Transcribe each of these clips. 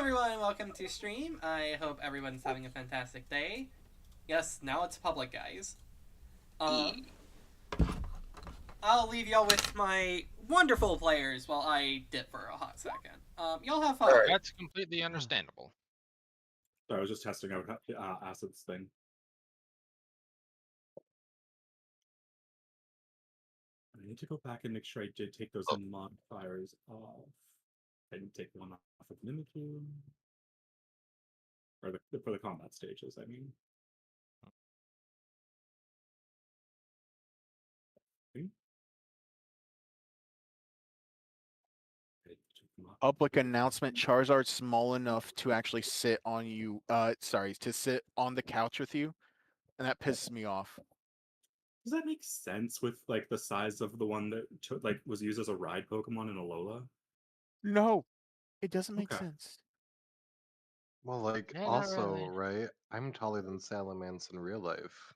everyone, welcome to stream. I hope everyone's having a fantastic day. Yes, now it's public, guys. I'll leave y'all with my wonderful players while I dip for a hot second. Y'all have fun. Right. That's completely understandable. So I was just testing out Acid's thing. I need to go back and make sure I did take those modifiers off. I didn't take one off of Mimikyu. Or for the combat stages, I mean. Public announcement: Charizard's small enough to actually sit on you. To sit on the couch with you, and that pisses me off. Does that make sense with like the size of the one that was used as a ride Pokemon in Alola? No, it doesn't make sense. Well, like, Yeah, also, right? I'm taller than Salamence in real life.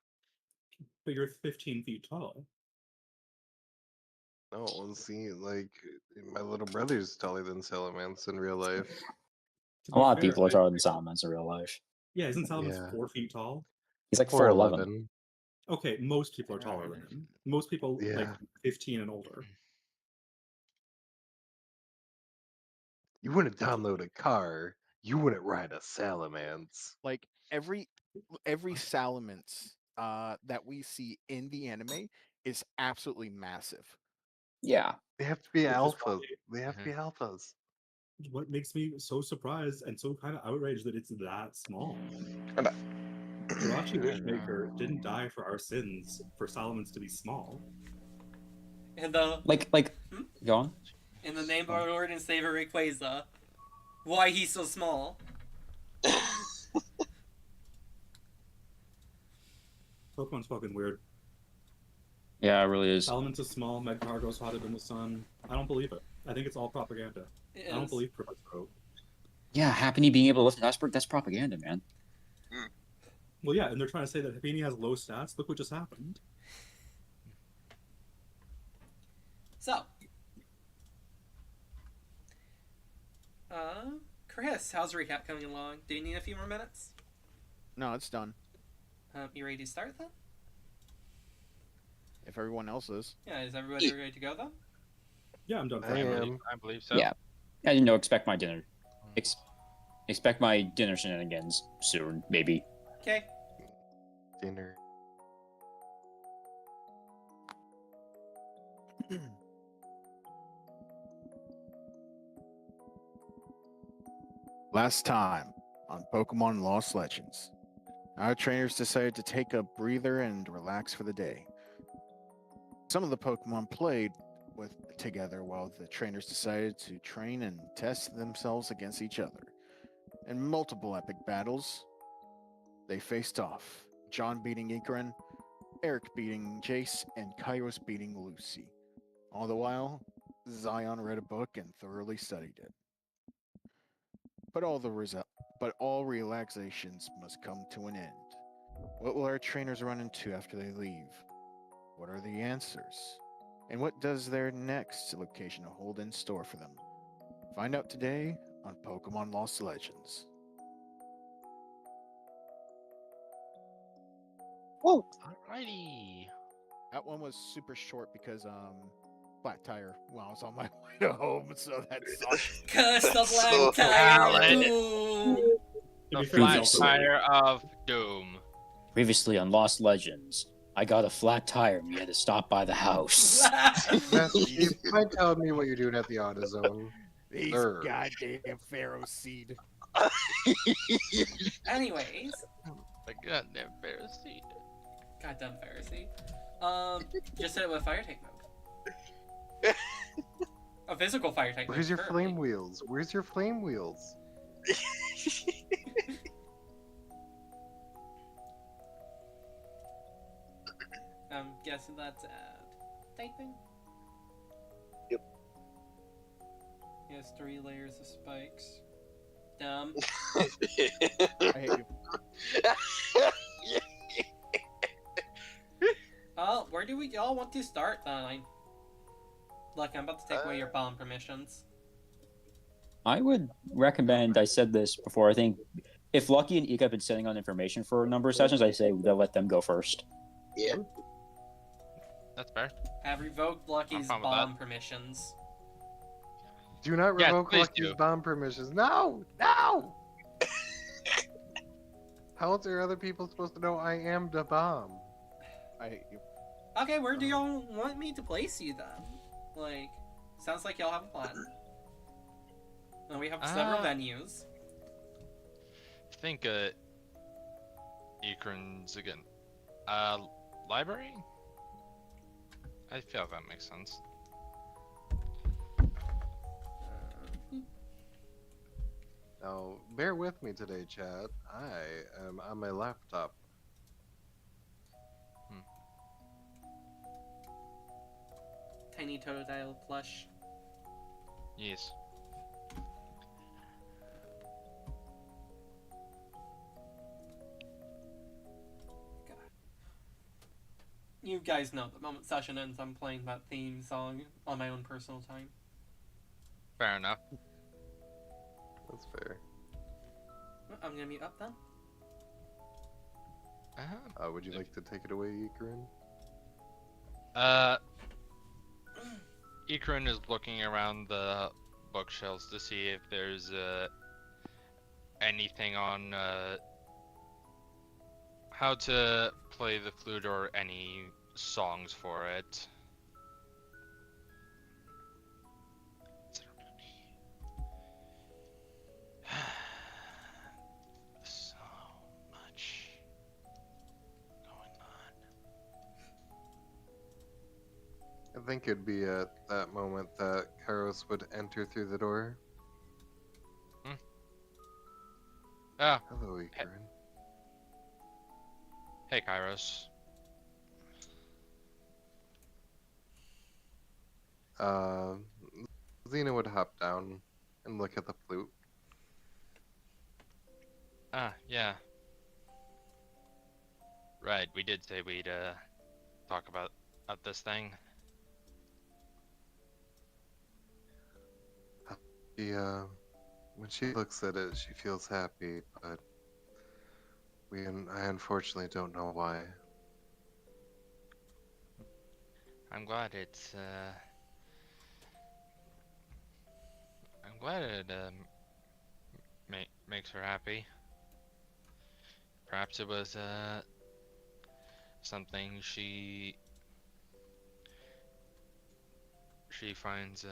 But you're 15 feet tall. No, let's see, like, my little brother's taller than Salamence in real life. A lot of people are taller than Salamence in real life. Yeah, isn't Salamence 4 feet tall? He's like 4'11". Okay, most people are taller than him. Most people, like, 15 and older. You wouldn't download a car. You wouldn't ride a Salamence. Like, every Salamence that we see in the anime is absolutely massive. Yeah. They have to be alphas. They have to be alphas. What makes me so surprised and so kind of outraged that it's that small? Jirachi Wishmaker didn't die for our sins for Salamence to be small. And the go on. In the name of our Lord and Savior Rayquaza, why he's so small? Pokemon's fucking weird. Yeah, it really is. Salamence is small. Magcargo's hotter than the sun. I don't believe it. I think it's all propaganda. I don't believe Professor Oak. Yeah, Happiny being able to lift an iceberg, that's propaganda, man. Well, yeah, and they're trying to say that Happiny has low stats. Look what just happened. So, Chris, how's the recap coming along? Do you need a few more minutes? No, it's done. You ready to start then? If everyone else is. Yeah, is everybody ready to go then? Yeah, I'm done. I believe so. Yeah. I didn't know. Expect my dinner. Expect my dinner shenanigans soon, maybe. Okay. Dinner. Last time on Pokemon Lost Legends, our trainers decided to take a breather and relax for the day. Some of the Pokemon played together while the trainers decided to train and test themselves against each other. In multiple epic battles, they faced off, John beating Ikarin, Erick beating Jayce, and Kairos beating Lucy. All the while, Zion read a book and thoroughly studied it. But all relaxations must come to an end. What will our trainers run into after they leave? What are the answers? And what does their next location hold in store for them? Find out today on Pokemon Lost Legends. Whoa! Alrighty. That one was super short because flat tire while I was on my way to home, so that sucked. Cause the black tire. The flat tire of doom. Previously on Lost Legends, I got a flat tire and we had to stop by the house. You might tell me what you're doing at the AutoZone. These goddamn Pharaoh seed. Anyways. The goddamn Pharisee. Goddamn Pharisee. Just hit it with fire type mode. A physical fire type. Where's your flame wheels? Where's your flame wheels? I'm guessing that's typing. Yep. He has 3 layers of spikes. Dumb. I hate you. Where do we all want to start then? Look, I'm about to take away your bomb permissions. I would recommend, I said this before, I think if Lucky and Ika have been sitting on information for a number of sessions, I say they'll let them go first. Yeah. That's fair. Have revoked Lucky's fine with bomb permissions. Do not Yes, revoke please Lucky's do. bomb permissions. No! No! How else are other people supposed to know I am the bomb? I hate you. Okay, where do y'all want me to place you then? Like, sounds like y'all have a plan. And we have several venues. I think Ikarin's again. Library? I feel that makes sense. Now, bear with me today, chat. I am on my laptop. Tiny Totodile plush. Yes. You guys know the moment session ends, I'm playing that theme song on my own personal time. Fair enough. That's fair. I'm gonna mute up then. Would you like to take it away, Ikarin? Ikarin is looking around the bookshelves to see if there's anything on how to play the flute or any songs for it. So much going on. I think it'd be at that moment that Kairos would enter through the door. Ah, Hello, Ikarin. hey Kairos. Xena would hop down and look at the flute. Ah, yeah. Right, we did say we'd talk about this thing. She, when she looks at it, she feels happy, but I unfortunately don't know why. I'm glad it's I'm glad it makes her happy. Perhaps it was something she finds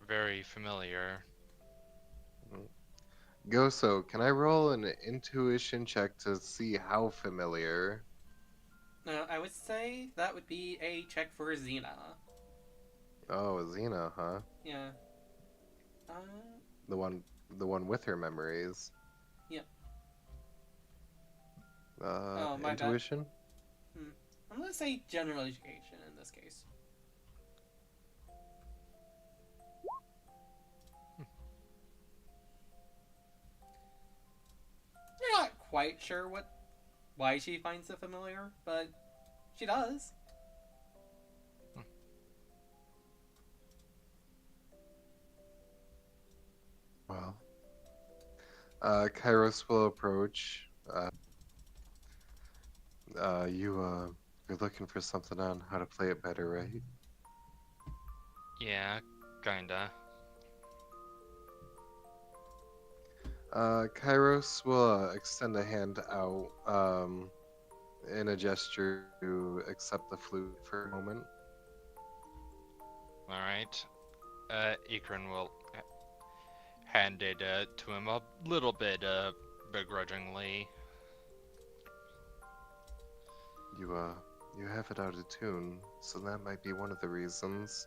very familiar. Goso, can I roll an intuition check to see how familiar? I would say that would be a check for Xena. Oh, Xena, huh? Yeah. The one with her memories. Yeah. Oh, my bad. Intuition? I'm gonna say general education in this case. You're not quite sure why she finds it familiar, but she does. Well, Kairos will approach. You're looking for something on how to play it better, right? Yeah, kinda. Kairos will extend a hand out in a gesture to accept the flute for a moment. Alright. Ikarin will hand it to him a little bit begrudgingly. You have it out of tune, so that might be one of the reasons.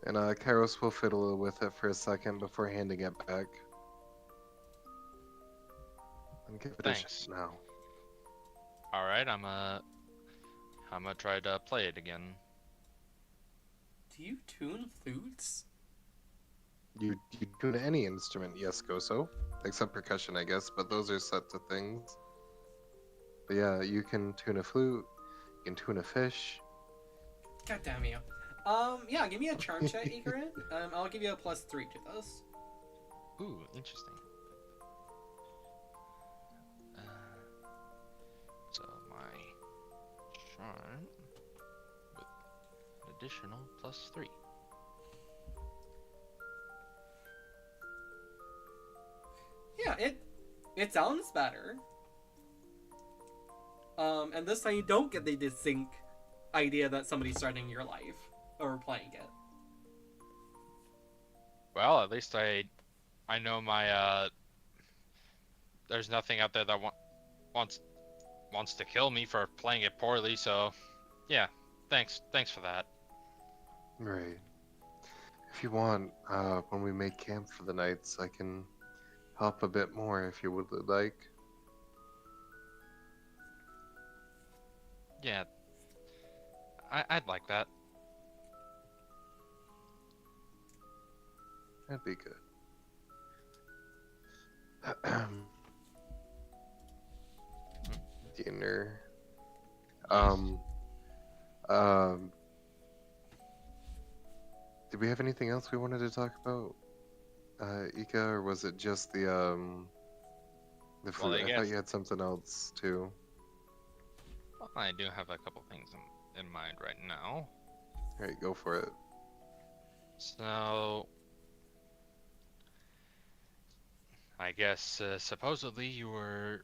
And Kairos will fiddle with it for a second before handing it back. And give it Thanks. a shot now. Alright, I'm gonna try to play it again. Do you tune flutes? You tune any instrument, yes, Goso. Except percussion, I guess, but those are set to things. But yeah, you can tune a flute, you can tune a fish. God damn you. Yeah, give me a charm check, Ikarin. I'll give you a +3 to this. Ooh, interesting. So my charm with an additional +3. Yeah, it sounds better. And this time you don't get the distinct idea that somebody's starting your life or playing it. Well, at least I know my there's nothing out there that wants to kill me for playing it poorly. So, yeah, thanks for that. Right. If you want, when we make camp for the nights, I can help a bit more if you would like. Yeah, I'd like that. That'd be good. Dinner. Did we have anything else we wanted to talk about, Ika, or was it just the food? Well, I I guess- thought you had something else too. Well, I do have a couple things in mind right now. All right, go for it. So, I guess supposedly you were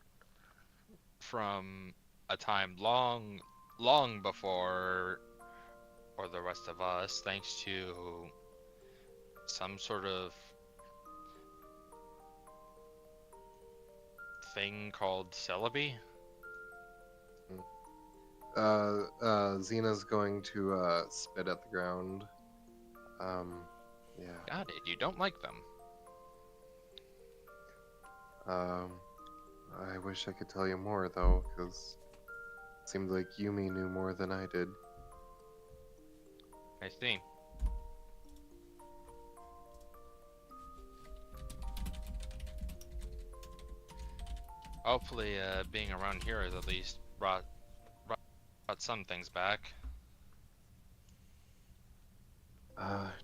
from a time long before, or the rest of us, thanks to some sort of thing called Celebi. Xena's going to spit at the ground. Yeah. Got it. You don't like them. I wish I could tell you more though, because it seemed like Yumi knew more than I did. I see. Hopefully, being around here has at least brought some things back.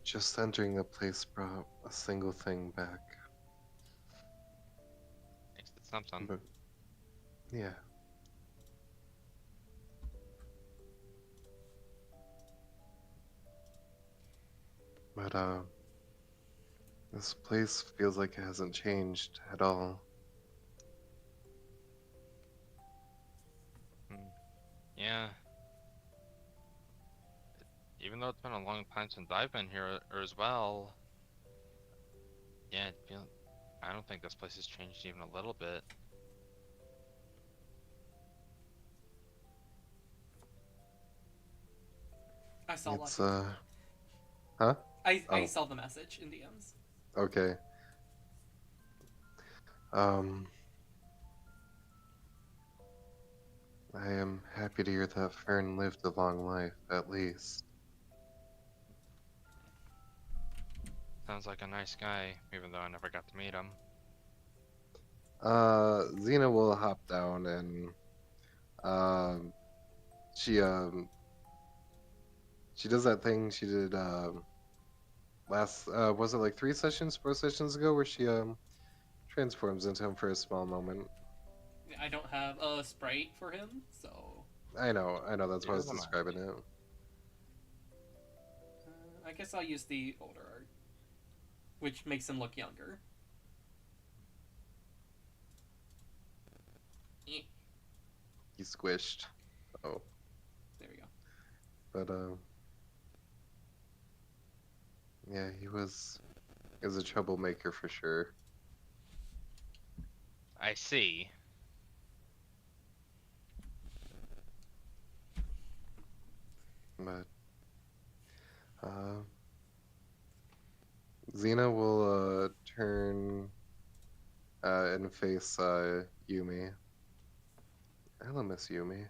Just entering the place brought a single thing back. Makes it something. But yeah. But this place feels like it hasn't changed at all. Yeah. Even though it's been a long time since I've been here as well. Yeah, I don't think this place has changed even a little bit. I saw It's Lucky. huh? I Oh. saw the message in DMs. Okay. I am happy to hear that Fern lived a long life, at least. Sounds like a nice guy, even though I never got to meet him. Xena will hop down and she does that thing she did last was it like 4 sessions ago, where she transforms into him for a small moment. I don't have a sprite for him, so I know, that's why I was Neither do I. describing it. I guess I'll use the older art, which makes him look younger. Eh, He's squished. Oh, there we go. but yeah, he was a troublemaker for sure. I see. But Xena will turn and face Yumi. I'll miss Yumi.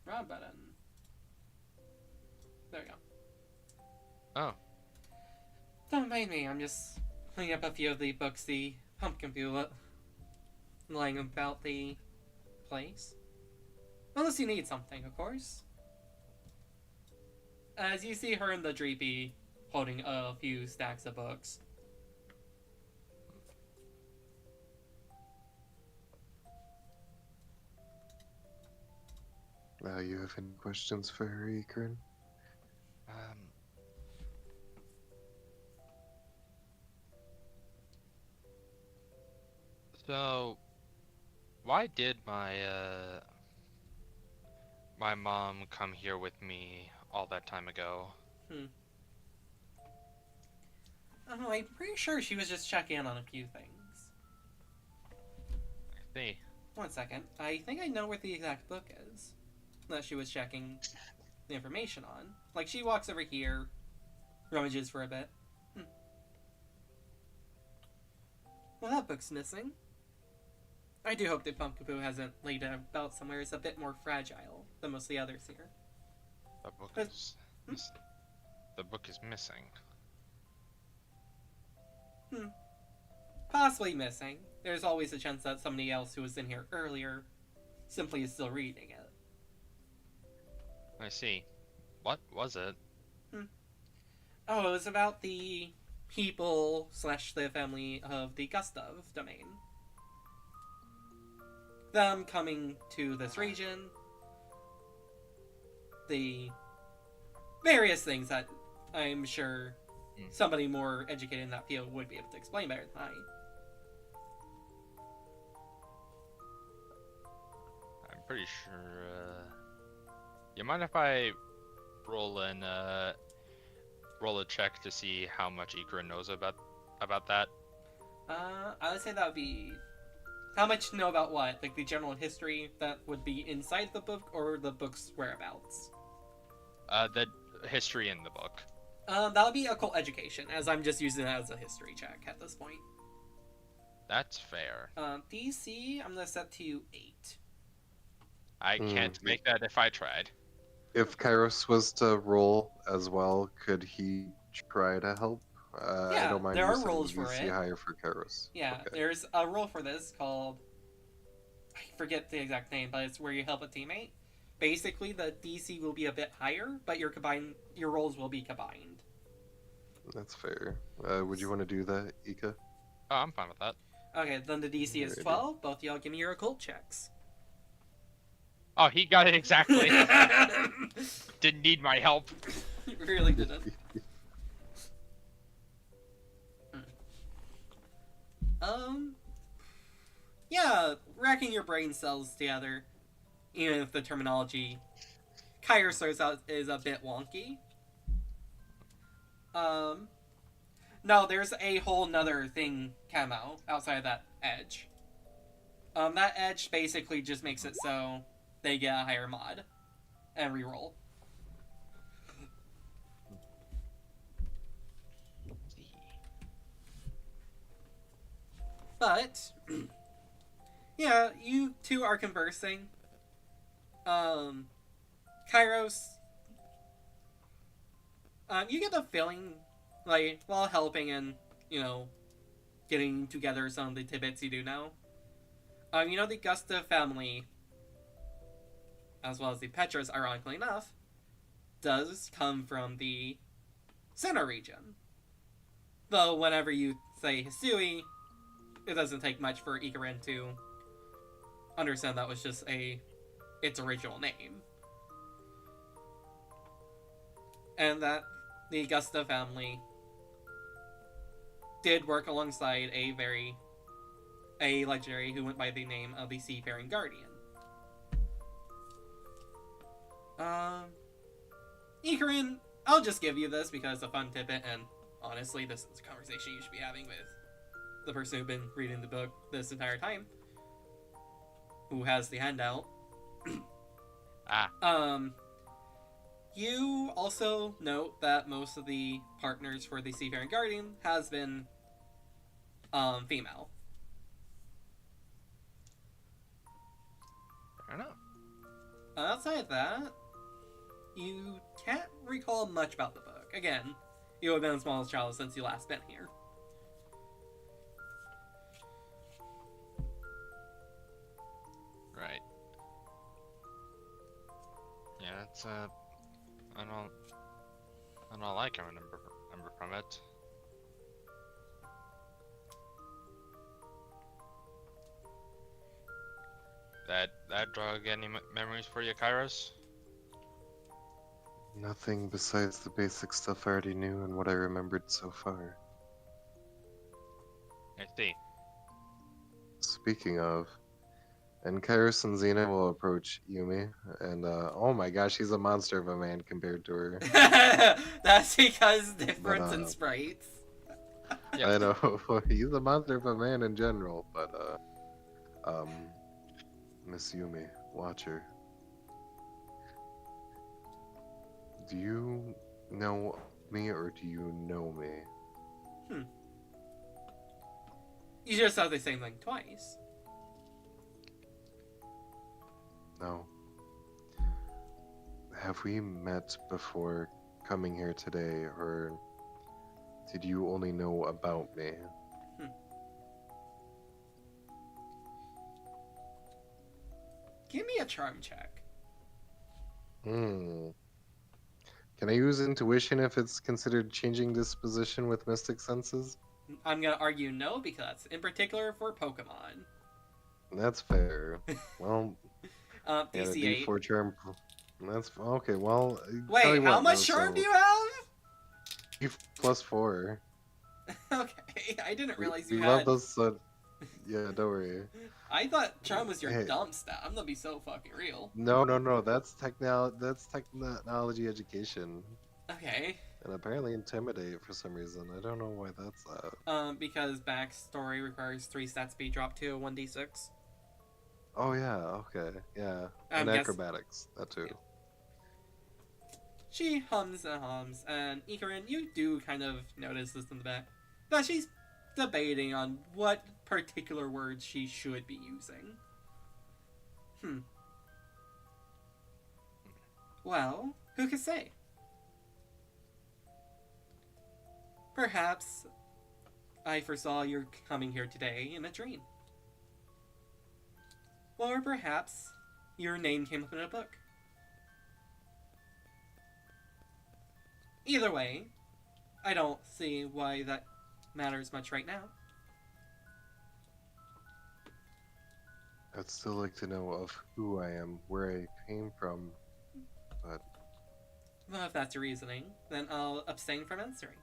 Rob button. There we go. Oh, Don't mind me, I'm just cleaning up a few of the books the pumpkin blew lying about the place. Unless you need something, of course. as you see her in the Dreepy holding a few stacks of books. Now you have any questions for her, Ikarin? So, why did my mom come here with me all that time ago? Oh, I'm pretty sure she was just checking in on a few things. I see. 1 second. I think I know where the exact book is that she was checking the information on. Like, she walks over here, rummages for a bit. Well, that book's missing. I do hope that Pumpkaboo hasn't laid it about somewhere. It's a bit more fragile than most of the others here. The book But- is the book is missing. Possibly missing. There's always a chance that somebody else who was in here earlier simply is still reading it. I see. What was it? Oh, it was about the people / the family of the Gustav domain. Them coming to this region. The various things that I'm sure somebody more educated in that field would be able to explain better than I. I'm pretty sure. You mind if I roll a check to see how much Ikarin knows about that? I would say that would be... How much to know about what? Like the general history that would be inside the book, or the book's whereabouts? The history in the book. That would be occult education, as I'm just using it as a history check at this point. That's fair. DC, I'm gonna set to 8. I can't make that if I tried. If Kairos was to roll as well, could he try to help? I Yeah, don't mind there are using rules for DC it. higher for Kairos. Yeah, Okay. there's a rule for this called... I forget the exact name, but it's where you help a teammate. Basically, the DC will be a bit higher, but your rolls will be combined. That's fair. Would you want to do that, Ika? Oh, I'm fine with that. Okay, then the DC is Alrighty. 12. Both y'all give me your occult checks. Oh, he got it exactly. Didn't need my help. You really didn't. Yeah, racking your brain cells together, even if the terminology Kairos is a bit wonky. No, there's a whole nother thing camo outside of that edge. That edge basically just makes it so they get a higher mod and reroll. But yeah, you two are conversing. Kairos, you get the feeling, like, while helping and, getting together some of the tidbits you do know. The Gustav family, as well as the Petras, ironically enough, does come from the center region. Though, whenever you say Hisui, it doesn't take much for Ikarin to understand that was just its original name. And that the Gustav family did work alongside a legendary who went by the name of the Seafaring Guardian. Ikarin, I'll just give you this because it's a fun tidbit, and honestly, this is a conversation you should be having with the person who's been reading the book this entire time, who has the handout. You also note that most of the partners for the Seafaring Guardian has been female. Fair enough. Outside of that, you can't recall much about the book. Again, you have been the smallest child since you last been here. Right. Yeah, it's I And all I can remember from it. That drug any memories for you, Kairos? Nothing besides the basic stuff I already knew and what I remembered so far. I see. Speaking of, and Kairos and Xena will approach Yumi, and oh my gosh, he's a monster of a man compared to her. That's because difference in But, sprites. Yeah. I know he's a monster of a man in general, but Miss Yumi, watch her. Do you know me or do you know me? You just said the same thing twice. No. Have we met before coming here today, or did you only know about me? Give me a charm check. Hmm. Can I use intuition if it's considered changing disposition with mystic senses? I'm gonna argue no, because in particular for Pokemon. That's fair. Well, yeah, the DC 8. D4 charm. That's okay. Well, tell Wait, you how what, much though, charm so do you have? +4. Okay, I didn't realize We you love had. those. Yeah, don't worry. I thought charm was your Hey. dump stat. I'm gonna be so fucking real. No. That's technology education, Okay. and apparently intimidate for some reason. I don't know why that's that. Because backstory requires 3 stats to be dropped to a 1d6. Oh yeah. Okay. Yeah. And Guess- acrobatics. That too. She hums and hums, and Ikarin, you do kind of notice this in the back, that she's debating on what particular words she should be using. Well, who could say? Perhaps I foresaw your coming here today in a dream. Or perhaps your name came up in a book. Either way, I don't see why that matters much right now. I'd still like to know of who I am, where I came from, but Well, if that's your reasoning, then I'll abstain from answering.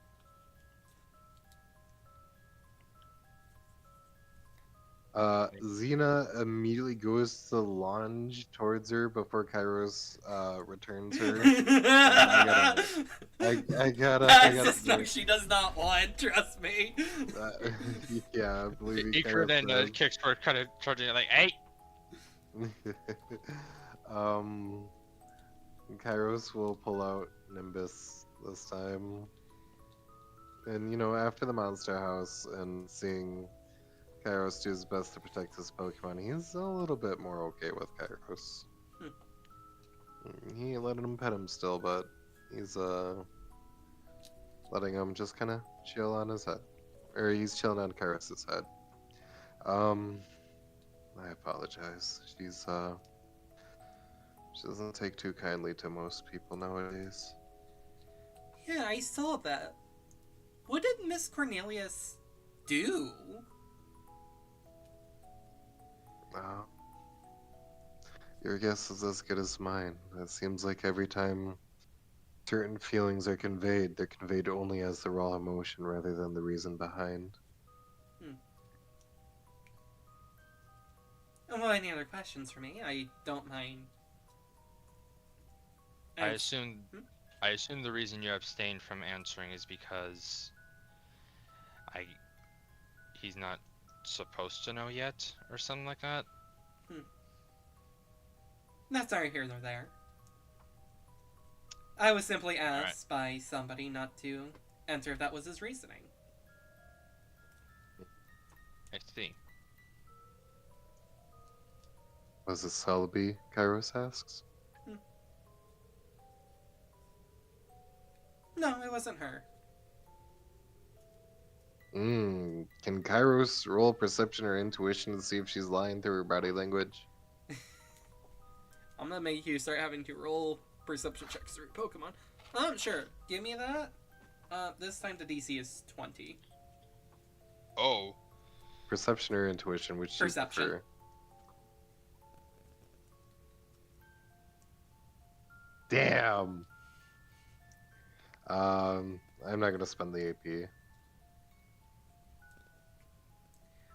Xena immediately goes to lunge towards her before Kairos returns her. I gotta. That's just no, she does not want, trust me. Yeah, I believe Ikarin then Kairos kicks for kind of charging it like, hey! Kairos will pull out Nimbus this time. And, you know, after the Monster House and seeing Kairos do his best to protect his Pokemon, he's a little bit more okay with Kairos. He ain't letting him pet him still, but he's letting him just kind of chill on his head. Or he's chilling on Kairos' head. I apologize. She doesn't take too kindly to most people nowadays. Yeah, I saw that. What did Miss Cornelius do? Your guess is as good as mine. It seems like every time certain feelings are conveyed, they're conveyed only as the raw emotion rather than the reason behind. Well, any other questions for me? I don't mind. I assume the reason you abstained from answering is because he's not supposed to know yet, or something like that. That's neither here nor there. I was simply asked by somebody not to answer if that was his reasoning. I see. Was it Selby? Kairos asks. No, it wasn't her. Can Kairos roll perception or intuition to see if she's lying through her body language? I'm gonna make you start having to roll perception checks through Pokemon. Sure. Give me that. This time the DC is 20. Oh. Perception or intuition, which do you Perception. prefer? Damn. I'm not gonna spend the AP.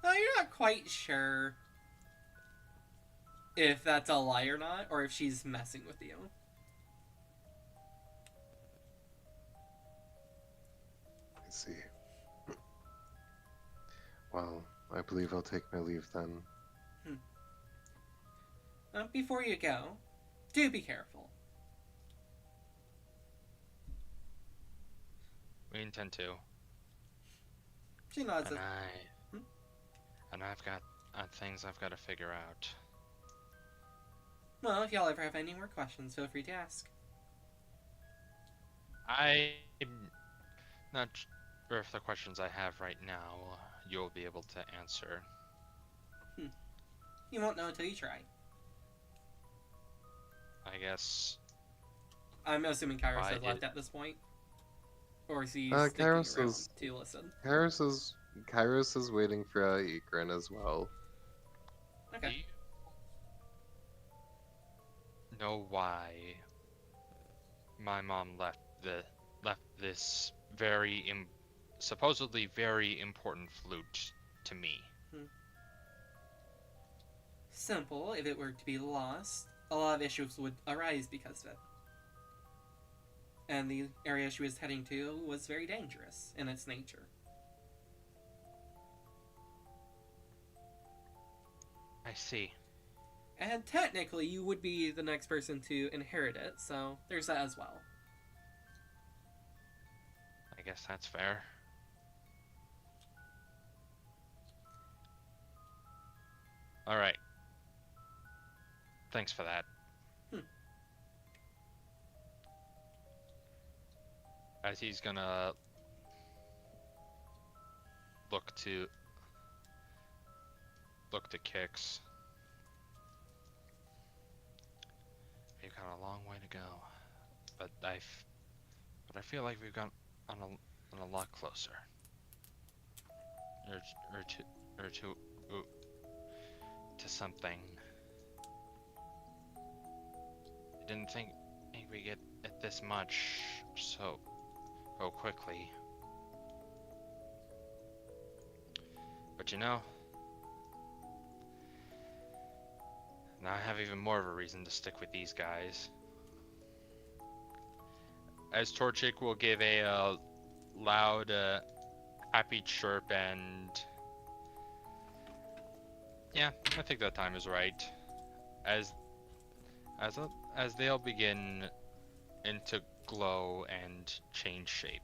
Oh, you're not quite sure if that's a lie or not, or if she's messing with you. I see. Well, I believe I'll take my leave then. Before you go, do be careful. We intend to. She nods. And I've got things I've got to figure out. Well, if y'all ever have any more questions, feel free to ask. I'm not sure if the questions I have right now you'll be able to answer. You won't know until you try. I guess. I'm assuming Kairos Why has left at this point. Or is he sticking Kairos around is- to listen? Kairos is waiting for Ikarin as well. Do Okay. you know why my mom left this supposedly very important flute to me? Simple. If it were to be lost, a lot of issues would arise because of it. And the area she was heading to was very dangerous in its nature. I see. And technically, you would be the next person to inherit it, so there's that as well. I guess that's fair. All right. Thanks for that. As he's gonna look to Kix. We've got a long way to go, but I feel like we've got on a lot closer. Or to something. I didn't think we get it this much so quickly. But you know, now I have even more of a reason to stick with these guys. As Torchic will give a loud, happy chirp, and yeah, I think that time is right. As they'll begin into glow and change shape.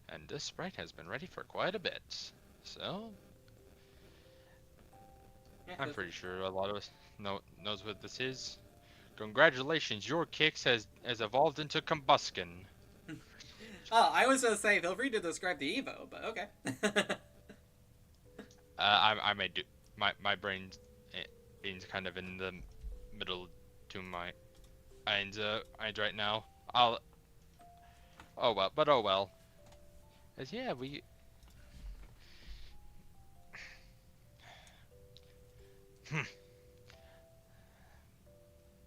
And this sprite has been ready for quite a bit, so Yeah, I'm pretty sure a lot of us knows what this is. Congratulations, your Kix has evolved into Combuskin. Oh, I was gonna say, feel free to describe the Evo, but okay. I may do my brain's kind of in the middle to my and right now. Oh well. As yeah, we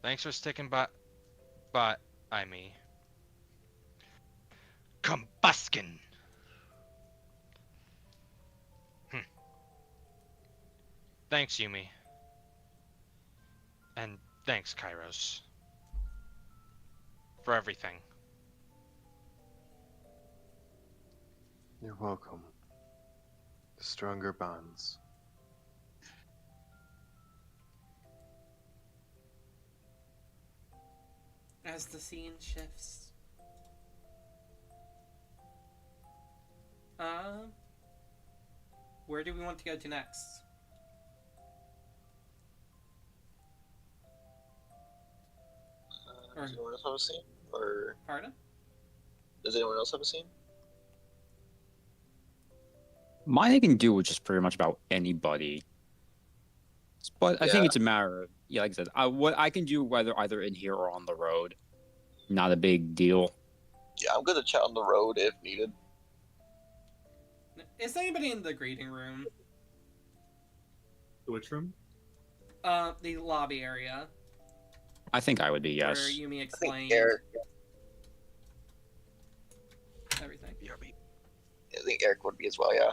Thanks for sticking by me. Combuskin. Thanks, Yumi. And thanks, Kairos. For everything. You're welcome. The stronger bonds. As the scene shifts. Where do we want to go to next? Does anyone else have a scene? Or Pardon? does anyone else have a scene? Mine I can do with just pretty much about anybody. But I think Yeah. it's a matter of, yeah, like I said, what I can do whether either in here or on the road. not a big deal. Yeah, I'm gonna chat on the road if needed. Is anybody in the greeting room? Which room? The lobby area I think I would be, where yes. Yumi I think explained Eric. everything. I think Eric would be as well. Yeah.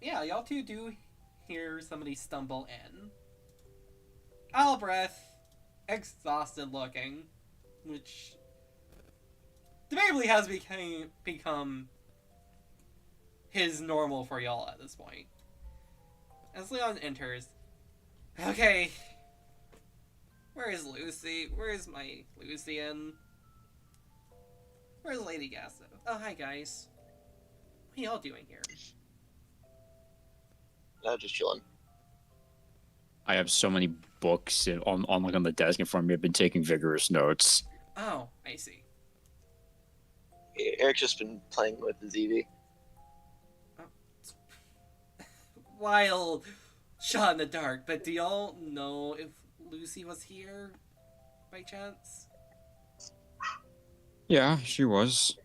Yeah, y'all two do hear somebody stumble in. Albrecht, exhausted looking, which debatably has become his normal for y'all at this point. As Leon enters, okay, where is Lucy? Where is my Lucian? Where's Lady Gasso? Oh, hi guys. What are y'all doing here? No, just chilling. I have so many books on the desk in front of me. I've been taking vigorous notes. Oh, I see. Eric's just been playing with the ZV. Wild shot in the dark, but do y'all know if Lucy was here by chance? Yeah, she was.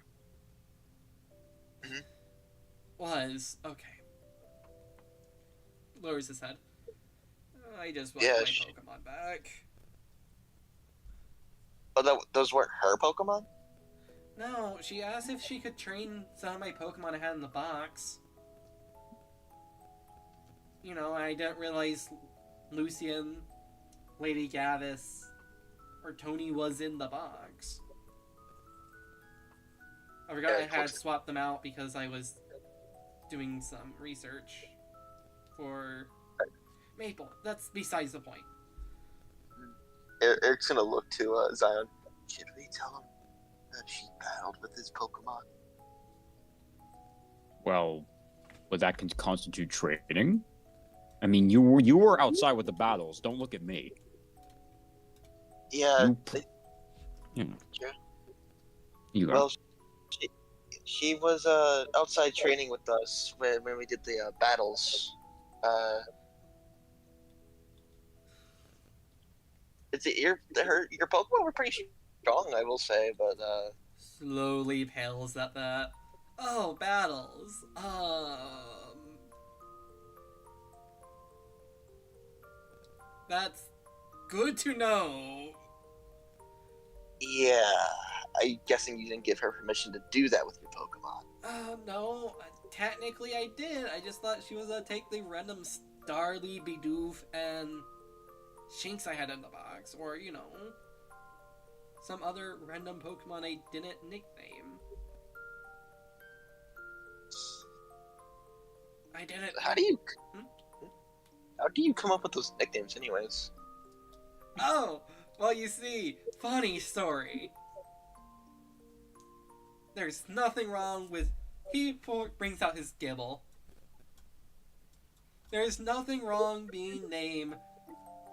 Was. Okay. Lowers his head. I just want Yeah, my Pokemon back. Oh, those weren't her Pokemon? No, she asked if she could train some of my Pokemon I had in the box. You know, I didn't realize Lucian, Lady Gavis, or Tony was in the box. I forgot I had swapped them out because I was doing some research for Maple. That's besides the point. Eric's gonna look to Zion. Should we tell him that she battled with his Pokemon? Well, would that constitute trading? I mean, you were outside with the battles. Don't look at me. Yeah. Sure. You go. Well, she was outside training with us when we did the battles. Your Pokemon were pretty strong, I will say, but Slowly pales at that. Oh, battles. That's good to know. yeah, I'm guessing you didn't give her permission to do that with your Pokemon. No, technically I did. I just thought she was gonna take the random Starly, Bidoof, and Shinx I had in the box, or, you know, some other random Pokemon I didn't nickname. I didn't. How do you come up with those nicknames, anyways? Oh, well, you see, funny story. There's nothing wrong with. He brings out his Gibble. There's nothing wrong being named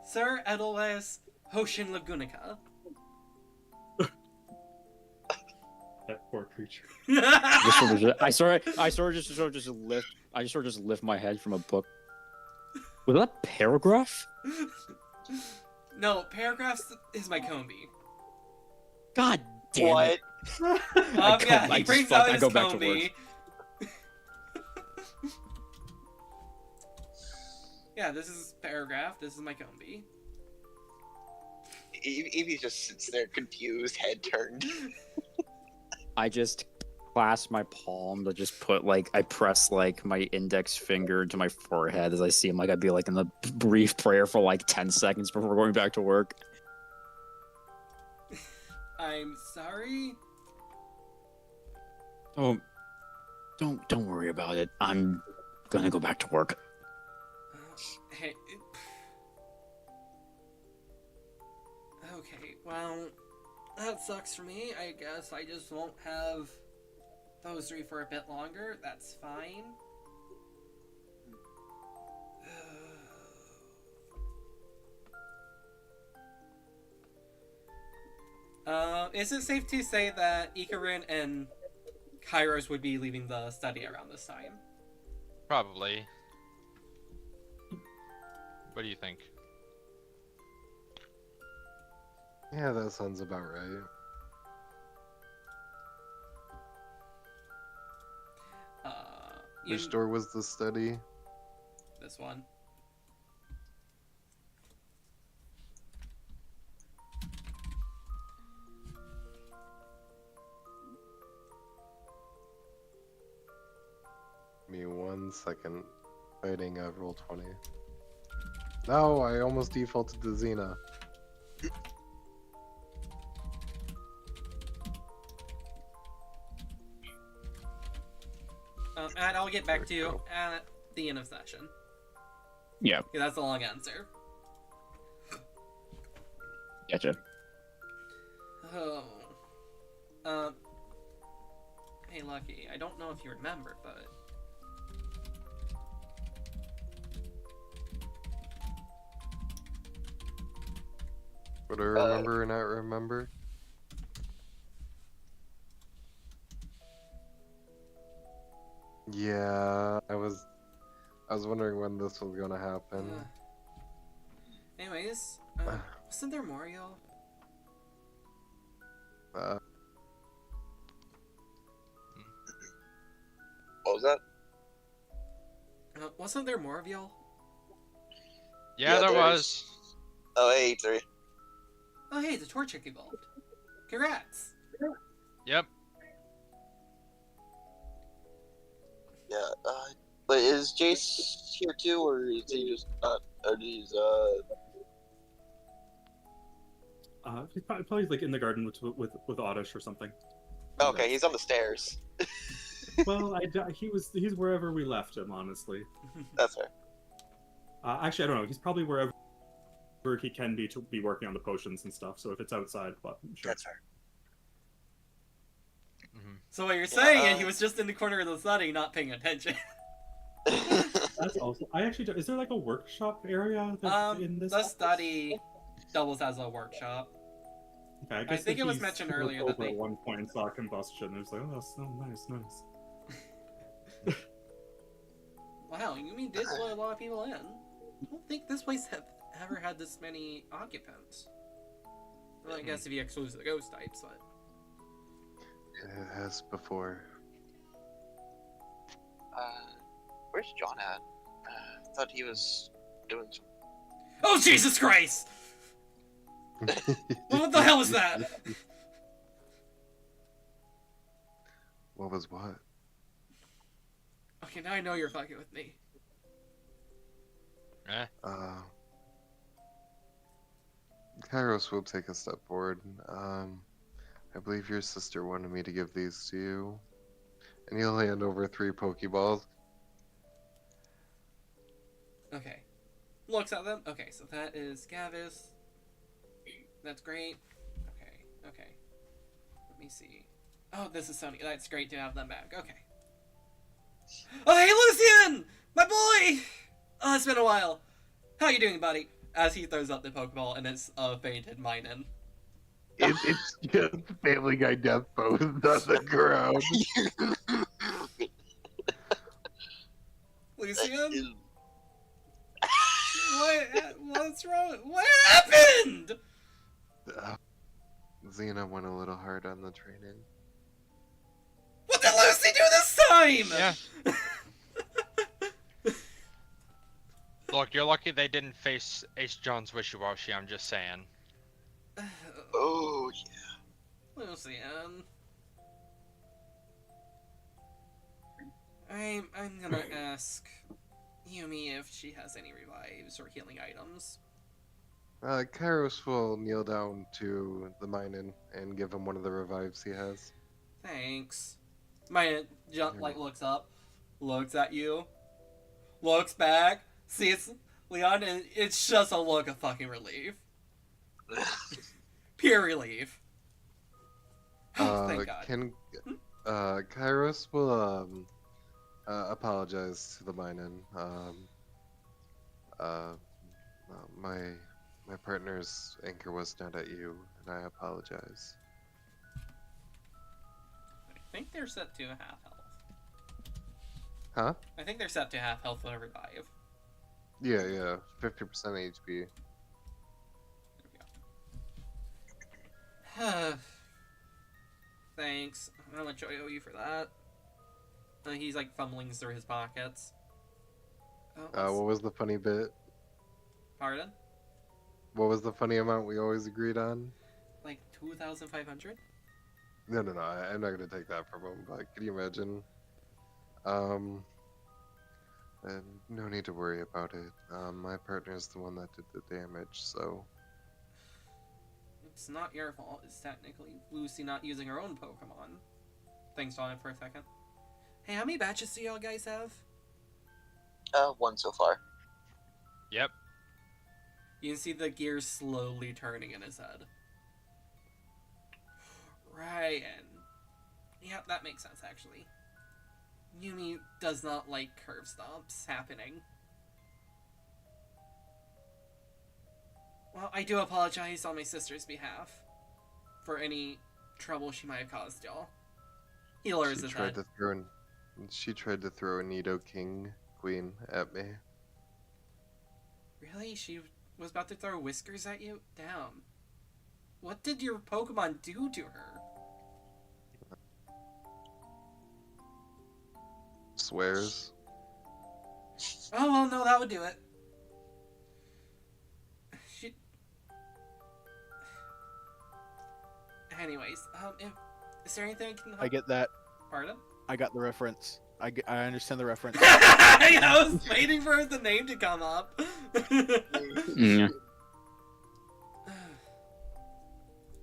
Sir Edelweiss Hoshin Lagunica. That poor creature. I sort of just lift my head from a book. Was that a paragraph? No, paragraphs is my Combi. God damn What? it! Yeah, he brings out his go back to Combi. Yeah, this is paragraph. This is my Combi. Evie just sits there confused, head turned. I just clasp my palm to just put I press my index finger to my forehead as I see him. I'd be in the brief prayer for 10 seconds before going back to work. I'm sorry. Oh, don't worry about it. I'm gonna go back to work. Hey. Okay, well, that sucks for me. I guess I just won't have those three for a bit longer. That's fine. Is it safe to say that Ikarin and Kairos would be leaving the study around this time? Probably. What do you think? Yeah, that sounds about right. Which door was the study? This one. Give me 1 second. Fighting roll 20. No, I almost defaulted to Xena. And I'll get back to you at the end of session. Yeah, Okay, that's a long answer. gotcha. Oh. Hey, Lucky, I don't know if you remember, but... What do I remember or not remember? Yeah, I was wondering when this was gonna happen. Anyways, wasn't there more, y'all? What was that? Wasn't there more of y'all? Yeah, there there's- was. Oh, hey, 3. Oh, hey, the Torchic evolved. Congrats! Yep. Yeah, but is Jayce here too, or is he just not? Or he's He's probably like in the garden with Oddish or something. okay, he's on the stairs. Well, he's wherever we left him, honestly. That's fair. Actually, I don't know. He's probably wherever he can be to be working on the potions and stuff. So if it's outside, but sure. That's fair. So what you're saying is he was just in the corner of the study, not paying attention. That's also. I actually. Is there like a workshop area in this? The study doubles as a workshop. Okay, I think that it was he mentioned looked earlier that over they- at one point and saw combustion. It was like, oh, that's so nice. Wow, Yumi did let a lot of people in. I don't think this place have ever had this many occupants. Well, I guess if you exclude the ghost types, but... It has before. Where's John at? I thought he was doing some. Oh, Jesus Christ! What the hell was that? What was what? Okay, now I know you're fucking with me. Eh? Kairos will take a step forward. I believe your sister wanted me to give these to you. And he'll hand over 3 Pokeballs. Okay. Looks at them. Okay, so that is Gavis. That's great. Okay. Let me see. Oh, this is Sony. That's great to have them back. Okay. Oh, hey, Lucian! My boy! Oh, it's been a while. How you doing, buddy? As he throws up the Pokeball and it's fainted Minun. It's just Family Guy death pose on the ground. Lucian? What's wrong? What happened? Xena went a little hard on the training. What did Lucy do this time? Yeah. Look, you're lucky they didn't face Ace John's Wishy-Washy, I'm just saying. Oh yeah. Lucian. I'm gonna ask Yumi if she has any revives or healing items. Kairos will kneel down to the Minun and give him one of the revives he has. Thanks. Minun looks up, looks at you, looks back, sees Leon, and it's just a look of fucking relief. Pure relief. Oh, thank God. Kairos will apologize to the Minun. My partner's anchor was not at you, and I apologize. I think they're set to half health. Huh? I think they're set to half health with a revive. Yeah, 50% HP. Thanks. How much I owe you for that? He's like fumbling through his pockets. What was the funny bit? Pardon? What was the funny amount we always agreed on? Like 2,500? No, I'm not gonna take that from him. But can you imagine? And no need to worry about it. My partner's the one that did the damage, so It's not your fault. It's technically Lucy not using her own Pokemon. Thanks on it for a second. Hey, how many batches do y'all guys have? One so far. Yep. You can see the gears slowly turning in his head. Right, and yeah, that makes sense actually. Yumi does not like curve stomps happening. Well, I do apologize on my sister's behalf for any trouble she might have caused y'all. He lowers his head. She tried to throw a Nido King Queen at me. Really? She was about to throw whiskers at you? Damn. What did your Pokemon do to her? Swears. Oh, well, no, that would do it. She... Anyways, is there anything I can help? I get that. Pardon? I got the reference. I understand the reference. I was waiting for the name to come up. Yeah.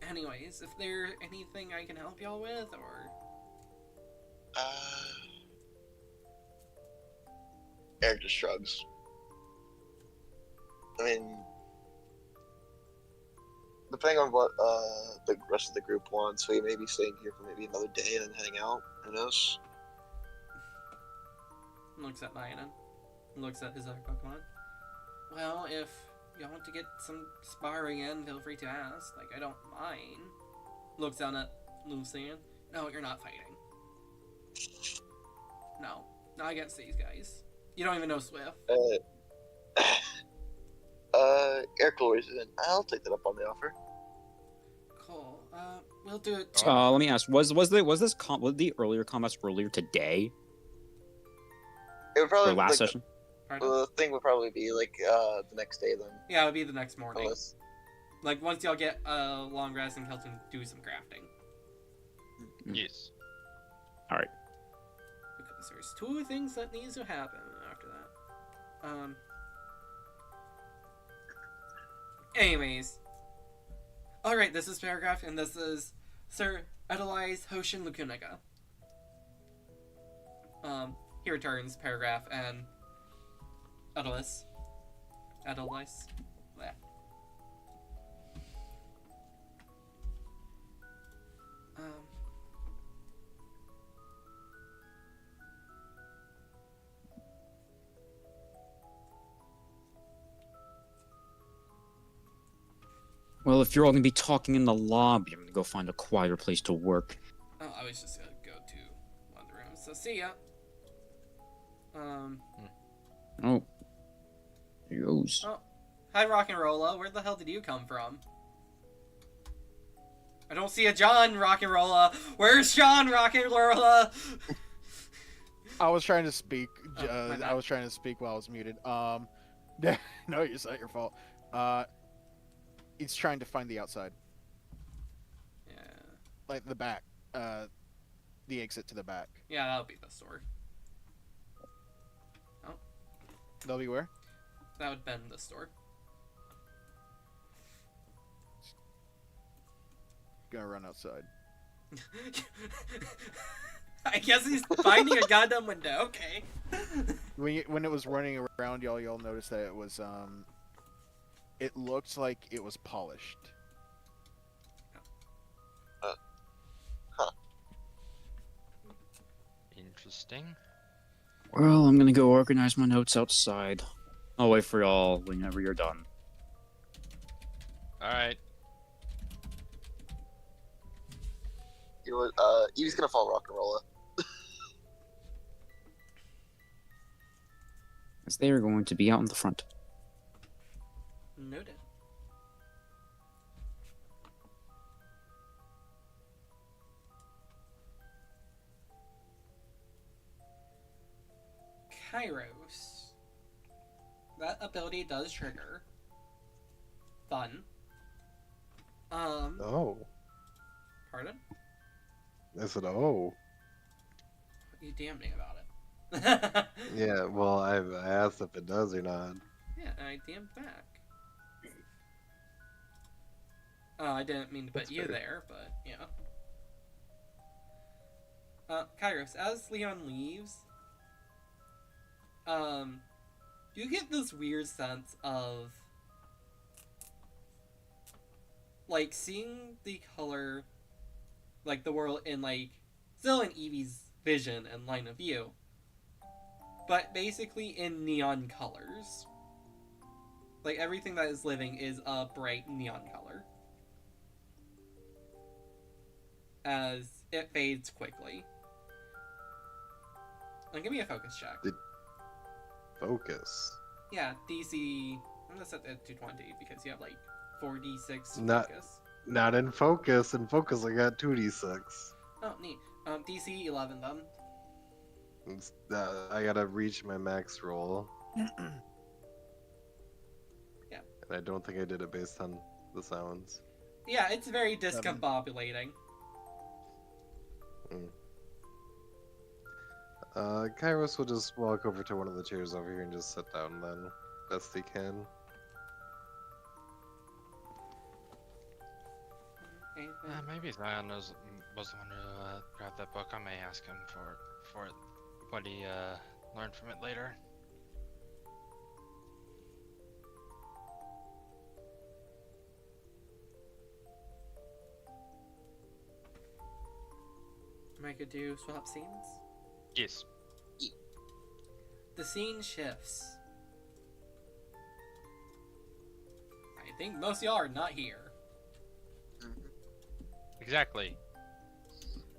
Anyways, if there anything I can help y'all with, or... Eric just shrugs. I mean, depending on what the rest of the group wants, we may be staying here for maybe another day and then heading out. Who knows? Looks at Mayanen. Looks at his other Pokemon. Well, if y'all want to get some sparring in, feel free to ask. Like, I don't mind. Looks down at Lucian. No, you're not fighting. No. Not against these guys. You don't even know Swift. Eric lowers it in. I'll take that up on the offer. Cool. We'll do it. Let me ask: was the earlier comments earlier today It would probably or last like, session? Pardon? the thing would probably be like the next day then. Yeah, it would be the next morning. Unless Like, once y'all get long rest and Hilton do some crafting. Yes. Because there's two things that needs to happen after that. Anyways. Alright, this is paragraph, and this is Sir Edelweiss Hoshin Lukuniga. He returns paragraph, and Edelweiss. Bleh. Well, if you're all gonna be talking in the lobby, I'm gonna go find a quieter place to work. Oh, I was just gonna go to one of the rooms. So see ya. Oh. There he goes. Oh, hi Rock and Rolla. Where the hell did you come from? I don't see a John Rock and Rolla. Where's John Rock and Rolla? I was trying to speak. Oh, my bad. I was trying to speak while I was muted. No, it's not your fault. It's trying to find the outside, Yeah. like the back, the exit to the back. Yeah, that'll be the store. They'll be where? That would bend the store. Gonna run outside. I guess he's finding a goddamn window. Okay. When it was running around, y'all noticed that it was it looked like it was polished. Interesting. Well, I'm gonna go organize my notes outside. I'll wait for y'all whenever you're done. All right. You know what? Evie's gonna follow Rock and Rolla. Because they are going to be out in the front. Noted. Kairos. That ability does trigger. Fun. Oh. Pardon? I said, oh. You damning about it. Yeah, well, I asked if it does or not. Yeah, and I damned back. I didn't mean to put That's you fair. there, but yeah. Kairos, as Leon leaves, you get this weird sense of, like, seeing the color, like, the world in, like, still in Evie's vision and line of view, but basically in neon colors. Like, everything that is living is a bright neon color. As it fades quickly. And give me a focus check. Focus. Yeah, DC. I'm gonna set that to 220 because you have like 4d6 Not- focus. Not in focus. In focus, I got 2d6. Oh, neat. DC 11 then. I gotta reach my max roll. Yeah. And I don't think I did it based on the sounds. Yeah, it's very discombobulating. Kairos will just walk over to one of the chairs over here and just sit down then. Best he can. Okay, Maybe Zion was the one who grabbed that book. I may ask him for what he learned from it later. I could do swap scenes. Yes. The scene shifts. I think most of y'all are not here. Exactly.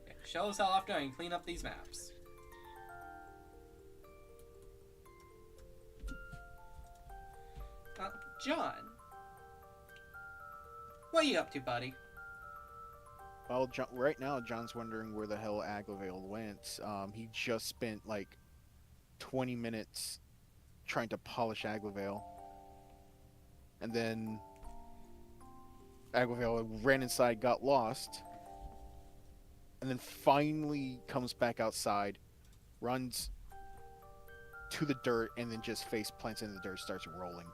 Okay, show us how often I can clean up these maps. John. What are you up to, buddy? Well, right now, John's wondering where the hell Aglavale went. He just spent like 20 minutes trying to polish Aglavale. And then Aglavale ran inside, got lost. And then finally comes back outside, runs to the dirt, and then just face plants in the dirt, starts rolling.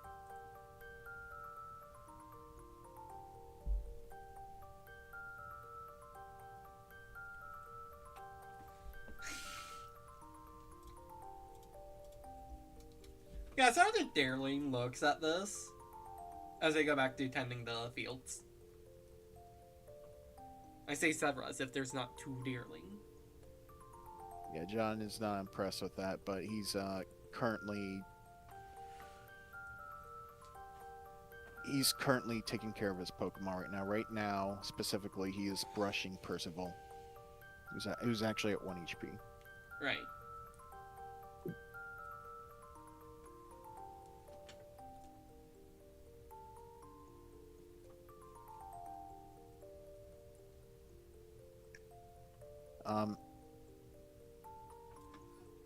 Yeah, so the Dareling looks at this as they go back to tending the fields. I say several as if there's not two Dareling. Yeah, John is not impressed with that, but he's currently taking care of his Pokemon right now. Right now, specifically, he is brushing Percival, who's actually at 1 HP. Right.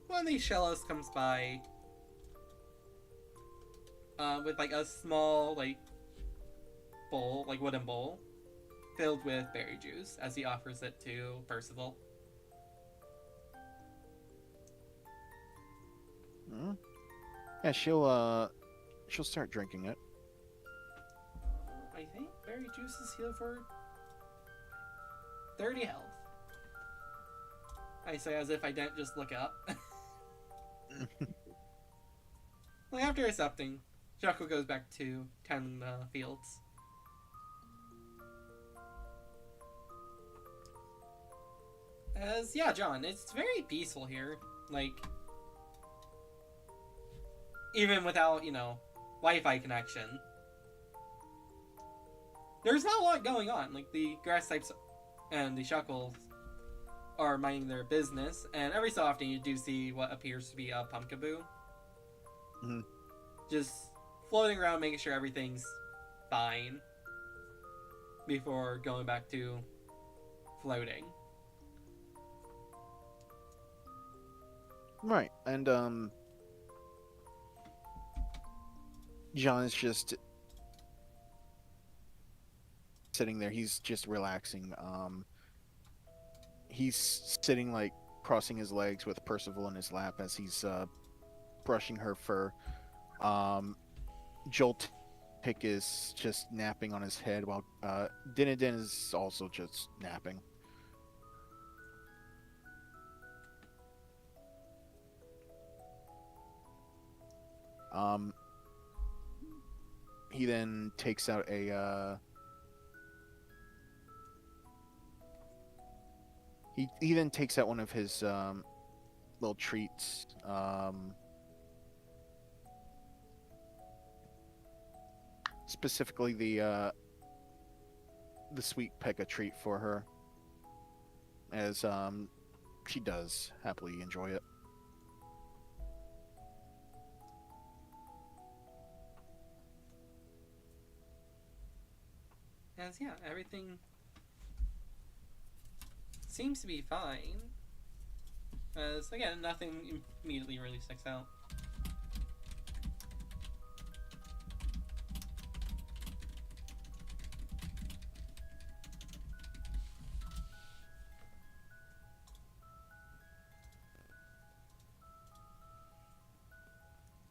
One of these Shellos comes by with like a small like bowl, like wooden bowl, filled with berry juice as he offers it to Percival. Hmm? Yeah, she'll start drinking it. I think berry juice is healed for 30 health. I say as if I didn't just look up. Well, after accepting, Shaco goes back to tend the fields. Yeah, John, it's very peaceful here. Like, even without, Wi-Fi connection. There's not a lot going on. Like, the grass types and the Shuckles are minding their business, and every so often you do see what appears to be a Pumpkaboo. Mhm. Just floating around, making sure everything's fine before going back to floating. Right, and John is just sitting there. He's just relaxing. He's sitting like crossing his legs with Percival in his lap as he's brushing her fur. Jolt Tick is just napping on his head while Dinadin is also just napping. He then takes out a he then takes out one of his little treats. Specifically the sweet Pekka treat for her, as she does happily enjoy it. As yeah, everything seems to be fine. As again, nothing immediately really sticks out.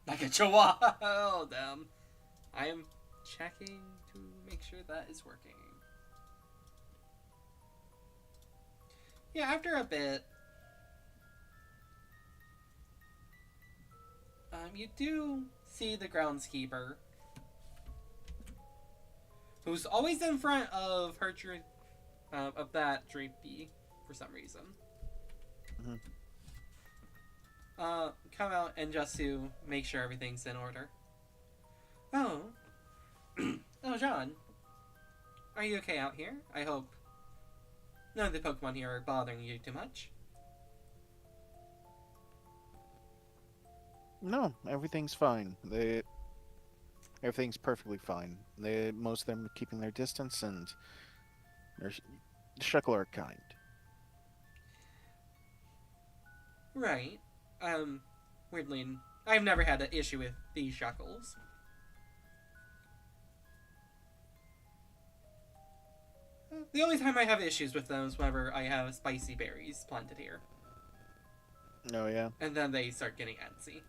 Like a chihuahua. Damn. I am checking to make sure that is working. Yeah, after a bit, you do see the groundskeeper, who's always in front of her of that drapey for some reason. Mhm. Come out and just to make sure everything's in order. Oh. Oh, John. Are you okay out here? I hope none of the Pokemon here are bothering you too much. No, everything's fine. Everything's perfectly fine. Most of them are keeping their distance, and the Shuckle are kind. Right. Weirdly, I've never had an issue with these Shuckles. The only time I have issues with them is whenever I have spicy berries planted here. Oh yeah. And then they start getting antsy.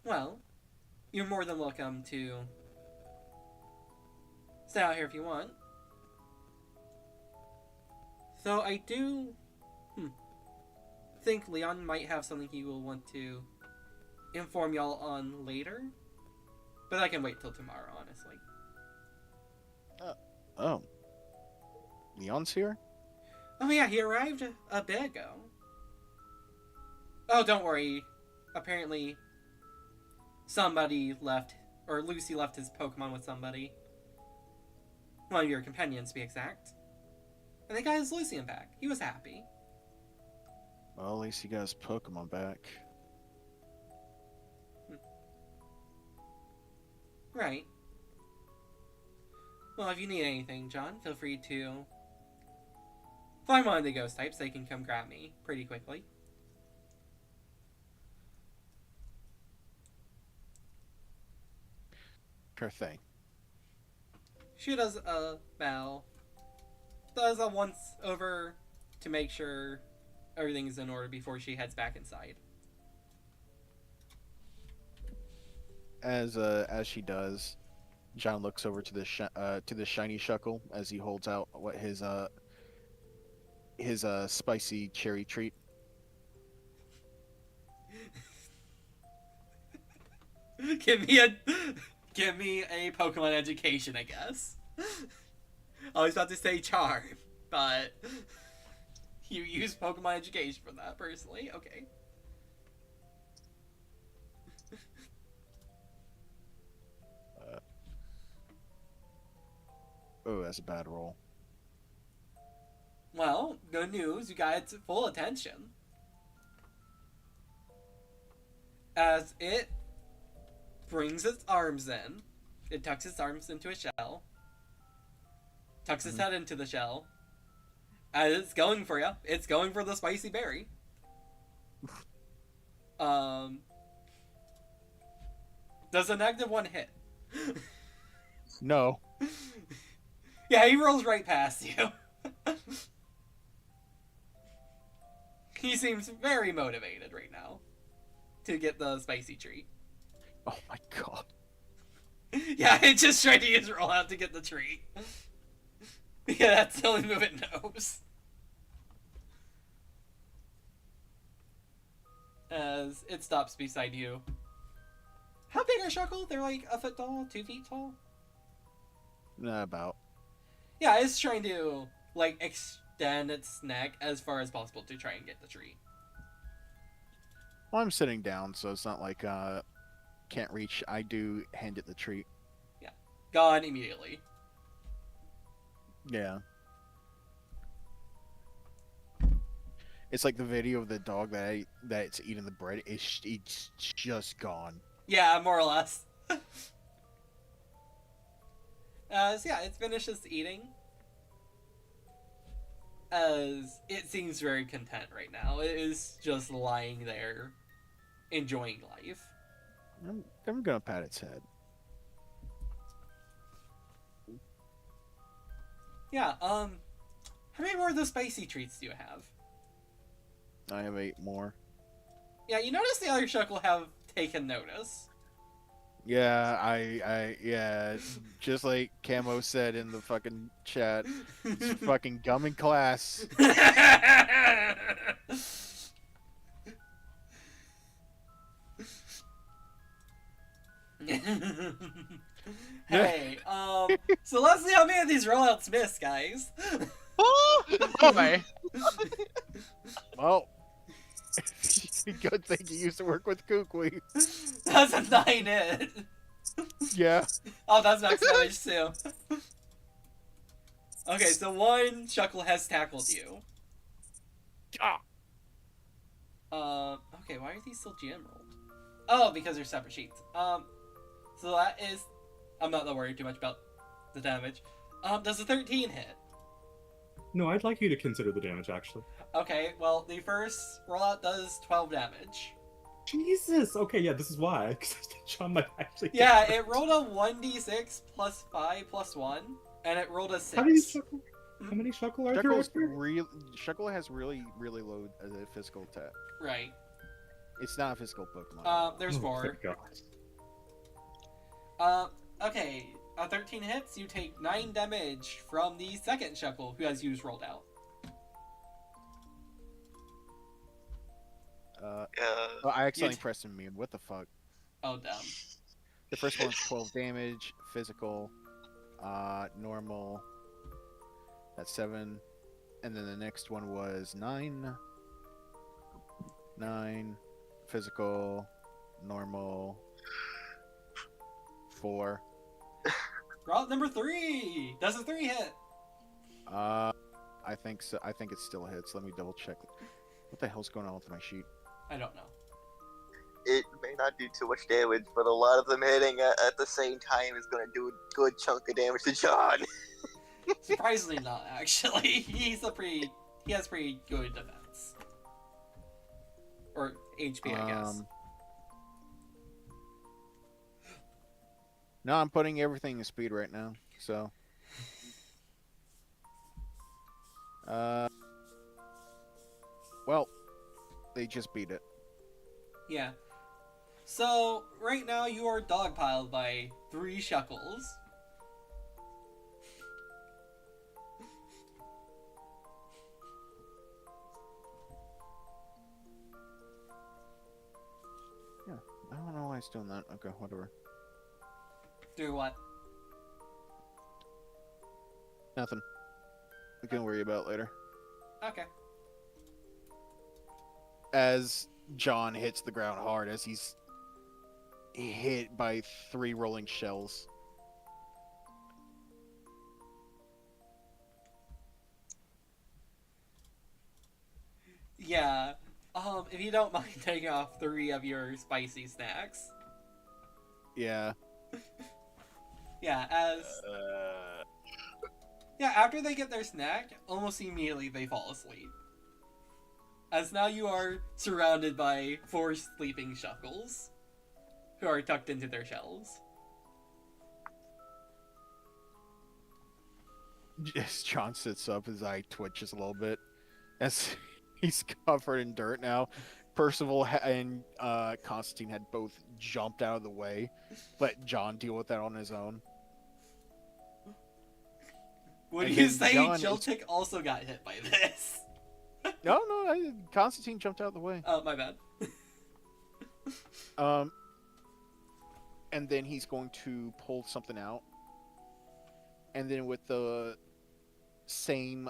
Well, you're more than welcome to stay out here if you want. So I do think Leon might have something he will want to inform y'all on later. But I can wait till tomorrow, honestly. Oh. Leon's here? Oh yeah, he arrived a bit ago. Oh, don't worry. Apparently, somebody left, or Lucy left his Pokemon with somebody. One of your companions, to be exact. And they got his Lucian back. He was happy. Well, at least he got his Pokemon back. Right. Well, if you need anything, John, feel free to find one of the ghost types. They can come grab me pretty quickly. Sure thing. She does a bow. Does a once over to make sure everything is in order before she heads back inside. As she does, John looks over to the shiny Shuckle as he holds out what his spicy cherry treat. Give me a Pokemon education, I guess. I was about to say charm, but you use Pokemon education for that personally. Okay. Oh, that's a bad roll. Well, good news, you got its full attention. As it brings its arms in, it tucks its arms into a shell, tucks its head into the shell, and it's going for you. It's going for the spicy berry. Does a -1 hit? No. Yeah, he rolls right past you. He seems very motivated right now to get the spicy treat. Oh my god. Yeah, it just tried to use roll out to get the treat. Yeah, that's the only move it knows. As it stops beside you. How big are Shuckle? They're like a foot tall, 2 feet tall? Nah, about. Yeah, it's trying to, like, extend its neck as far as possible to try and get the treat. Well, I'm sitting down, so it's not like can't reach. I do hand it the treat. Yeah. Gone immediately. Yeah. It's like the video of the dog that's eating the bread. It's just gone. Yeah, more or less. So yeah, it finishes eating. As it seems very content right now. It is just lying there, enjoying life. I'm gonna pat its head. Yeah, how many more of those spicy treats do you have? I have 8 more. Yeah, you notice the other Shuckle have taken notice. Yeah, yeah, just like Camo said in the fucking chat, it's fucking gum in class. Hey, so let's see how many of these rollouts miss, guys. Oh my. Well, good thing you used to work with Kukui. That's a 9 hit. Yeah. Oh, that's max damage too. Okay, so 1 Shuckle has tackled you. Okay, why are these still GM rolled? Oh, because they're separate sheets. So that is... I'm not worried too much about the damage. Does a 13 hit? No, I'd like you to consider the damage, actually. Okay, well, the first rollout does 12 damage. Jesus! Okay, yeah, this is why. Because John might actually... Yeah, it rolled a 1d6 plus 5 plus 1, and it rolled a 6. How many Shuckle are there? Shuckle has really low physical attack. Right. It's not a physical Pokemon. There's 4. Thank God. Okay, 13 hits, you take 9 damage from the second Shuckle, who has used rolled out. Oh, I accidentally pressed immune. What the fuck? Oh, dumb. The first one's 12 damage, physical, normal. That's 7. And then the next one was 9. 9, physical, normal, 4. Route number 3! Does a 3 hit? I think so. I think it still hits. Let me double check. What the hell's going on with my sheet? I don't know. It may not do too much damage, but a lot of them hitting at the same time is going to do a good chunk of damage to John. Surprisingly not, actually. He has pretty good defense. Or HP, I guess. No, I'm putting everything in speed right now, so. Well, they just beat it. Yeah. So, right now you are dogpiled by 3 Shuckles. Yeah, I don't know why it's doing that. Okay, whatever. Do what? Nothing. We can worry about it later. Okay. As John hits the ground hard as he's hit by 3 rolling shells. Yeah. If you don't mind taking off 3 of your spicy snacks. Yeah. Yeah, Yeah, after they get their snack, almost immediately they fall asleep. As now you are surrounded by 4 sleeping shuckles, who are tucked into their shells. As John sits up, his eye twitches a little bit. As he's covered in dirt now. Percival and Constantine had both jumped out of the way. Let John deal with that on his own. Would And you then say John Jiltic also got hit by this? No, Constantine jumped out of the way. Oh, my bad. And then he's going to pull something out. And then with the same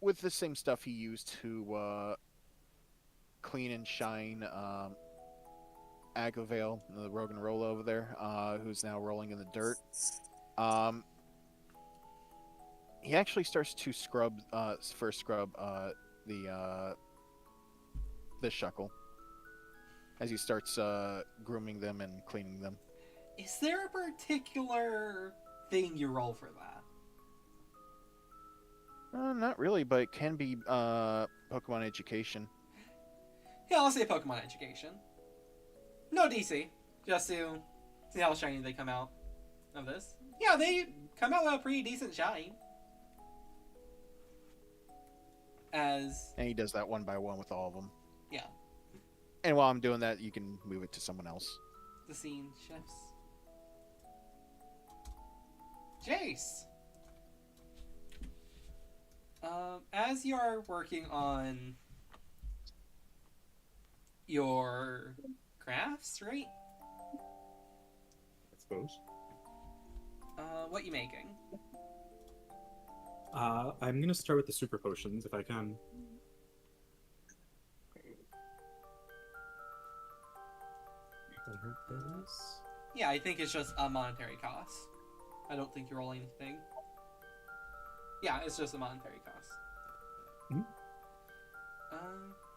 with the same stuff he used to clean and shine Agavale, the Rogue and Rolla over there, who's now rolling in the dirt. He actually starts to scrub the shuckle as he starts grooming them and cleaning them. Is there a particular thing you roll for that? Not really, but it can be Pokemon education. Yeah, I'll say Pokemon education. No DC, just to see how shiny they come out of this. Yeah, they come out with a pretty decent shine. And he does that one by one with all of them. Yeah. And while I'm doing that, you can move it to someone else. The scene shifts. Jayce! As you are working on your crafts, right? I suppose. What you making? I'm gonna start with the super potions if I can. Yeah, I think it's just a monetary cost. I don't think you roll anything. Yeah, it's just a monetary cost. Hmm?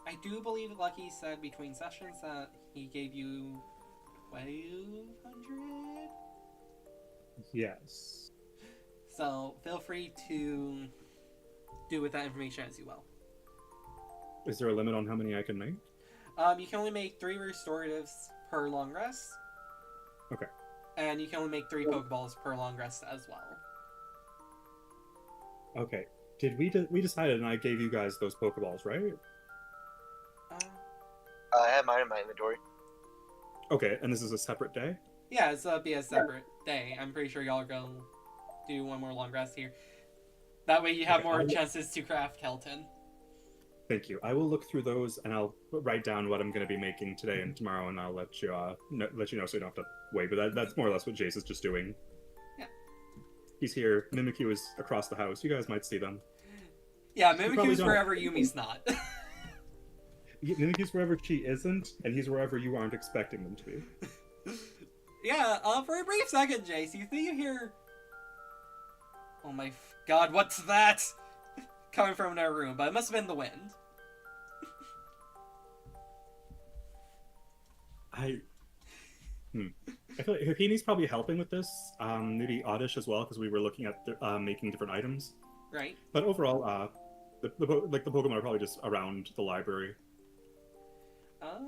I do believe Lucky said between sessions that he gave you 1,200? Yes. So feel free to do with that information as you will. Is there a limit on how many I can make? You can only make 3 restoratives per long rest. Okay. And you can only make 3 Pokeballs per long rest as well. Okay. Did we decided, and I gave you guys those Pokeballs, right? I have mine in my inventory. Okay, and this is a separate day? Yeah, it's be a separate day. I'm pretty sure y'all are gonna do one more long rest here. That way you have Okay, more chances to craft Kelton. Thank you. I will look through those, and I'll write down what I'm going to be making today and tomorrow, and I'll let you know so you don't have to wait. But that's more or less what Jayce is just doing. Yeah. He's here. Mimikyu is across the house. You guys might see them. Yeah, probably Mimikyu's don't. wherever Yumi's not. Mimikyu's wherever she isn't, and he's wherever you aren't expecting them to be. Yeah, for a brief second, Jayce, you think you hear... Oh my god, what's that? Coming from another room, but it must have been the wind. I feel like Hokini's probably helping with this. Maybe Oddish as well, because we were looking at making different items. Right. But overall, the Pokemon are probably just around the library. I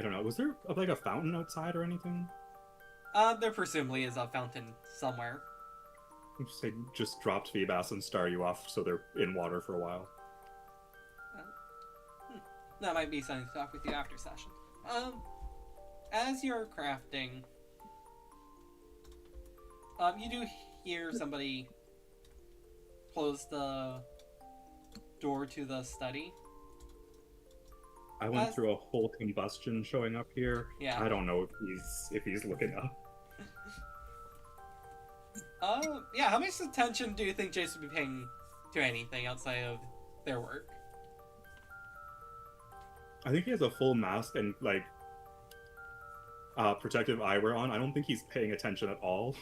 don't know. Was there a fountain outside or anything? There presumably is a fountain somewhere. They just dropped Feebas and Staryu off, so they're in water for a while. That might be something to talk with you after session. As you're crafting, you do hear somebody close the door to the study. I went through a whole combustion showing up here. Yeah. I don't know if he's looking up. Yeah, how much attention do you think Jayce would be paying to anything outside of their work? I think he has a full mask and protective eyewear on. I don't think he's paying attention at all.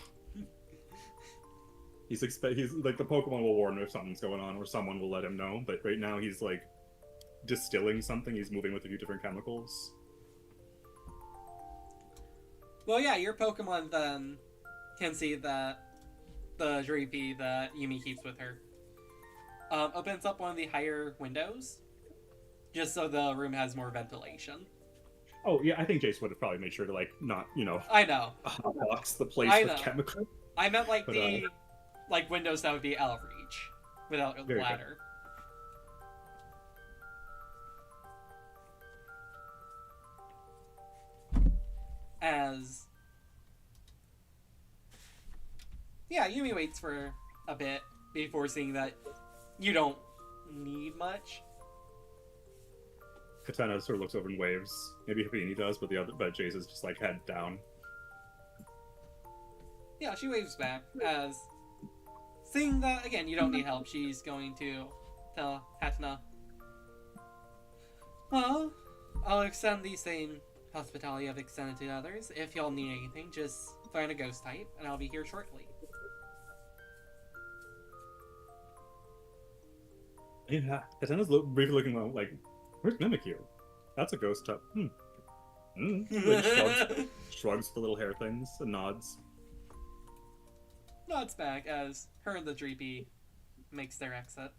He's like the Pokemon will warn if something's going on, or someone will let him know. But right now he's like distilling something. He's moving with a few different chemicals. Well, yeah, your Pokemon then can see that the Dreepy that Yumi keeps with her opens up one of the higher windows, just so the room has more ventilation. Oh yeah, I think Jayce would have probably made sure to like not I know. box the place I with know. chemical. I meant like But, the like windows that would be out of reach without a Very good. ladder. As yeah, Yumi waits for a bit before seeing that you don't need much. Katana sort of looks over and waves. Maybe Hibini does, but Jayce is just like head down. Yeah, she waves back as seeing that again you don't need help. She's going to tell Hatna, well, I'll extend the same hospitality I've extended to others. If y'all need anything, just find a ghost type, and I'll be here shortly. Yeah, Katana's briefly looking like, where's Mimikyu? That's a ghost type. Like shrugs the little hair things and nods. Nods back as her and the Dreepy makes their exit.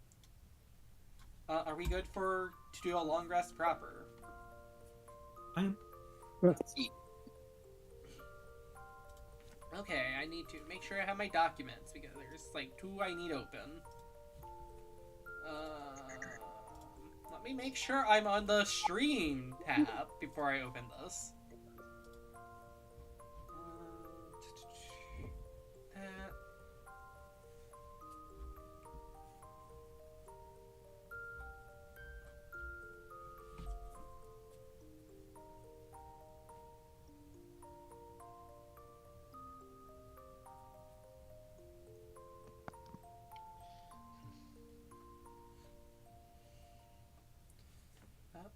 Are we good to do a long rest proper? I am. Okay, I need to make sure I have my documents because there's like 2 I need open. Let me make sure I'm on the stream tab before I open this. That.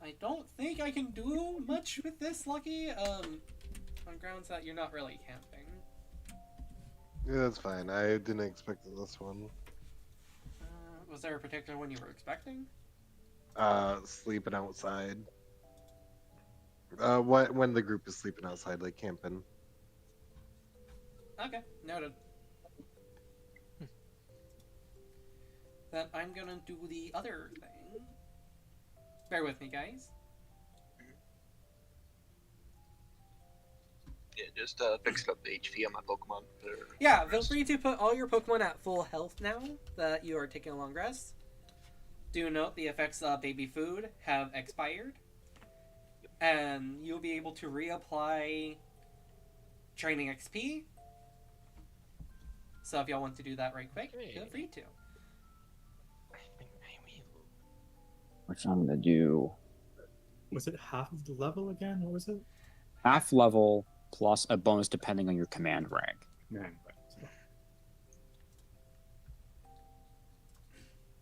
I don't think I can do much with this, Lucky, on grounds that you're not really camping. Yeah, that's fine. I didn't expect this one. Was there a particular one you were expecting? Sleeping outside. When the group is sleeping outside, like camping. Okay, noted. Then I'm gonna do the other thing. Bear with me, guys. Yeah, just fixed up the HP on my Pokemon. Yeah, feel free to put all your Pokemon at full health now that you are taking a long rest. Do note the effects of baby food have expired. And you'll be able to reapply training XP. So if y'all want to do that right quick, feel free to. Which I'm gonna do Was it half of the level again? What was it? half level plus a bonus depending on your command rank. Man,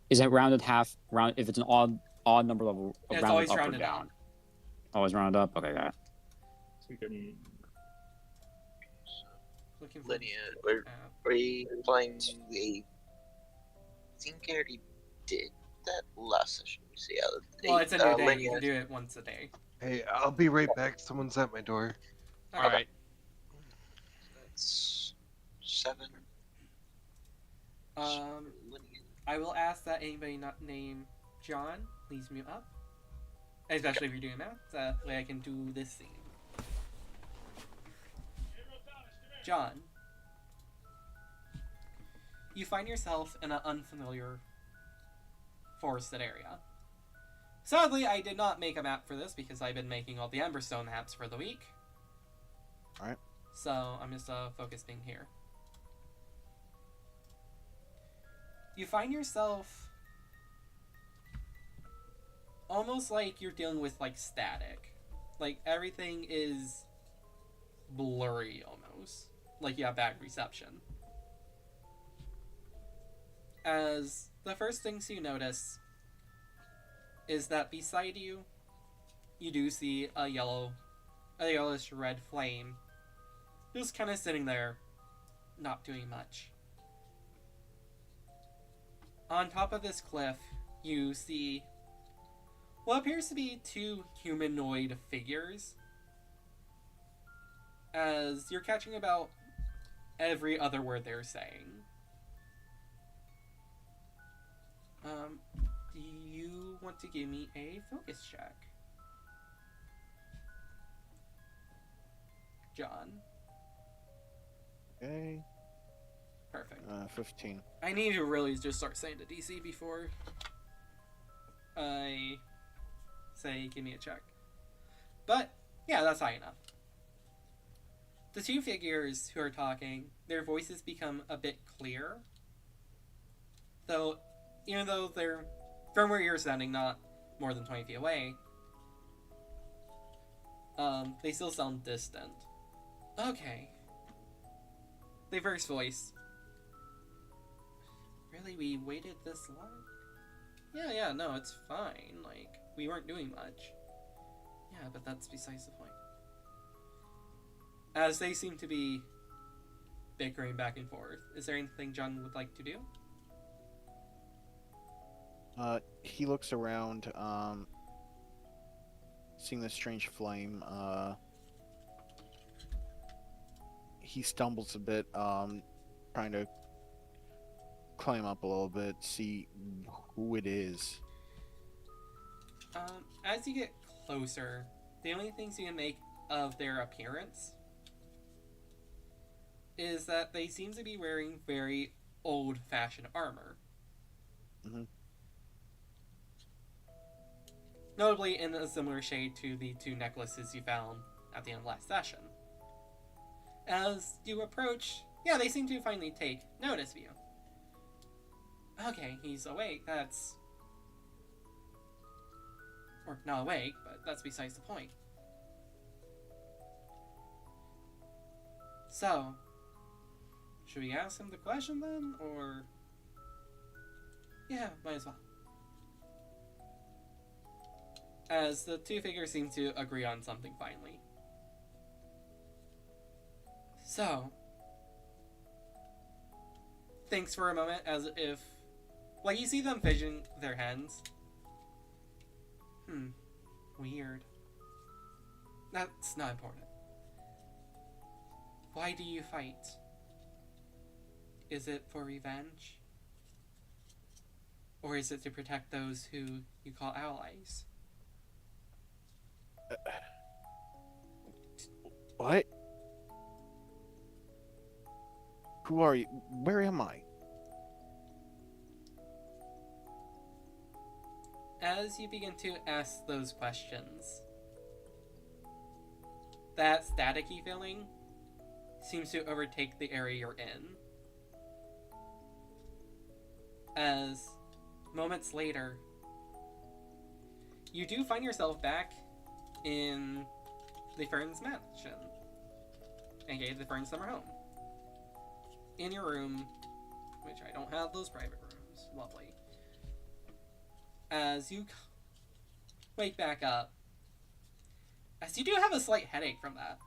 Is that rounded half round if it's an odd number level It's rounded always up or rounded down? up. Always rounded up? Okay, got it. so we can. Looking for Lineage. We're playing I think I already did that last session. We see how Well, it's a new day. You Lineage. can do it once a day. Hey, I'll be right back. Someone's at my door. Okay. Alright. That's 7. Lineage. I will ask that anybody not named John please mute up. Especially if you're doing math, that way I can do this scene. John, you find yourself in an unfamiliar forested area. Sadly, I did not make a map for this because I've been making all the Emberstone maps for the week. Alright. So I'm just focusing here. You find yourself almost like you're dealing with like static. Like everything is blurry almost. Like you have bad reception. As the first things you notice is that beside you, you do see a yellowish red flame just kind of sitting there, not doing much. on top of this cliff, you see what appears to be two humanoid figures. As you're catching about every other word they're saying. Do you want to give me a focus check? John. Okay. Perfect. 15. I need to really just start saying the DC before I say give me a check. But, yeah, that's high enough. The two figures who are talking, their voices become a bit clear. Though, even though they're from where you're standing, not more than 20 feet away, they still sound distant. Okay. The first voice. Really, we waited this long? Yeah, no, it's fine. Like, we weren't doing much. Yeah, but that's besides the point. As they seem to be bickering back and forth, is there anything John would like to do? He looks around, seeing the strange flame. He stumbles a bit, trying to climb up a little bit, see who it is. As you get closer, the only things you can make of their appearance is that they seem to be wearing very old-fashioned armor. Mm-hmm. Notably in a similar shade to the two necklaces you found at the end of last session. As you approach, yeah, they seem to finally take notice of you. Okay, he's awake, that's... Or not awake, but that's besides the point. So, should we ask him the question then, or... Yeah, might as well. As the two figures seem to agree on something finally. So, thinks for a moment as if, like, you see them fidgeting their hands. Weird. That's not important. Why do you fight? Is it for revenge? Or is it to protect those who you call allies? What? Who are you? Where am I? As you begin to ask those questions, that staticky feeling seems to overtake the area you're in. As moments later, you do find yourself back in the Fern's mansion, aka the Fern summer home. In your room, which I don't have those private rooms, lovely. As you wake back up, as you do have a slight headache from that.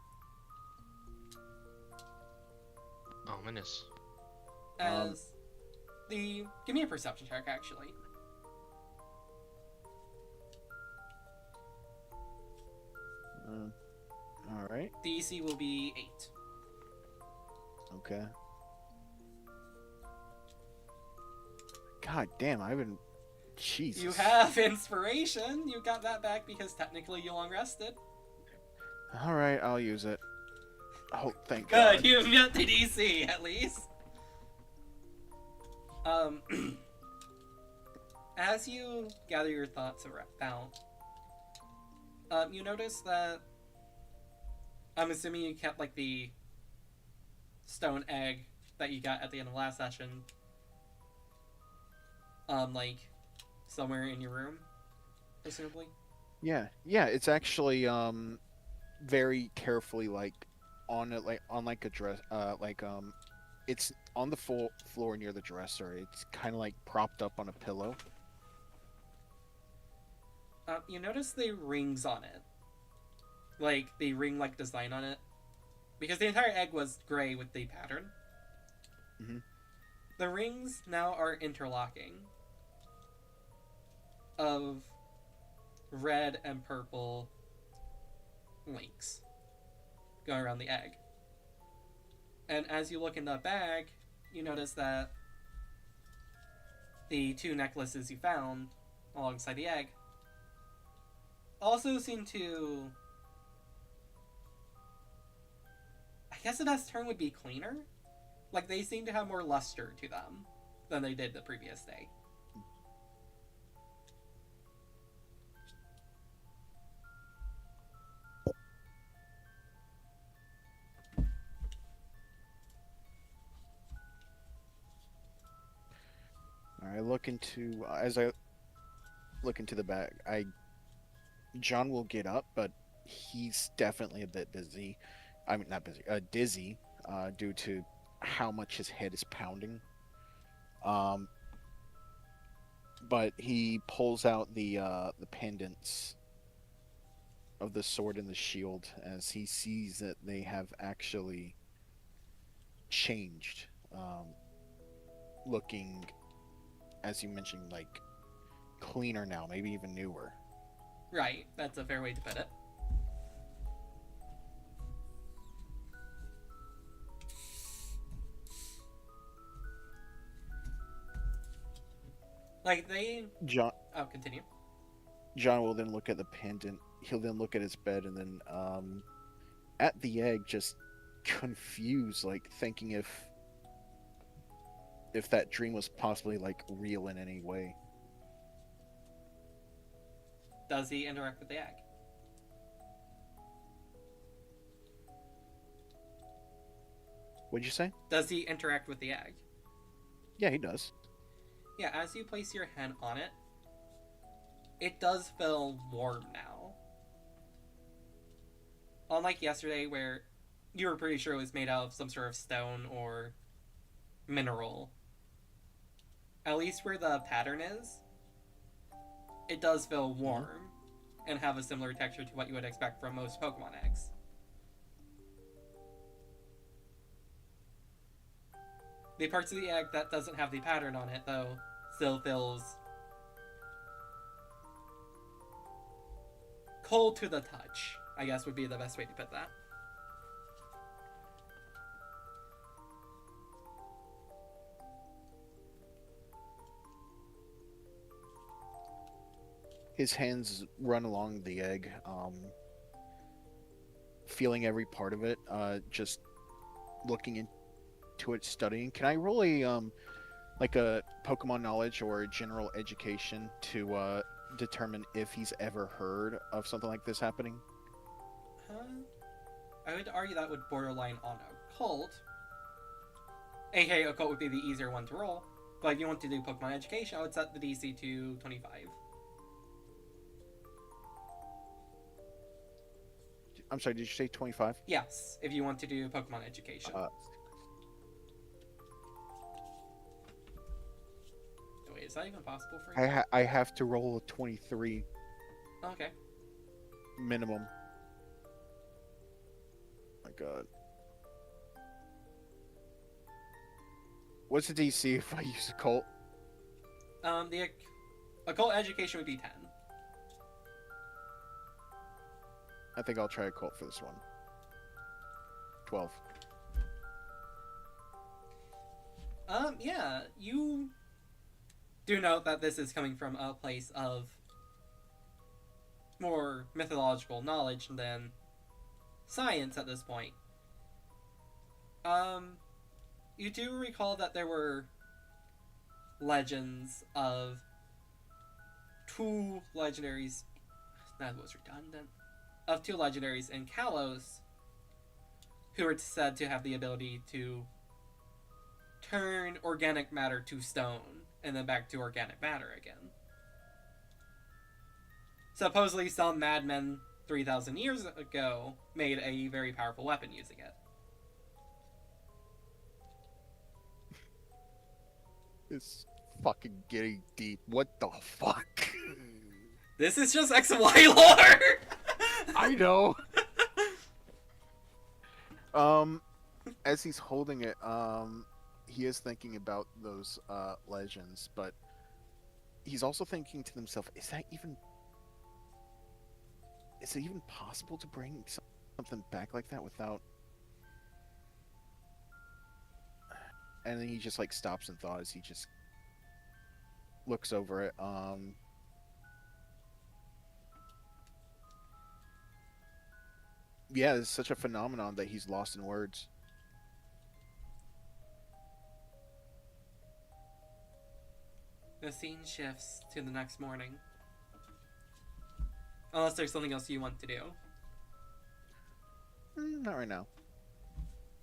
Ominous. As give me a perception check, actually. All right. The DC will be 8. Okay. God damn, I've been... Jesus. You have inspiration. You got that back because technically you long rested. All right, I'll use it. Oh, thank Good, God. you've met the DC at least. As you gather your thoughts about, you notice that I'm assuming you kept like the stone egg that you got at the end of last session, like somewhere in your room, presumably. Yeah, it's actually very carefully like on a dress, it's on the floor near the dresser. It's kind of like propped up on a pillow. You notice the rings on it, like the ring-like design on it, because the entire egg was gray with the pattern. Mm-hmm. The rings now are interlocking, of red and purple links going around the egg. And as you look in the bag, you notice that the 2 necklaces you found alongside the egg also seem to... I guess the best term would be cleaner? Like, they seem to have more luster to them than they did the previous day. I look into as I look into the bag. John will get up, but he's definitely a bit busy. I mean, not busy, dizzy, due to how much his head is pounding. But he pulls out the pendants of the sword and the shield as he sees that they have actually changed, looking, as you mentioned, like cleaner now, maybe even newer. Right, that's a fair way to put it. Like, they... John Oh, continue. John will then look at the pendant. He'll then look at his bed and then at the egg, just confused, like thinking if that dream was possibly like real in any way. Does he interact with the egg? What'd you say? Does he interact with the egg? Yeah, he does. Yeah, as you place your hand on it, it does feel warm now. Unlike yesterday, where you were pretty sure it was made out of some sort of stone or mineral. At least where the pattern is, it does feel warm and have a similar texture to what you would expect from most Pokemon eggs. The parts of the egg that doesn't have the pattern on it, though, still feels cold to the touch, I guess would be the best way to put that. His hands run along the egg, feeling every part of it, just looking into it, studying. Can I roll a like a Pokemon knowledge or general education to determine if he's ever heard of something like this happening? I would argue that would borderline on occult. aka occult would be the easier one to roll, but if you want to do Pokemon education, I would set the DC to 25. I'm sorry, did you say 25? Yes, if you want to do Pokemon education. Wait, is that even possible for you? I have to roll a 23 Okay. minimum. My God. What's the DC if I use occult? The occult education would be 10. I think I'll try occult for this one. 12. Yeah, you do note that this is coming from a place of more mythological knowledge than science at this point. You do recall that there were legends of 2 legendaries. That was redundant. Of 2 legendaries in Kalos who were said to have the ability to turn organic matter to stone and then back to organic matter again. Supposedly some madmen 3,000 years ago made a very powerful weapon using it. It's fucking getting deep. What the fuck? This is just X and Y lore! I know. As he's holding it, he is thinking about those legends, but he's also thinking to himself, is it even possible to bring something back like that without? And then he just like stops in thought as he just looks over it. Yeah, it's such a phenomenon that he's lost in words. The scene shifts to the next morning. Unless there's something else you want to do. Not right now.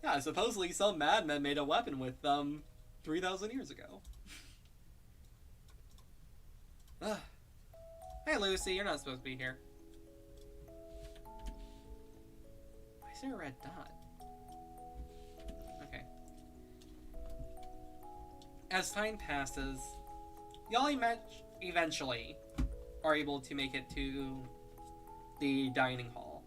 Yeah, supposedly some madman made a weapon with 3,000 years ago. Ugh. Hey Lucy, you're not supposed to be here. Why is there a red dot? Okay. As time passes, y'all eventually are able to make it to the dining hall.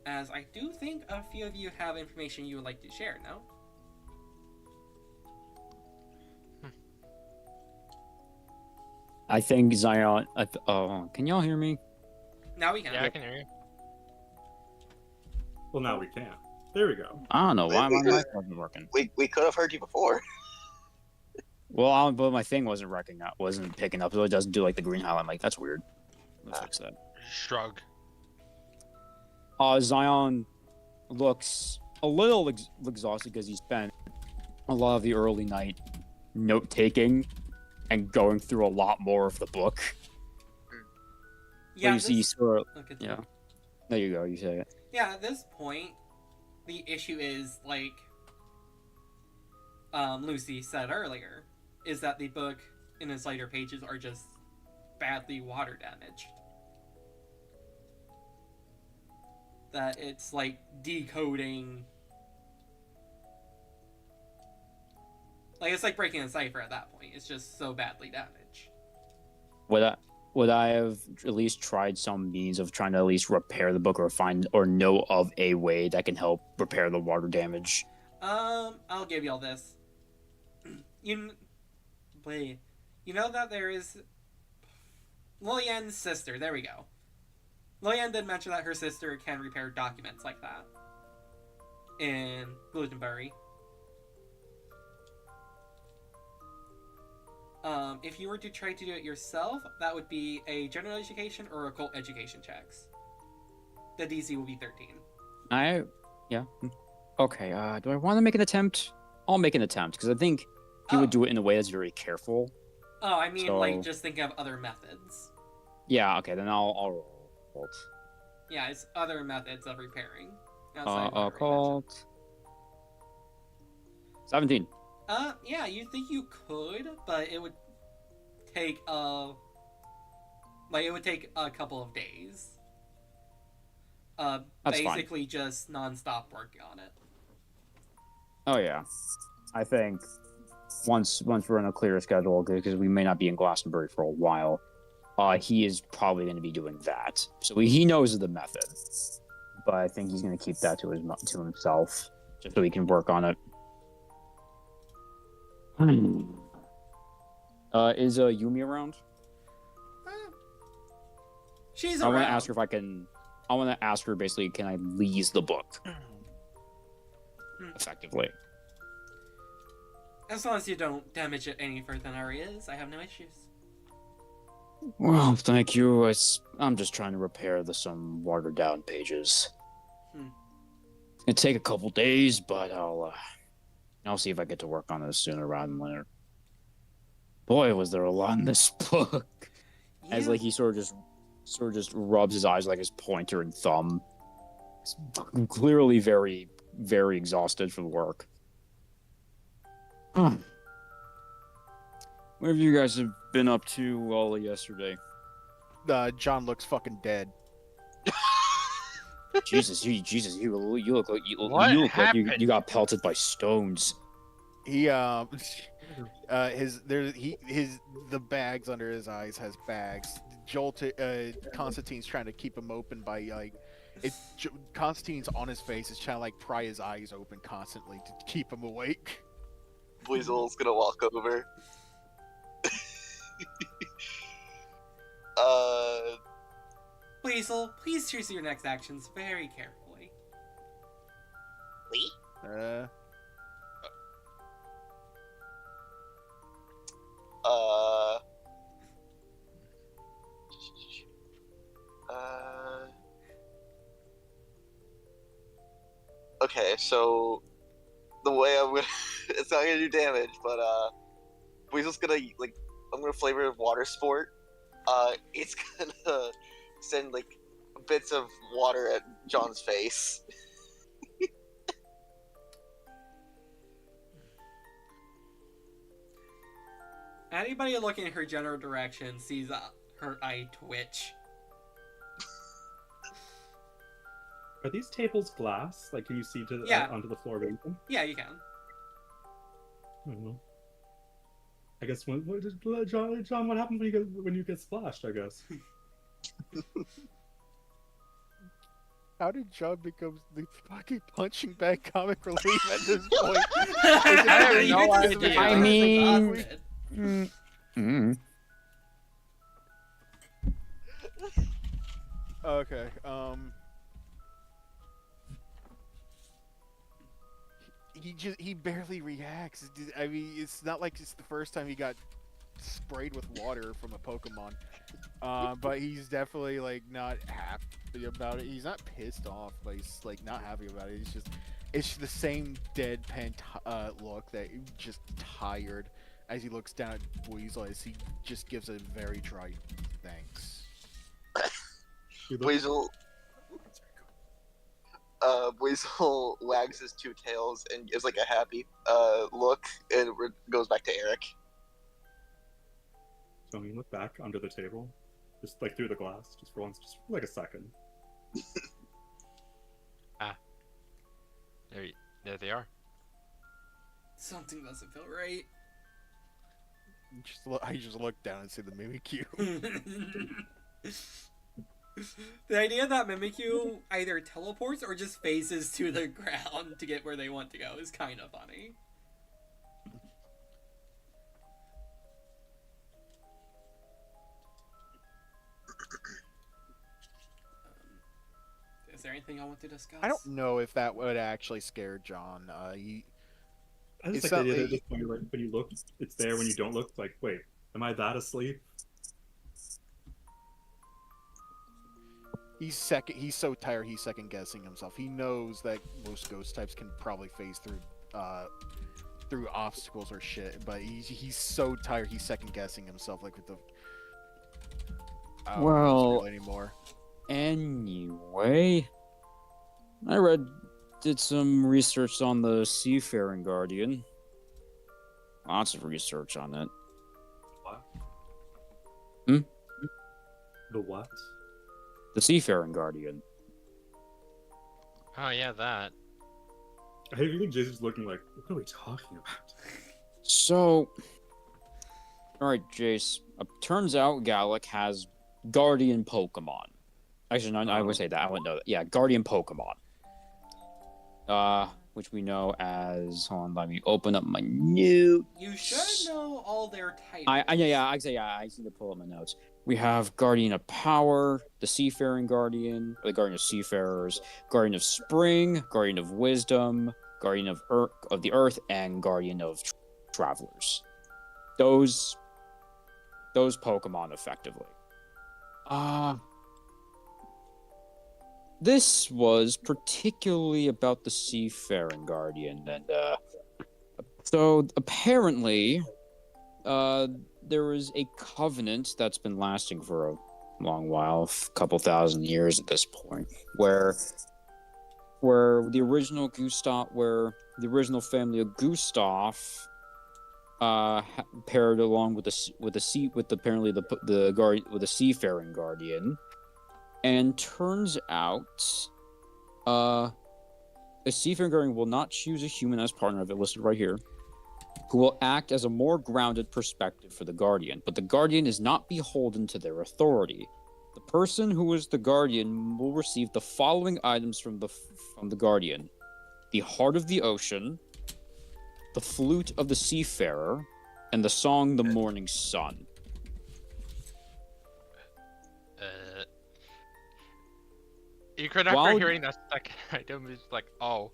As I do think a few of you have information you would like to share, no? I think Zion. Can y'all hear me? Now we can. Yeah, I can hear you. Well, now we can. There we go. I don't know why We my could- mic wasn't working. We could have heard you before. Well, but my thing wasn't wasn't picking up, so it doesn't do like the green highlight. I'm like, that's weird. Let's fix that. Shrug. Zion looks a little exhausted because he spent a lot of the early night note taking and going through a lot more of the book. Yeah, you see, sort of, okay, yeah. There you go. You say it. Yeah, at this point, the issue is, like, Lucy said earlier, is that the book in its later pages are just badly water damaged. That it's, like, decoding... Like, it's like breaking a cipher at that point. It's just so badly damaged. Would I have at least tried some means of trying to at least repair the book or find or know of a way that can help repair the water damage? I'll give y'all this. You know that there is Lillian's sister. There we go. Lillian did mention that her sister can repair documents like that in Glutenberry. If you were to try to do it yourself, that would be a general education or occult education checks. The DC will be 13. Okay, do I want to make an attempt? I'll make an attempt, because I think he would do it in a way that's very careful. Oh, I mean, So- like, just thinking of other methods. Yeah, okay, then I'll roll. Yeah, it's other methods of repairing. outside water Occult. 17. Yeah, you think you could, but it would take it would take a couple of days. That's fine. Basically just non-stop working on it. Oh yeah, I think once we're on a clear schedule, because we may not be in Glastonbury for a while, he is probably going to be doing that. So he knows the method, but I think he's going to keep that to himself, just so he can work on it. Is Yumi around? She's I around. want to ask her if I can. I want to ask her basically, can I lease the book effectively? As long as you don't damage it any further than it already is, I have no issues. Well, thank you. I'm just trying to repair some watered down pages. It'll take a couple days, but I'll see if I get to work on this sooner rather than later. Boy, was there a lot in this book. As Yeah. like he sort of just rubs his eyes like his pointer and thumb. He's clearly very, very exhausted from work. What have you guys been up to all yesterday? John looks fucking dead. Jesus, you look like you What look like you happened? got pelted by stones. He the bags under his eyes has bags. Constantine's trying to keep him open by like Constantine's on his face is trying to like pry his eyes open constantly to keep him awake. Weasel's gonna walk over. Weasel, please choose your next actions very carefully. Lee? Uh. Okay, so the way I'm gonna, it's not gonna do damage, but Weasel's gonna like, I'm gonna flavor of water sport. It's gonna send like bits of water at John's face. Anybody looking in her general direction sees her eye twitch. Are these tables glass? Like, can you see to the, Yeah. onto the floor beneath them? Yeah, you can. I don't know. I guess John, what happens when you get splashed? I guess. How did John become the fucking punching bag comic relief at this point? I have You no just idea. feel I like mean- exhausted. Okay. He barely reacts. I mean, it's not like it's the first time he got sprayed with water from a Pokemon. But he's definitely like not happy about it. He's not pissed off, but he's like not happy about it. It's the same deadpan look that just tired as he looks down at Weasel as he just gives a very dry thanks. Weasel. Weasel wags his two tails and gives like a happy look and goes back to Erick. So you look back under the table, just like through the glass, just for once, just for like a second. There they are. Something doesn't feel right. I just look down and see the Mimikyu. The idea that Mimikyu either teleports or just phases to the ground to get where they want to go is kind of funny. Is there anything I want to discuss? I don't know if that would actually scare John. I It's just like the idea not that just when you look, it's there. When you don't look, it's like, wait, am I that asleep? He's so tired. He's second guessing himself. He knows that most ghost types can probably phase through obstacles or shit, but he's so tired. He's second guessing himself, like with the. I don't know if it's real anymore. Anyway, I did some research on the Seafaring Guardian. Lots of research on it. What? Hmm? The what? The Seafaring Guardian. Oh yeah, that. I think Jay's just looking like, what are we talking about? So, alright, Jayce. Turns out Gallac has Guardian Pokemon. Actually, no, I would say that. I wouldn't know that. Yeah, Guardian Pokemon. Which we know as. Hold on, let me open up my notes. You should know all their titles. I just need to pull up my notes. We have Guardian of Power, the Seafaring Guardian, or the Guardian of Seafarers, Guardian of Spring, Guardian of Wisdom, Guardian of the Earth, and Guardian of Travelers. Those Pokemon, effectively. This was particularly about the Seafaring Guardian, and so apparently, there is a covenant that's been lasting for a long while, a couple thousand years at this point, where the original family of Gustav paired along with the Seafaring Guardian, and turns out a Seafaring Guardian will not choose a human as partner. I've it listed right here, who will act as a more grounded perspective for the Guardian, but the Guardian is not beholden to their authority. The person who is the Guardian will receive the following items from the Guardian: the Heart of the Ocean, the Flute of the Seafarer, and the Song the Morning Sun. Ikarin, after While- hearing that second item, is like, oh.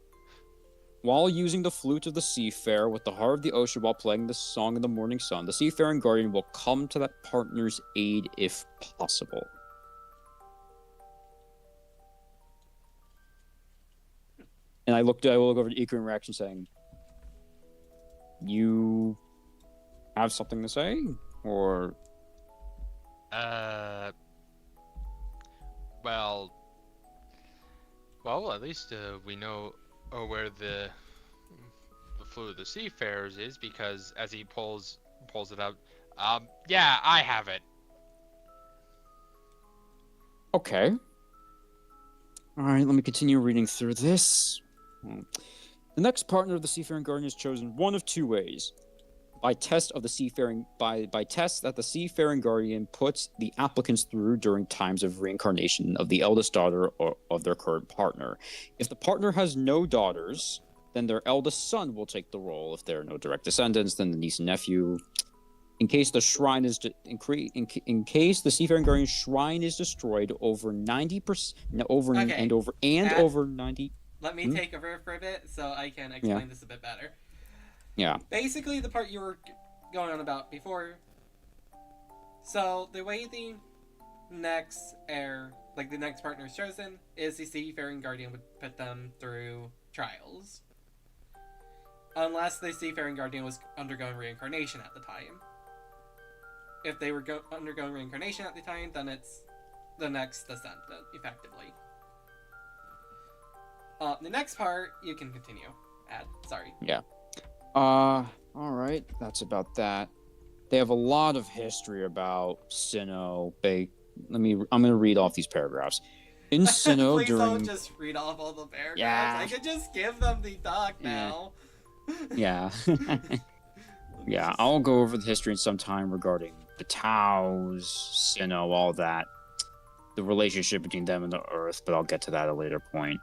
While using the flute of the seafarer with the heart of the ocean while playing the song of the morning sun, the seafaring guardian will come to that partner's aid if possible. And I will look over to Ikarin reaction saying, you have something to say? Or Well, at least we know where the flute of the seafarers is, because as he pulls it out, yeah, I have it. okay. Alright, let me continue reading through this. The next partner of the Seafaring Guardian is chosen one of two ways. By tests that the Seafaring Guardian puts the applicants through during times of reincarnation of the eldest daughter or of their current partner. If the partner has no daughters, then their eldest son will take the role. If there are no direct descendants, then the niece and nephew. In case the shrine is in case the Seafaring Guardian shrine is destroyed, over 90% over Okay, and over and Matt, over 90. Let me take over for a bit so I can explain this a bit better. Yeah. Basically, the part you were going on about before. So, the way the next heir, like the next partner is chosen, is the Seafaring Guardian would put them through trials. Unless the Seafaring Guardian was undergoing reincarnation at the time. If they were undergoing reincarnation at the time, then it's the next descendant, effectively. The next part, you can continue. Sorry. Yeah. Alright, that's about that. They have a lot of history about Sinnoh. I'm gonna read off these paragraphs. In Sinnoh Please during don't just read off all the paragraphs. Yeah. I could just give them the talk Yeah. now. Yeah. Yeah, I'll go over the history in some time regarding the Taos, Sinnoh, all that. The relationship between them and the Earth, but I'll get to that at a later point.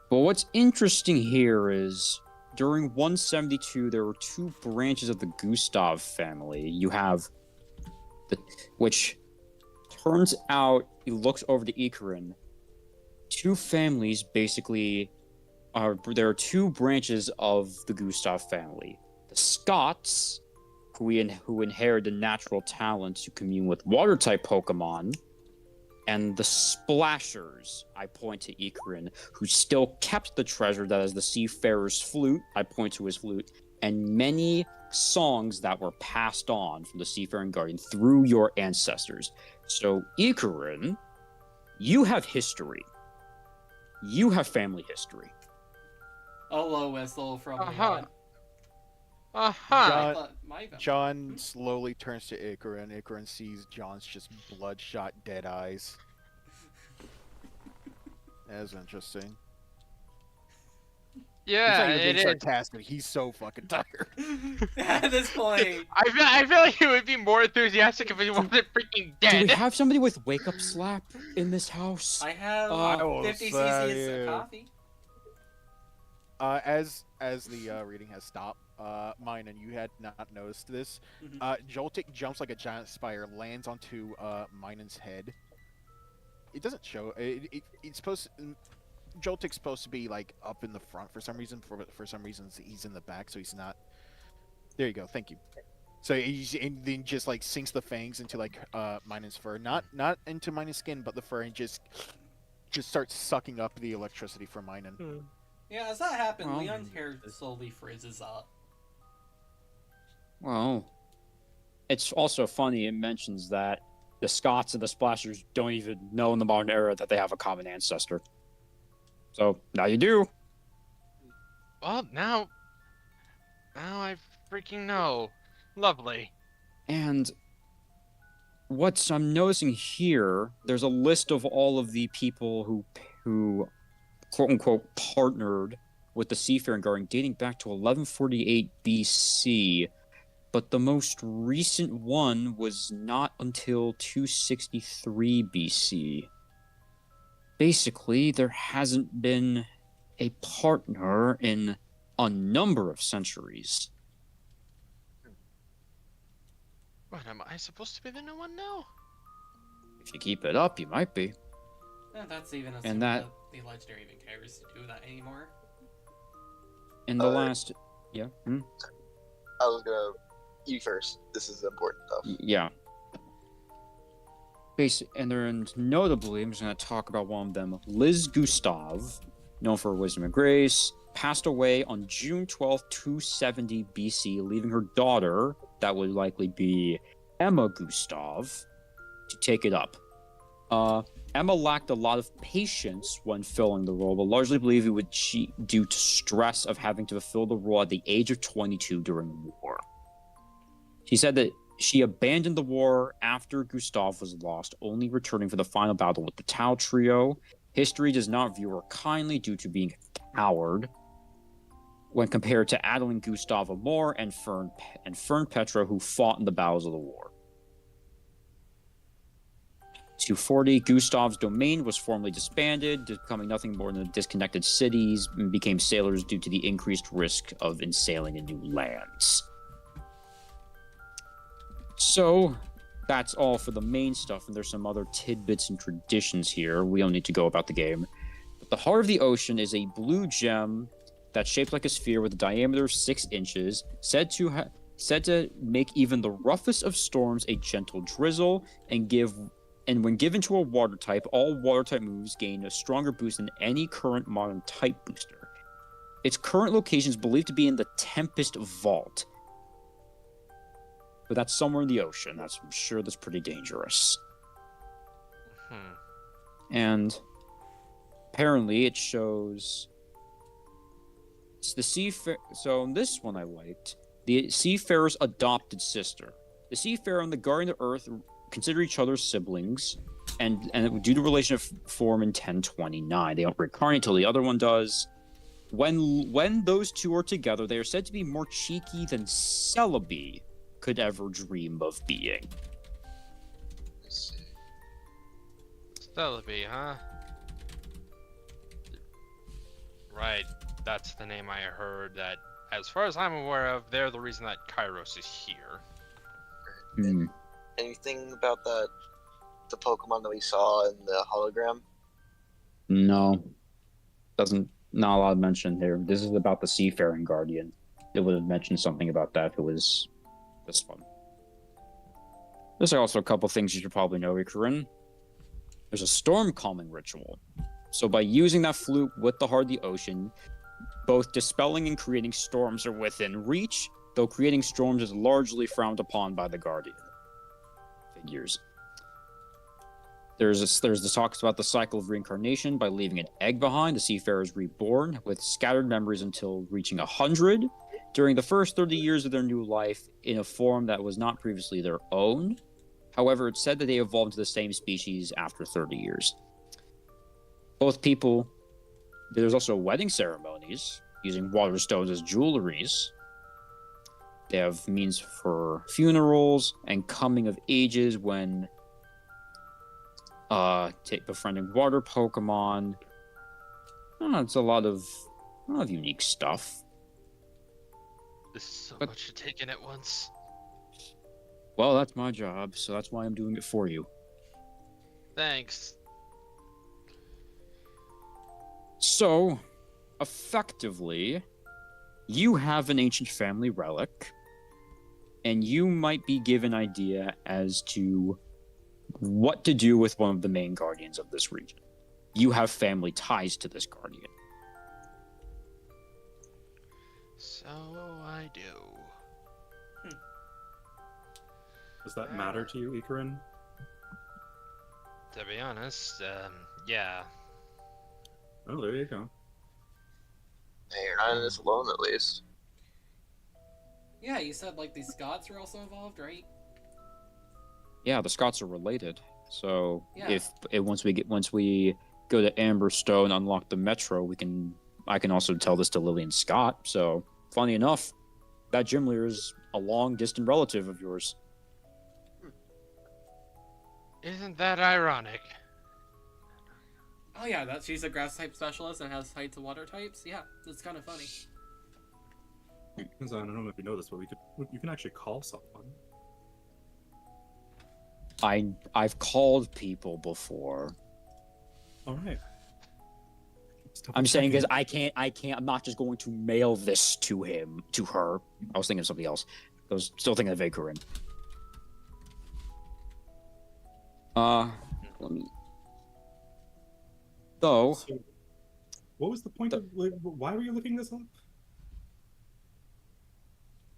But what's interesting here is during 172, there were two branches of the Gustav family. You have which turns out, he looks over to Ikarin. Two families basically there are two branches of the Gustav family. The Scots, who inherit the natural talent to commune with water-type Pokemon, and the Splashers, I point to Ikarin, who still kept the treasure that is the Seafarer's flute, I point to his flute, and many songs that were passed on from the Seafaring Guardian through your ancestors. So, Ikarin, you have history. You have family history. A low whistle from Uh-huh. Leon. John slowly turns to Ikarin. Ikarin sees John's just bloodshot dead eyes. That's interesting. Yeah, He's not even it being is. sarcastic. He's so fucking tired. At this point, I feel like he would be more enthusiastic if he wasn't freaking Do we dead. have somebody with wake-up slap in this house? I have I will 50 say cc's of it. coffee. As the reading has stopped, mine and you had not noticed this. Mhm. Joltik jumps like a giant spider, lands onto Minen's head. It doesn't show. It's supposed. Joltik's supposed to be like up in the front for some reason. For some reasons, he's in the back, so he's not. There you go. Thank you. So and then just like sinks the fangs into like Minen's fur, not into Minen's skin, but the fur, and just starts sucking up the electricity from Minen. Yeah, as that happened, Well, Leon's hair slowly frizzes up. Well, it's also funny it mentions that the Scots and the Splashers don't even know in the modern era that they have a common ancestor. So, now you do. Well, now I freaking know. Lovely. And what I'm noticing here, there's a list of all of the people who quote-unquote partnered with the Seafaring Guardian dating back to 1148 BC, but the most recent one was not until 263 BC. Basically, there hasn't been a partner in a number of centuries. What, am I supposed to be the new one now? If you keep it up, you might be. That's even assuming And that- the legendary even cares to do that anymore. In the last, yeah, I was gonna. You first. This is important stuff. yeah. And notably, I'm just going to talk about one of them. Liz Gustav, known for her wisdom and grace, passed away on June 12th, 270 BC, leaving her daughter, that would likely be Emma Gustav, to take it up. Emma lacked a lot of patience when filling the role, but largely believe it would due to stress of having to fulfill the role at the age of 22 during the war. She said that she abandoned the war after Gustav was lost, only returning for the final battle with the Tau trio. History does not view her kindly due to being a coward when compared to Adeline Gustav Amor and Fern Petra, who fought in the battles of the war. 240, Gustav's domain was formally disbanded, becoming nothing more than disconnected cities, and became sailors due to the increased risk of sailing in new lands. So, that's all for the main stuff, and there's some other tidbits and traditions here. We don't need to go about the game. But the Heart of the Ocean is a blue gem that's shaped like a sphere with a diameter of 6 inches, said to make even the roughest of storms a gentle drizzle, and when given to a water type, all water type moves gain a stronger boost than any current modern type booster. Its current location is believed to be in the Tempest Vault. But that's somewhere in the ocean. I'm sure that's pretty dangerous. And apparently it shows... It's the So in this one I liked. The Seafarer's adopted sister. The Seafarer and the Guardian of Earth consider each other siblings, and due to relation form in 1029. They don't reincarnate until the other one does. When those two are together, they are said to be more cheeky than Celebi could ever dream of being. Celebi, huh? Right, that's the name I heard. That, as far as I'm aware of, they're the reason that Kairos is here. Anything about the Pokemon that we saw in the hologram? No. Not a lot mentioned here. This is about the Seafaring Guardian. It would have mentioned something about that if it was this one. There's also a couple things you should probably know, Ikarin. There's a storm calming ritual. So by using that flute with the Heart of the Ocean, both dispelling and creating storms are within reach, though creating storms is largely frowned upon by the Guardian figures. There's the talks about the cycle of reincarnation. By leaving an egg behind, the Seafarer is reborn with scattered memories until reaching 100 during the first 30 years of their new life in a form that was not previously their own. However, it's said that they evolved into the same species after 30 years. Both people... There's also wedding ceremonies using water stones as jewelries. They have means for funerals and coming of ages when befriending water Pokemon. It's a lot of unique stuff. This is so much to take in at once. Well, that's my job, so that's why I'm doing it for you. Thanks. So, effectively, you have an ancient family relic, and you might be given an idea as to what to do with one of the main guardians of this region. You have family ties to this guardian. So I do. Does that matter to you, Ikarin? To be honest, yeah. Oh, there you go. Hey, you're not in this alone, at least. Yeah, you said like the Scots were also involved, right? Yeah, the Scots are related. So Yeah. Once we go to Amberstone, unlock the Metro, I can also tell this to Lillian Scott. So funny enough, that gym leader is a long distant relative of yours. Isn't that ironic? Oh yeah, that she's a grass type specialist and has tied to water types. Yeah, it's kind of funny. Because I don't know if you know this, but you can actually call someone. I've called people before. All right. I'm saying because I can't. I'm not just going to mail this to her. I was thinking of somebody else. I was still thinking of Ikarin. Let me. Though. So, what was the point of? Why were you looking this up?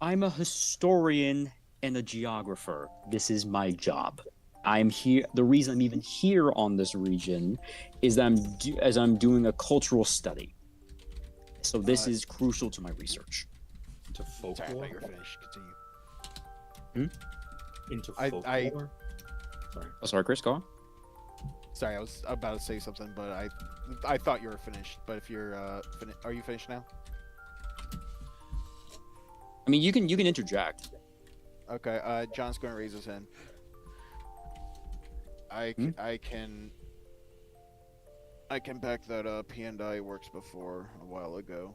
I'm a historian and a geographer. This is my job. I'm here. The reason I'm even here on this region is that I'm doing a cultural study. So this is crucial to my research. Into folklore. Sorry, I thought you were finished. Continue. Into I- folklore. Sorry. Oh, sorry, Chris. Go on. Sorry, I was about to say something, but I thought you were finished. But if you're are you finished now? I mean, you can interject. Okay. John's going to raise his hand. I can back that up. He and I worked before a while ago.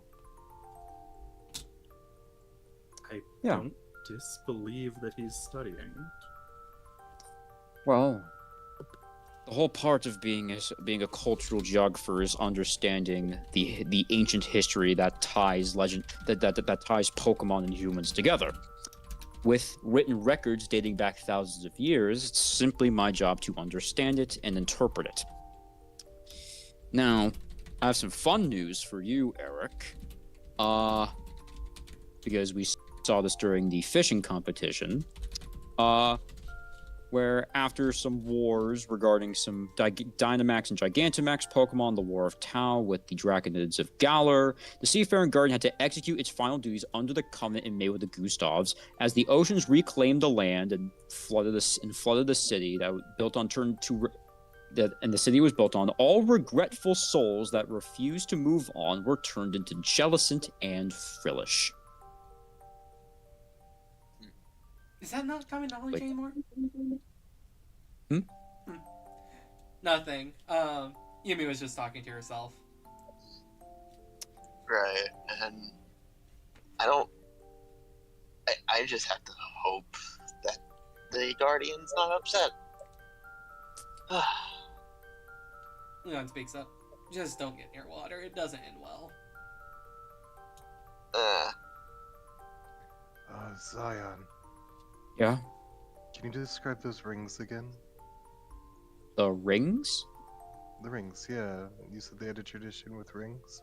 I Yeah. don't disbelieve that he's studying. Well, the whole part of being a cultural geographer is understanding the ancient history that ties that ties Pokemon and humans together. With written records dating back thousands of years, it's simply my job to understand it and interpret it. Now, I have some fun news for you, Erick. Because we saw this during the fishing competition. Where after some wars regarding some Dynamax and Gigantamax Pokemon, the War of Tau with the Draconids of Galar, the Seafaring Guardian had to execute its final duties under the covenant it made with the Gustavs, as the oceans reclaimed the land and flooded the city that was built on and the city was built on. All regretful souls that refused to move on were turned into Jellicent and Frillish. Is that not common knowledge Wait. anymore? Hmm? Nothing. Yumi was just talking to herself. Right, and I just have to hope that the Guardian's not upset. Leon speaks up. Just don't get near water. It doesn't end well. Zion, Yeah? can you describe those rings again? The rings? The rings, yeah. You said they had a tradition with rings?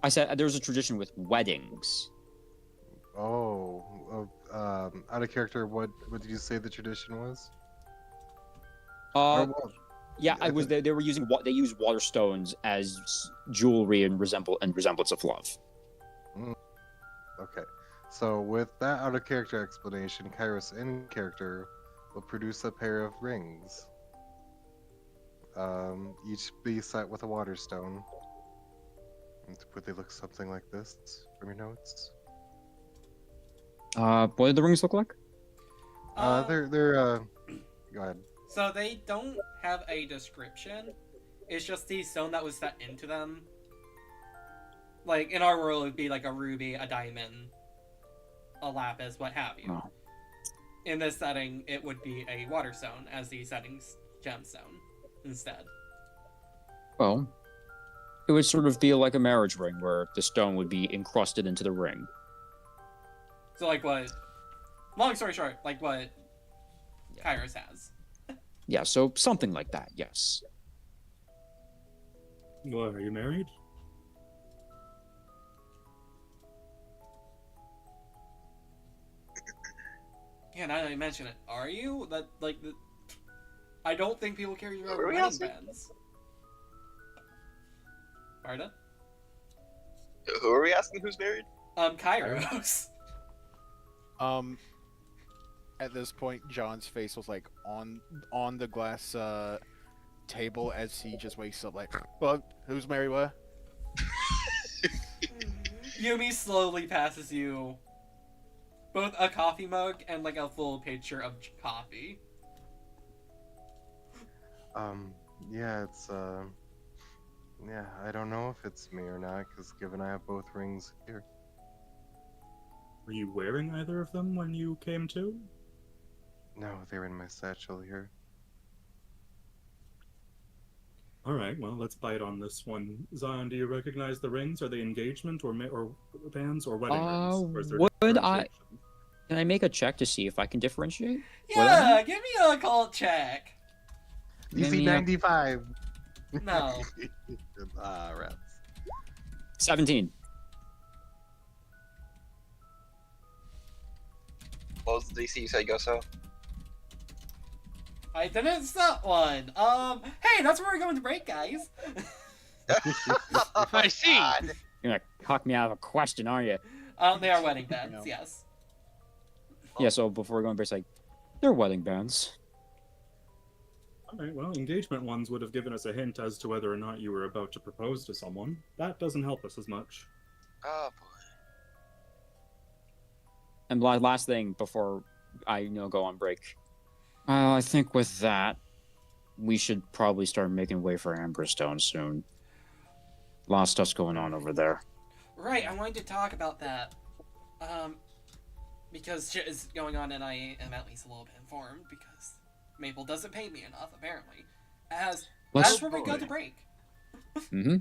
I said there was a tradition with weddings. Out of character, what did you say the tradition was? Yeah, I was. They were using they used water stones as jewelry and resemblance of love. Okay, so with that out of character explanation, Kairos in character will produce a pair of rings. Each be set with a water stone. Would they look something like this from your notes? What did the rings look like? They're go ahead. So they don't have a description. It's just the stone that was set into them. Like, in our world, it would be like a ruby, a diamond, a lapis, what have you. Oh. In this setting, it would be a water stone as the setting's gemstone instead. Well, it would sort of be like a marriage ring where the stone would be encrusted into the ring. So, like what... Long story short, like what Kairos has. Yeah, so something like that, yes. What, are you married? Yeah, now that you mention it, are you? I don't think people carry around Were we wedding asking? bands. Pardon? Who are we asking who's married? Kairos. At this point, John's face was like on the glass table as he just wakes up like, well, who's married what? Yumi slowly passes you both a coffee mug and like a full pitcher of coffee. Yeah, it's yeah, I don't know if it's me or not, because given I have both rings here. Were you wearing either of them when you came to? No, they're in my satchel here. All right, well, let's bite on this one. Zion, do you recognize the rings? Are they engagement or bands or wedding rings? Or is there Would I? differentiation? Can I make a check to see if I can differentiate? Yeah, give me a cult check. Give DC me a- 95. No. Rats. 17. What was the DC you said, Goso? I didn't stop one. Hey, that's where we're going to break, guys. I see. God. You're gonna cock me out of a question, aren't you? They are wedding bands, No. yes. Yeah. So before we go on break, it's like they're wedding bands. All right, well, engagement ones would have given us a hint as to whether or not you were about to propose to someone. That doesn't help us as much. Oh boy. And last thing before I go on break, I think with that, we should probably start making way for Amberstone soon. A lot of stuff's going on over there. Right, I wanted to talk about that. Because shit is going on and I am at least a little bit informed because Maple doesn't pay me enough, apparently. That's where we go to break. Mm-hmm.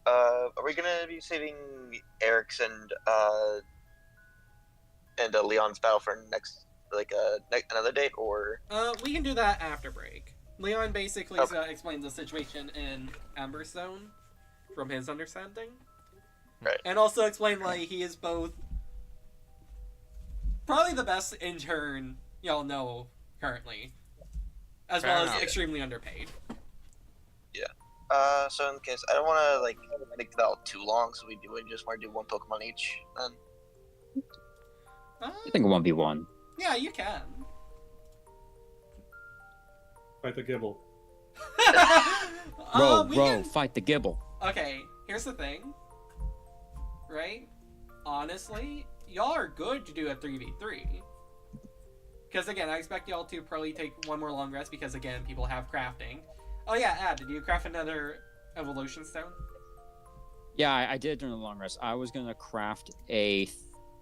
Are we gonna be saving Erick's and Leon's battle for next, another date, or? We can do that after break. Leon basically Okay. explains the situation in Amberstone from his understanding. Right. And also explain why he is both probably the best intern y'all know currently, as Fair well enough. as extremely underpaid. So in case I don't want to make the battle too long, so we just want to do one Pokemon each. Then I think 1v1. Yeah, you can. Fight the Gibble. We Row, can- fight the Gibble. Okay, here's the thing. Right? Honestly, y'all are good to do a 3v3. Because again, I expect y'all to probably take one more long rest because again, people have crafting. Oh yeah, Ad, did you craft another evolution stone? Yeah, I did during the long rest. I was gonna craft a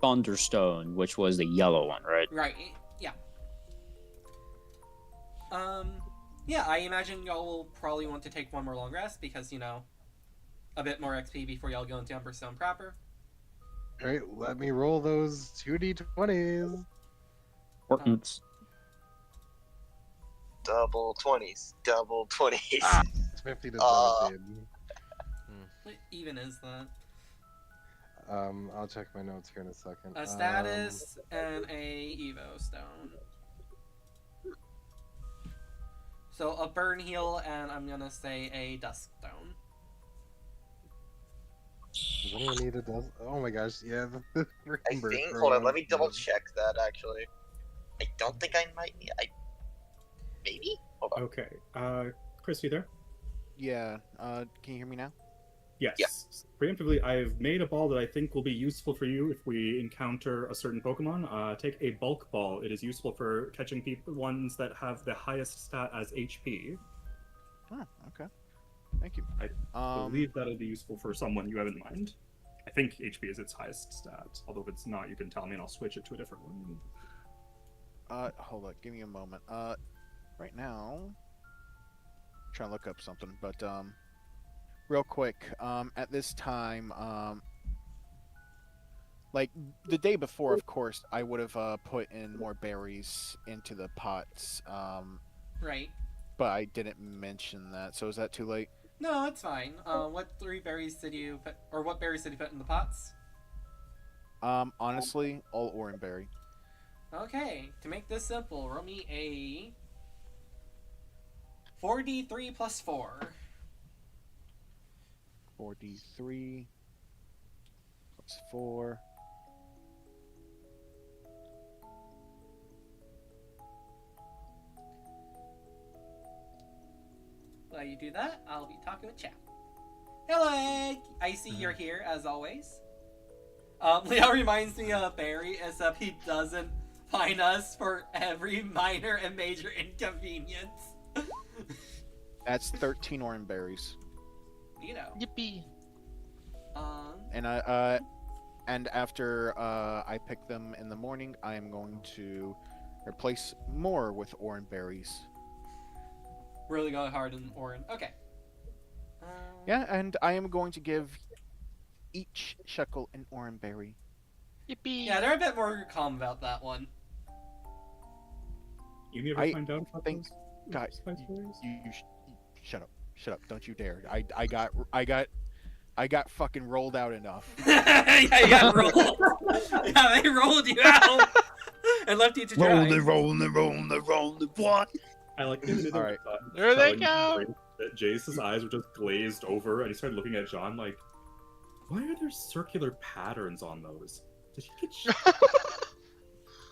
Thunderstone, which was the yellow one, right? Right, yeah. Yeah, I imagine y'all will probably want to take one more long rest because, a bit more XP before y'all go into Umberstone proper. Alright, let me roll those 2d20s. Important. double 20s, double 20s. Ah, it's 50 to 17. What even is that? I'll check my notes here in a second. A status and a Evo stone. So a burn heal and I'm gonna say a dusk stone. Does anyone need a dozen? Oh my gosh, yeah. The I freaking bird think. throw Hold on, let me is double good. check that. Actually, I don't think I might need. Maybe. Hold on. Okay. Chris, you there? Yeah. Can you hear me now? Yes. Yeah. Preemptively, I've made a ball that I think will be useful for you if we encounter a certain Pokemon. Take a bulk ball. It is useful for catching ones that have the highest stat as HP. Oh, okay. Thank you. I believe that'll be useful for someone you have in mind. I think HP is its highest stat. Although if it's not, you can tell me and I'll switch it to a different one. Hold on. Give me a moment. Right now, trying to look up something, but real quick. At this time, like the day before, of course, I would have put in more berries into the pots. Right. But I didn't mention that. So is that too late? No, it's fine. What berries did you put in the pots? Honestly, all Oranberry. Okay, to make this simple, roll me a 4d3 plus 4. 4d3 plus 4. While you do that, I'll be talking with chat. Hello, Egg! I see you're here, as always. Leo reminds me of Barry, except he doesn't fine us for every minor and major inconvenience. That's 13 Oranberries. Yippee. And after I pick them in the morning, I am going to replace more with Oranberries. really go hard in Orin. Okay. Yeah, and I am going to give each shekel an orange berry. Yippee! Yeah, they're a bit more calm about that one. You never I find out about think- those Guys, spice berries? shut up! Don't you dare! I got fucking rolled out enough. Yeah, you got rolled. Yeah, they rolled you out and left you to dry. rolling, what? I like the minute All right. There they telling go. you that Jayce's eyes were just glazed over, and he started looking at John like, "Why are there circular patterns on those? Did he get?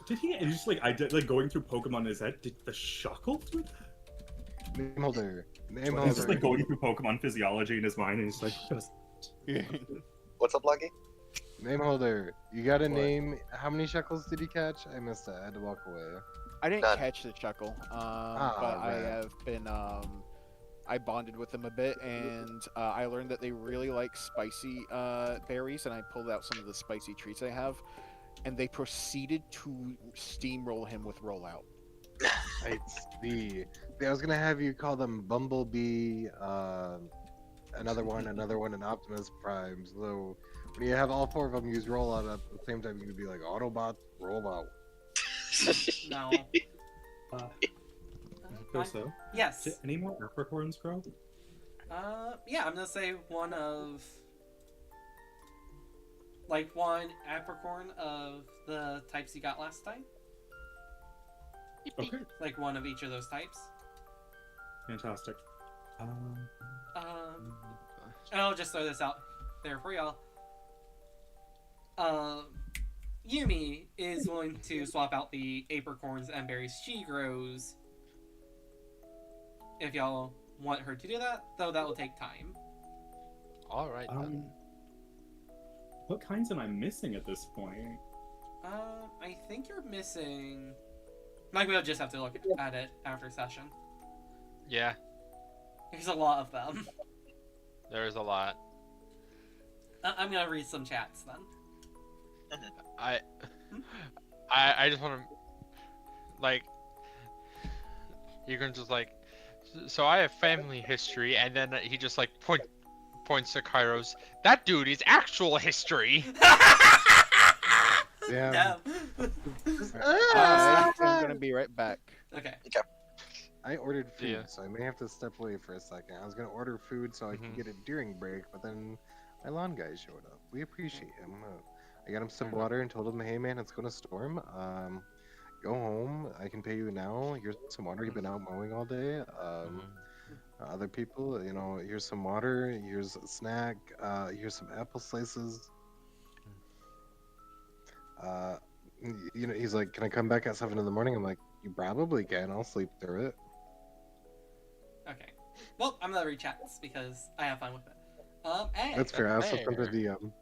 Did he? And he's just like, I did like going through Pokemon in his head. Did the Shuckle do that? Name holder. Name He's just like holder. going through Pokemon physiology in his mind, and he's like, What's up, Lucky? Name holder. You got a What? name. How many shekels did he catch? I missed it. I had to walk away. I didn't None. catch the chuckle, but I right. have been I bonded with them a bit, and I learned that they really like spicy berries, and I pulled out some of the spicy treats I have, and they proceeded to steamroll him with rollout. I see. I was gonna have you call them Bumblebee, another one, and Optimus Prime. So when you have all four of them use rollout at the same time, you could be like Autobot rollout. No. so. Yes. Did any more apricorns grow? Yeah, I'm gonna say one of... Like, one apricorn of the types you got last time. Okay, Like, one of each of those types. fantastic. And I'll just throw this out there for y'all. Yumi is willing to swap out the apricorns and berries she grows. If y'all want her to do that, though that will take time. All right. then. What kinds am I missing at this point? I think you're missing... Like, we'll just have to look at it after session. Yeah, There's a lot of them. there is a lot. I'm gonna read some chats then. I just want to, like, you can just like, so I have family history, and then he just like points to Kairos. That dude is actual history. Yeah. I'm gonna be right back. Okay. I ordered food, Yeah. so I may have to step away for a second. I was gonna order food so I could Mhm. get it during break, but then my lawn guy showed up. We appreciate him. I got him some Mhm. water and told him, "Hey man, it's gonna storm. Go home. I can pay you now. Here's some water. You've been out mowing all day. Other people, you know, here's some water. Here's a snack. Here's some apple slices." You know, he's like, "Can I come back at 7 in the morning?" I'm like, "You probably can. I'll sleep through it." Okay. Well, I'm gonna read chats because I have fun with it. Hey. That's fair. I also sent a Fair. DM.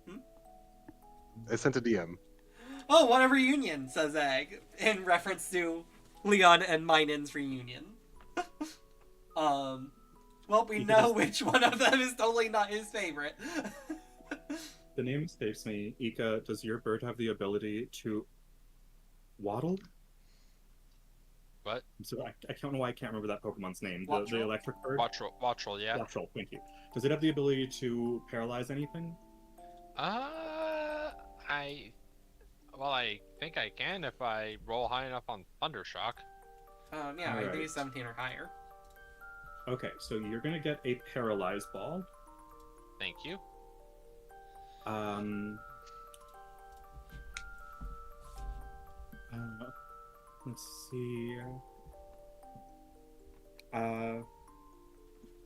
Hmm? I sent a DM. Oh, what a reunion, says Egg, in reference to Leon and Minan's reunion. Well, we know which one of them is totally not his favorite. The name escapes me. Ika, does your bird have the ability to waddle? What? So I don't know why I can't remember that Pokemon's name. The Wattrel? electric bird? Watchel, yeah. Wattrel, thank you. Does it have the ability to paralyze anything? I think I can if I roll high enough on Thundershock. Yeah, I think Alright. it's 17 or higher. Okay, so you're gonna get a paralyzed ball. Thank you. Let's see.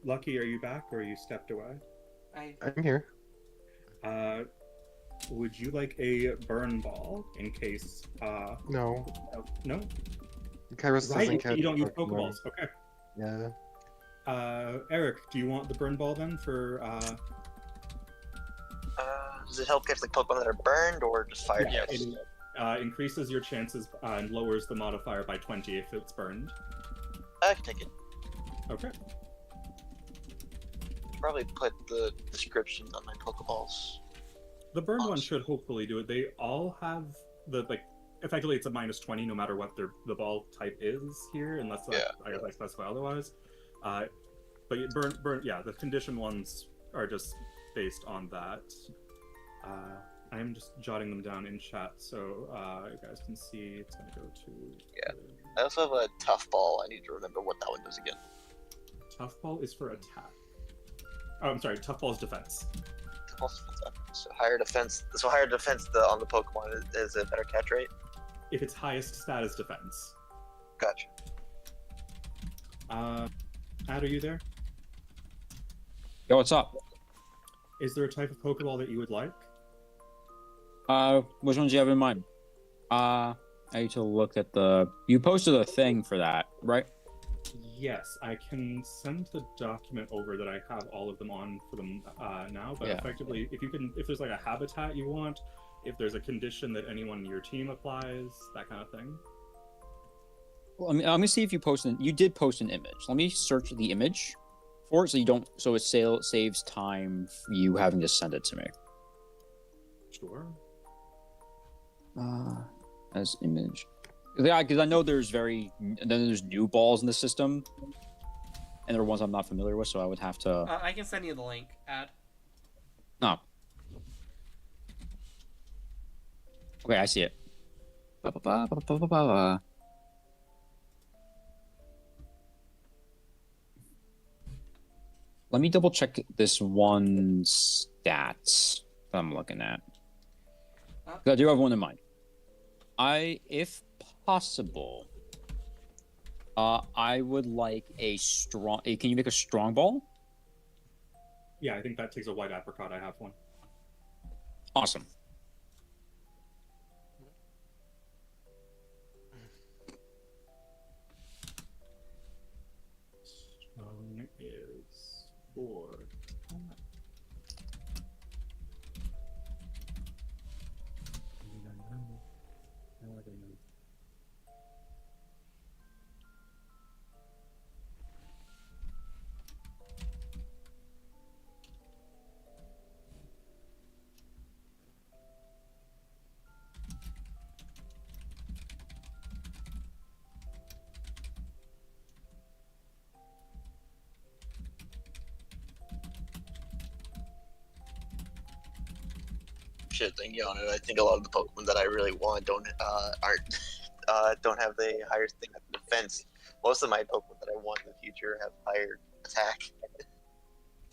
Lucky, are you back or you stepped away? I'm here. Would you like a burn ball in case? No. No. Kairos Right, doesn't catch you don't use Pokemon. Pokeballs. Okay. Yeah. Eric, do you want the burn ball then for? Does it help catch like Pokemon that are burned or just fire Yeah, types? It increases your chances and lowers the modifier by 20 if it's burned. I can take it. Okay. Probably put the descriptions on my Pokeballs. The burned one Awesome. should hopefully do it. They all have the effectively it's a -20 no matter what the ball type is here, unless I specify otherwise. But burn, yeah, the condition ones are just based on that. I am just jotting them down in chat so you guys can see. It's gonna go to. Yeah. I also have a tough ball. I need to remember what that one does again. Tough ball is for attack. Oh, I'm sorry. Tough ball is defense. Tough ball's defense. So higher defense. So higher defense on the Pokemon is a better catch rate. If its highest stat is defense. Gotcha. Ad, are you there? Yo, what's up? Is there a type of Pokeball that you would like? Which ones do you have in mind? I need to look at you posted a thing for that, right? Yes, I can send the document over that I have all of them on for them now. But effectively, if there's like a habitat you want, if there's a condition that anyone in your team applies, that kind of thing. Well, let me see if you did post an image. Let me search the image for it so it saves time for you having to send it to me. Sure. As image. Yeah, because I know there's new balls in the system, and there are ones I'm not familiar with, so I would have to. I can send you the link. Ad. No. Okay, I see it. Let me double check this one stats that I'm looking at. I do have one in mind. If possible, I would like a strong. Can you make a strong ball? Yeah, I think that takes a white apricot. I have one. Awesome. Strong is 4. Shit, thinking on it, I think a lot of the Pokemon that I really want don't have the higher thing at defense. Most of my Pokemon that I want in the future have higher attack.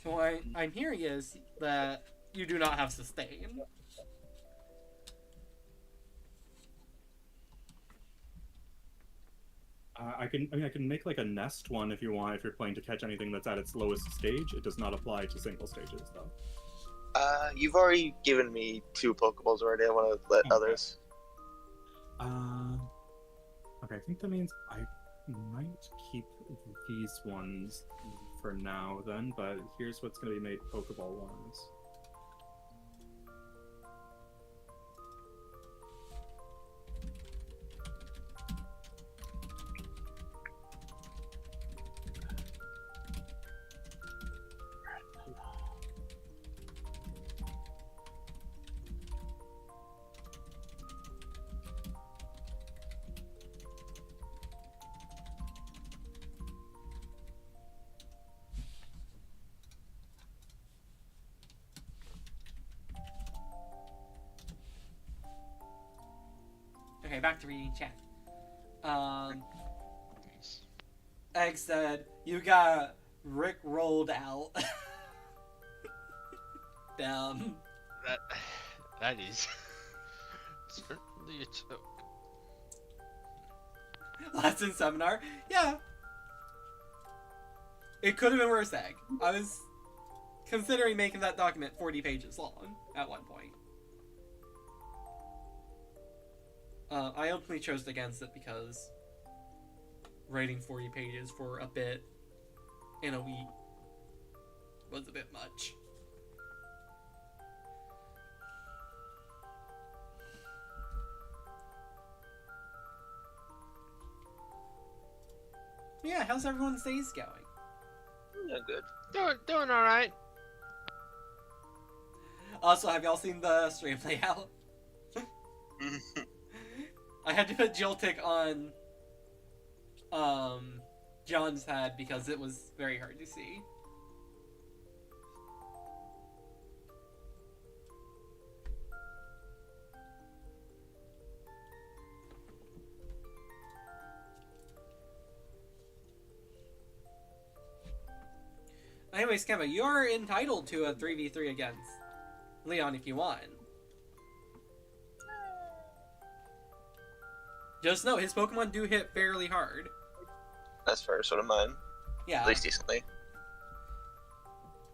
So what I'm hearing is that you do not have sustain. I can make like a nest one if you want. If you're playing to catch anything that's at its lowest stage, it does not apply to single stages though. You've already given me 2 Pokeballs already. I want to let others. Okay, I think that means I might keep these ones for now then, but here's what's going to be made Pokeball ones. Okay, back to reading chat. Egg said, you got Rick rolled out. Damn. That is certainly a joke. Lesson seminar? Yeah. It could have been worse, Egg. I was considering making that document 40 pages long at one point. I ultimately chose against it because writing 40 pages for a bit in a week was a bit much. Yeah, how's everyone's days going? Yeah, good. Doing all right. Also, have y'all seen the stream layout? I had to put Joltik on John's head because it was very hard to see. Anyways, Kemba, you're entitled to a 3v3 against Leon if you want. Just know, his Pokemon do hit fairly hard. That's fair, so do mine. Yeah. At least decently.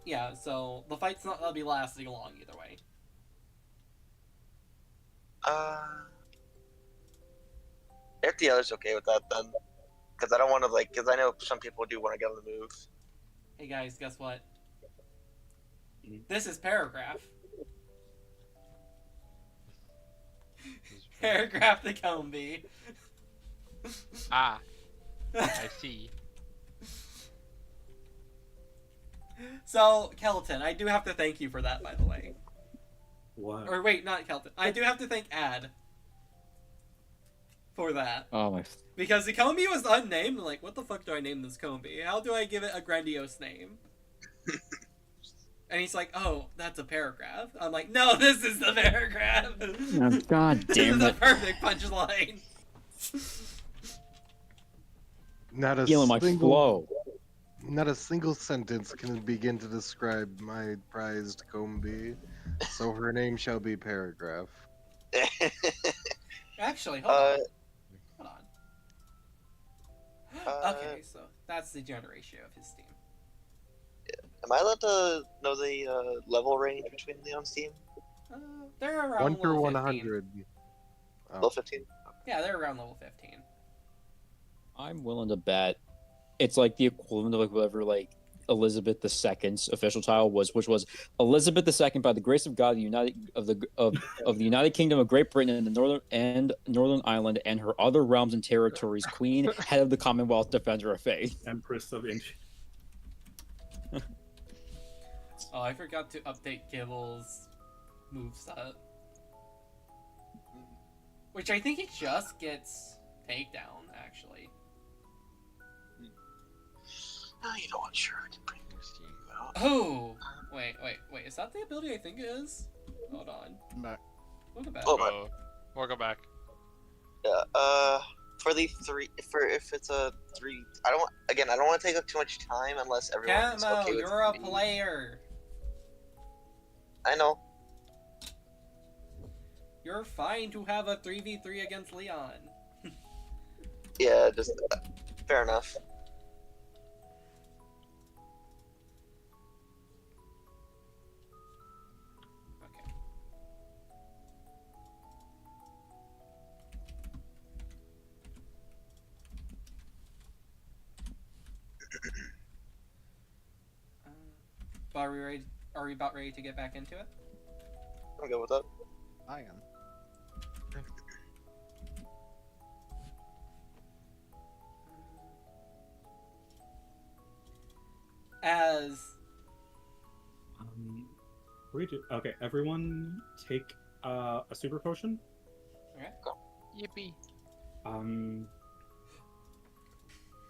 Yeah, so the fight's not gonna be lasting long either way. If the other's okay with that, then. Because I don't want to, like, because I know some people do want to get on the move. Hey guys, guess what? Mhm. This is Paragraph. Paragraph the Combi. Ah, I see. So, Kelton, I do have to thank you for that, by the way. What? Or wait, not Kelton. I do have to thank Ad for that. Oh my. Because the Combi was unnamed. Like, what the fuck do I name this Combi? How do I give it a grandiose name? And he's like, oh, that's a paragraph. I'm like, no, this is the paragraph. Oh, God This damn is the it. perfect punchline. Not a Feeling my single, flow. not a single sentence can begin to describe my prized Combi, so her name shall be Paragraph. Actually, hold on. Hold on. Uh, Okay, so that's the gen ratio of his team. Am I allowed to know the level range between Leon's team? They're around 1 per level 100. Oh. Level 15? Yeah, they're around level 15. I'm willing to bet it's like the equivalent of like whatever like Elizabeth II's official title was, which was Elizabeth II by the grace of God, the United Kingdom of Great Britain and the Northern Ireland and her other realms and territories, Queen, head of the Commonwealth, defender of faith. Empress of Ancient. Oh, I forgot to update Gibble's moveset. Which I think he just gets takedown, actually. Oh, you know what? Sure, I can bring this to you out. Oh! Wait. Is that the ability I think it is? Hold on. But Look back. Oh, my. Welcome back. Yeah, for the three, if it's a 3, I don't want to take up too much time unless everyone is Camo, okay with you're a me. player. I know. You're fine to have a 3v3 against Leon. Yeah, just fair enough. Okay. But are we ready? Are we about ready to get back into it? I'm good with that. I am. As Okay, everyone take a super potion. Yippee.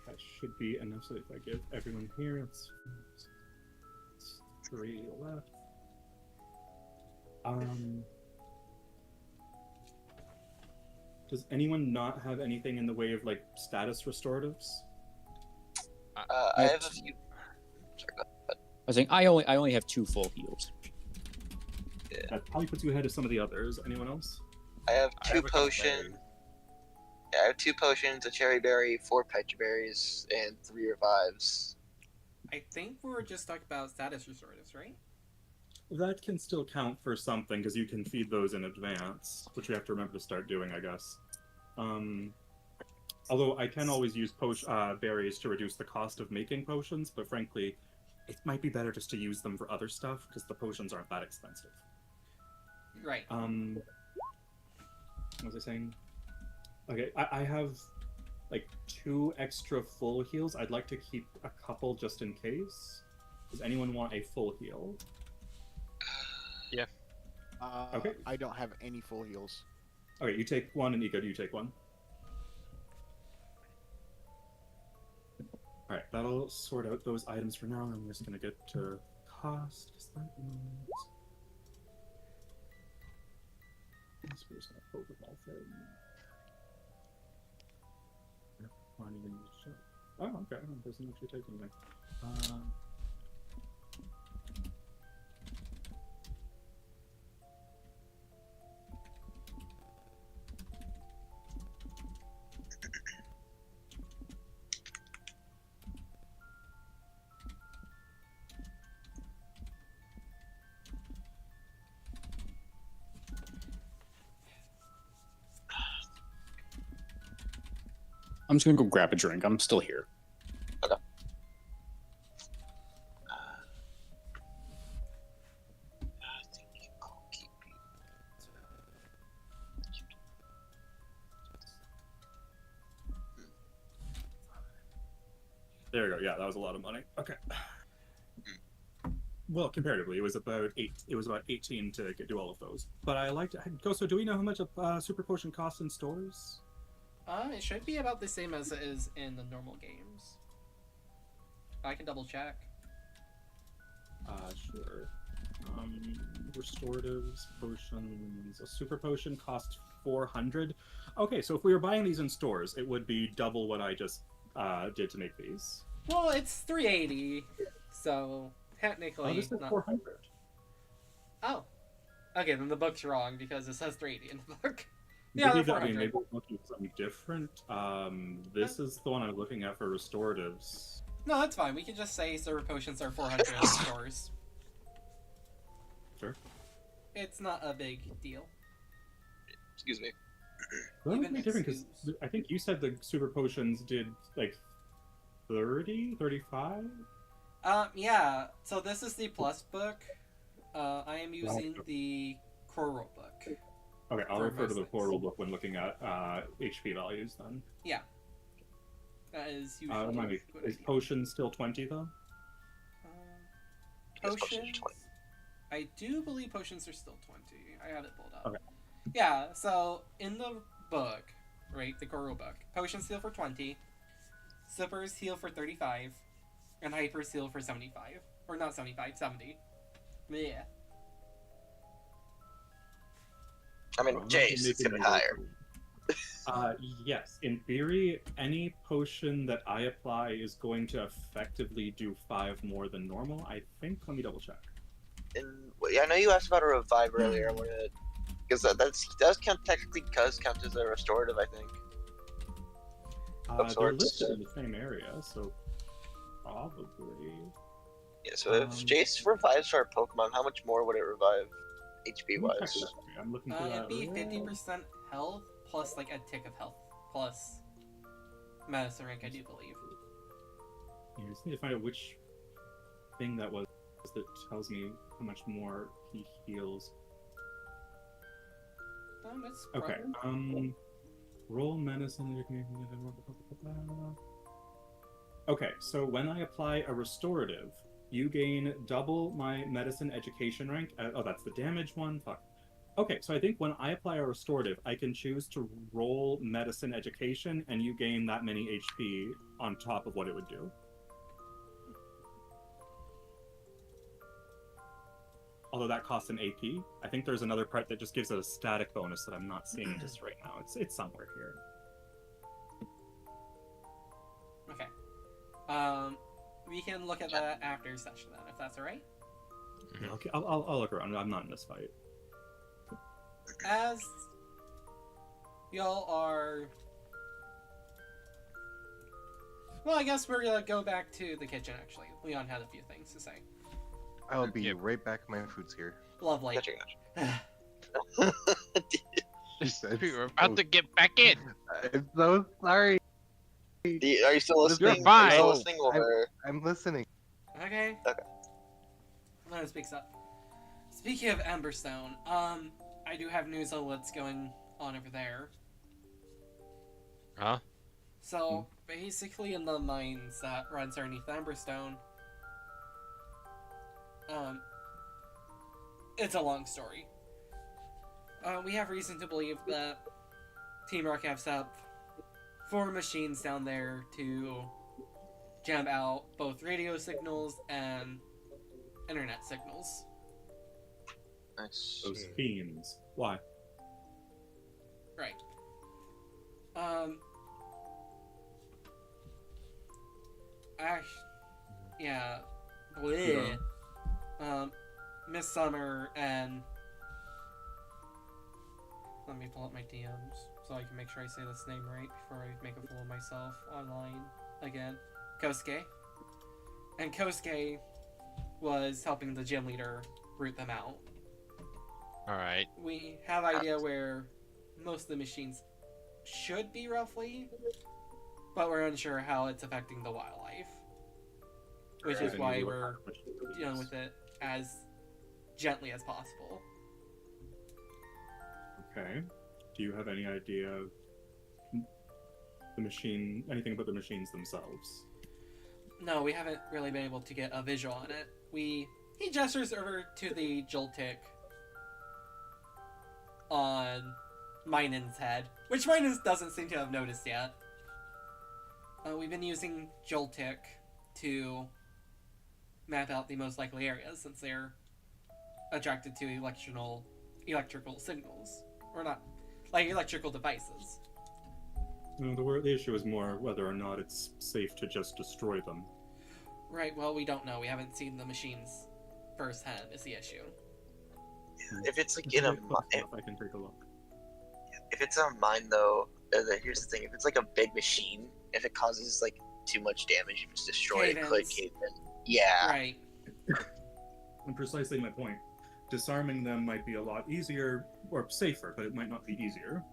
That should be enough. So if I give everyone here, it's 3 left. Does anyone not have anything in the way of like status restoratives? I have a few. Sorry, go ahead. I was saying I only have 2 full heals. That probably puts you ahead of some of the others. Anyone else? I have I 2 have a couple potions. berries. Yeah, I have 2 potions, a cherry berry, 4 petra berries, and 3 revives. I think we were just talking about status restoratives, right? That can still count for something because you can feed those in advance, which we have to remember to start doing, I guess. Although I can always use berries to reduce the cost of making potions, but frankly, it might be better just to use them for other stuff because the potions aren't that expensive. Right. What was I saying? Okay, I have like 2 extra full heals. I'd like to keep a couple just in case. Does anyone want a full heal? Okay. Okay. I don't have any full heals. Okay, you take one, and Ika, you take one. Alright, that'll sort out those items for now. I'm just gonna get to cost. Is that where's that Pokeball thing? Oh, okay. It doesn't actually take anything. I'm just gonna go grab a drink. I'm still here. I think I'll keep you. There we go. Yeah, that was a lot of money. Okay. Well, comparatively, it was about 18 to do all of those. But I liked it. So do we know how much a super potion costs in stores? It should be about the same as it is in the normal games. I can double check. Sure. Restoratives, potions. A super potion costs 400. Okay, so if we were buying these in stores, it would be double what I just did to make these. Well, it's 380, so technically Oh, this is not. 400. Oh, okay, then the book's wrong because it says 380 in the book. Yeah, Maybe they're that maybe 400. we're looking at something different. This is the one I'm looking at for restoratives. No, that's fine. We can just say server potions are 400 in stores. Sure. It's not a big deal. Excuse me. That would Even be different because excuse. I think you said the super potions did like 30, 35? Yeah. So this is the plus book. I am using the Koro book. Okay, I'll For refer to most the things. portal book when looking at HP values then. Yeah. That is usually Remind me, a good is idea. potion still 20 though? Yes, potions are Potions. 20. I do believe potions are still 20. I have it pulled up. Okay. Yeah, so in the book, right, the Koro book, potions heal for 20, Sippers heal for 35, and Hypers heal for 75. Or not 75, 70. Yeah. I mean, I'm not Jayce, it's making gonna be any higher. Yes, in theory, any potion that I apply is going to effectively do 5 more than normal. I think. Let me double check. And yeah, I know you asked about a revive earlier. I wanted because does count technically count as a restorative. I think. They're sorts. listed in the same area, so probably. Yeah. So if Jayce revives our Pokemon, how much more would it revive, HP Let me check wise? that. I'm looking for It'd that. be right 50% health plus like a tick of health plus medicine rank, I do believe. Yeah, I just need to find out which thing that was that tells me how much more he heals. It's Okay. probably- Roll medicine. Okay, so when I apply a restorative, you gain double my medicine education rank. Oh, that's the damage one. Fuck. Okay, so I think when I apply a restorative, I can choose to roll medicine education, and you gain that many HP on top of what it would do. Although that costs an AP. I think there's another part that just gives it a static bonus that I'm not seeing just right now. It's somewhere here. Okay. We can look at that after session then, if that's alright. Yeah, okay, I'll look around. I'm not in this fight. As y'all are... Well, I guess we're gonna go back to the kitchen, actually. Leon had a few things to say. I'll be Yep. right back. My food's here. Lovely. Gotcha. We were about to get back in. I'm so sorry. Are you still You're listening? Are you fine. still listening, or I'm listening. Okay. Okay. Leon speaks up. Speaking of Emberstone, I do have news on what's going on over there. Huh? So, basically in the mines that runs underneath Emberstone, it's a long story. We have reason to believe that Team Rocket have set up 4 machines down there to jam out both radio signals and internet signals. Nice. Those fiends. Why? Right. Yeah. Bleh. Miss Summer and... Let me pull up my DMs so I can make sure I say this name right before I make a fool of myself online again. Kosuke. And Kosuke was helping the gym leader root them out. Alright. We have idea where most of the machines should be roughly, but we're unsure how it's affecting the wildlife. Which is why we're dealing with it as gently as possible. Okay. Do you have any idea of anything about the machines themselves? No, we haven't really been able to get a visual on it. He gestures over to the Joltik on Minen's head, which Minen doesn't seem to have noticed yet. We've been using Joltik to map out the most likely areas since they're attracted to electrical signals. Or not, like electrical devices. No, the issue is more whether or not it's safe to just destroy them. Right, well, we don't know. We haven't seen the machines firsthand is the issue. If it's like in a if I can take a look. if it's a mine though, here's the thing: if it's like a big machine, if it causes like too much damage, if it's destroyed, it could cave in. Yeah. Right. And precisely my point. Disarming them might be a lot easier, or safer, but it might not be easier.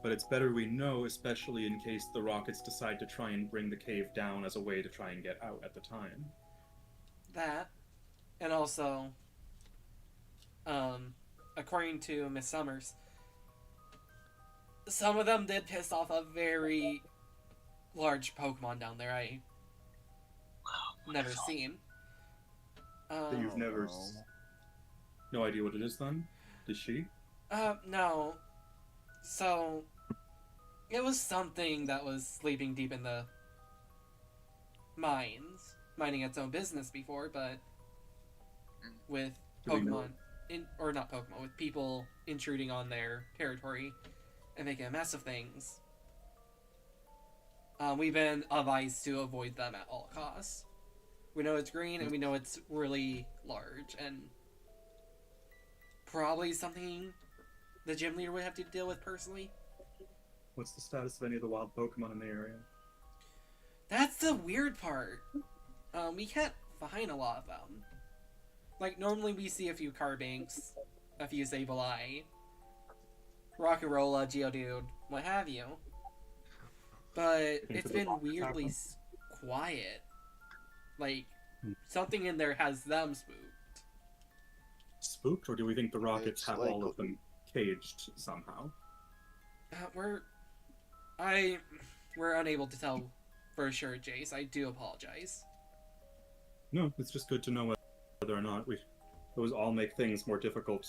But it's better we know, especially in case the rockets decide to try and bring the cave down as a way to try and get out at the time. That, and also, according to Miss Summers, some of them did piss off a very large Pokemon down there I never seen. That you've never... No idea what it is then? Did she? No. So, it was something that was sleeping deep in the mines, minding its own business before, but with Pokemon, with people intruding on their territory and making a mess of things, we've been advised to avoid them at all costs. We know it's green and we know it's really large and probably something the gym leader would have to deal with personally. What's the status of any of the wild Pokemon in the area? That's the weird part. We can't find a lot of them. Like, normally we see a few Carbanks, a few Sableye, Rock'n'Rolla, Geodude, what have you. But it's been weirdly quiet. Like, something in there has them spooked. Spooked, or do we think the rockets It's have like- all of them caged somehow? We're unable to tell for sure, Jayce. I do apologize. No, it's just good to know whether or not those all make things more difficult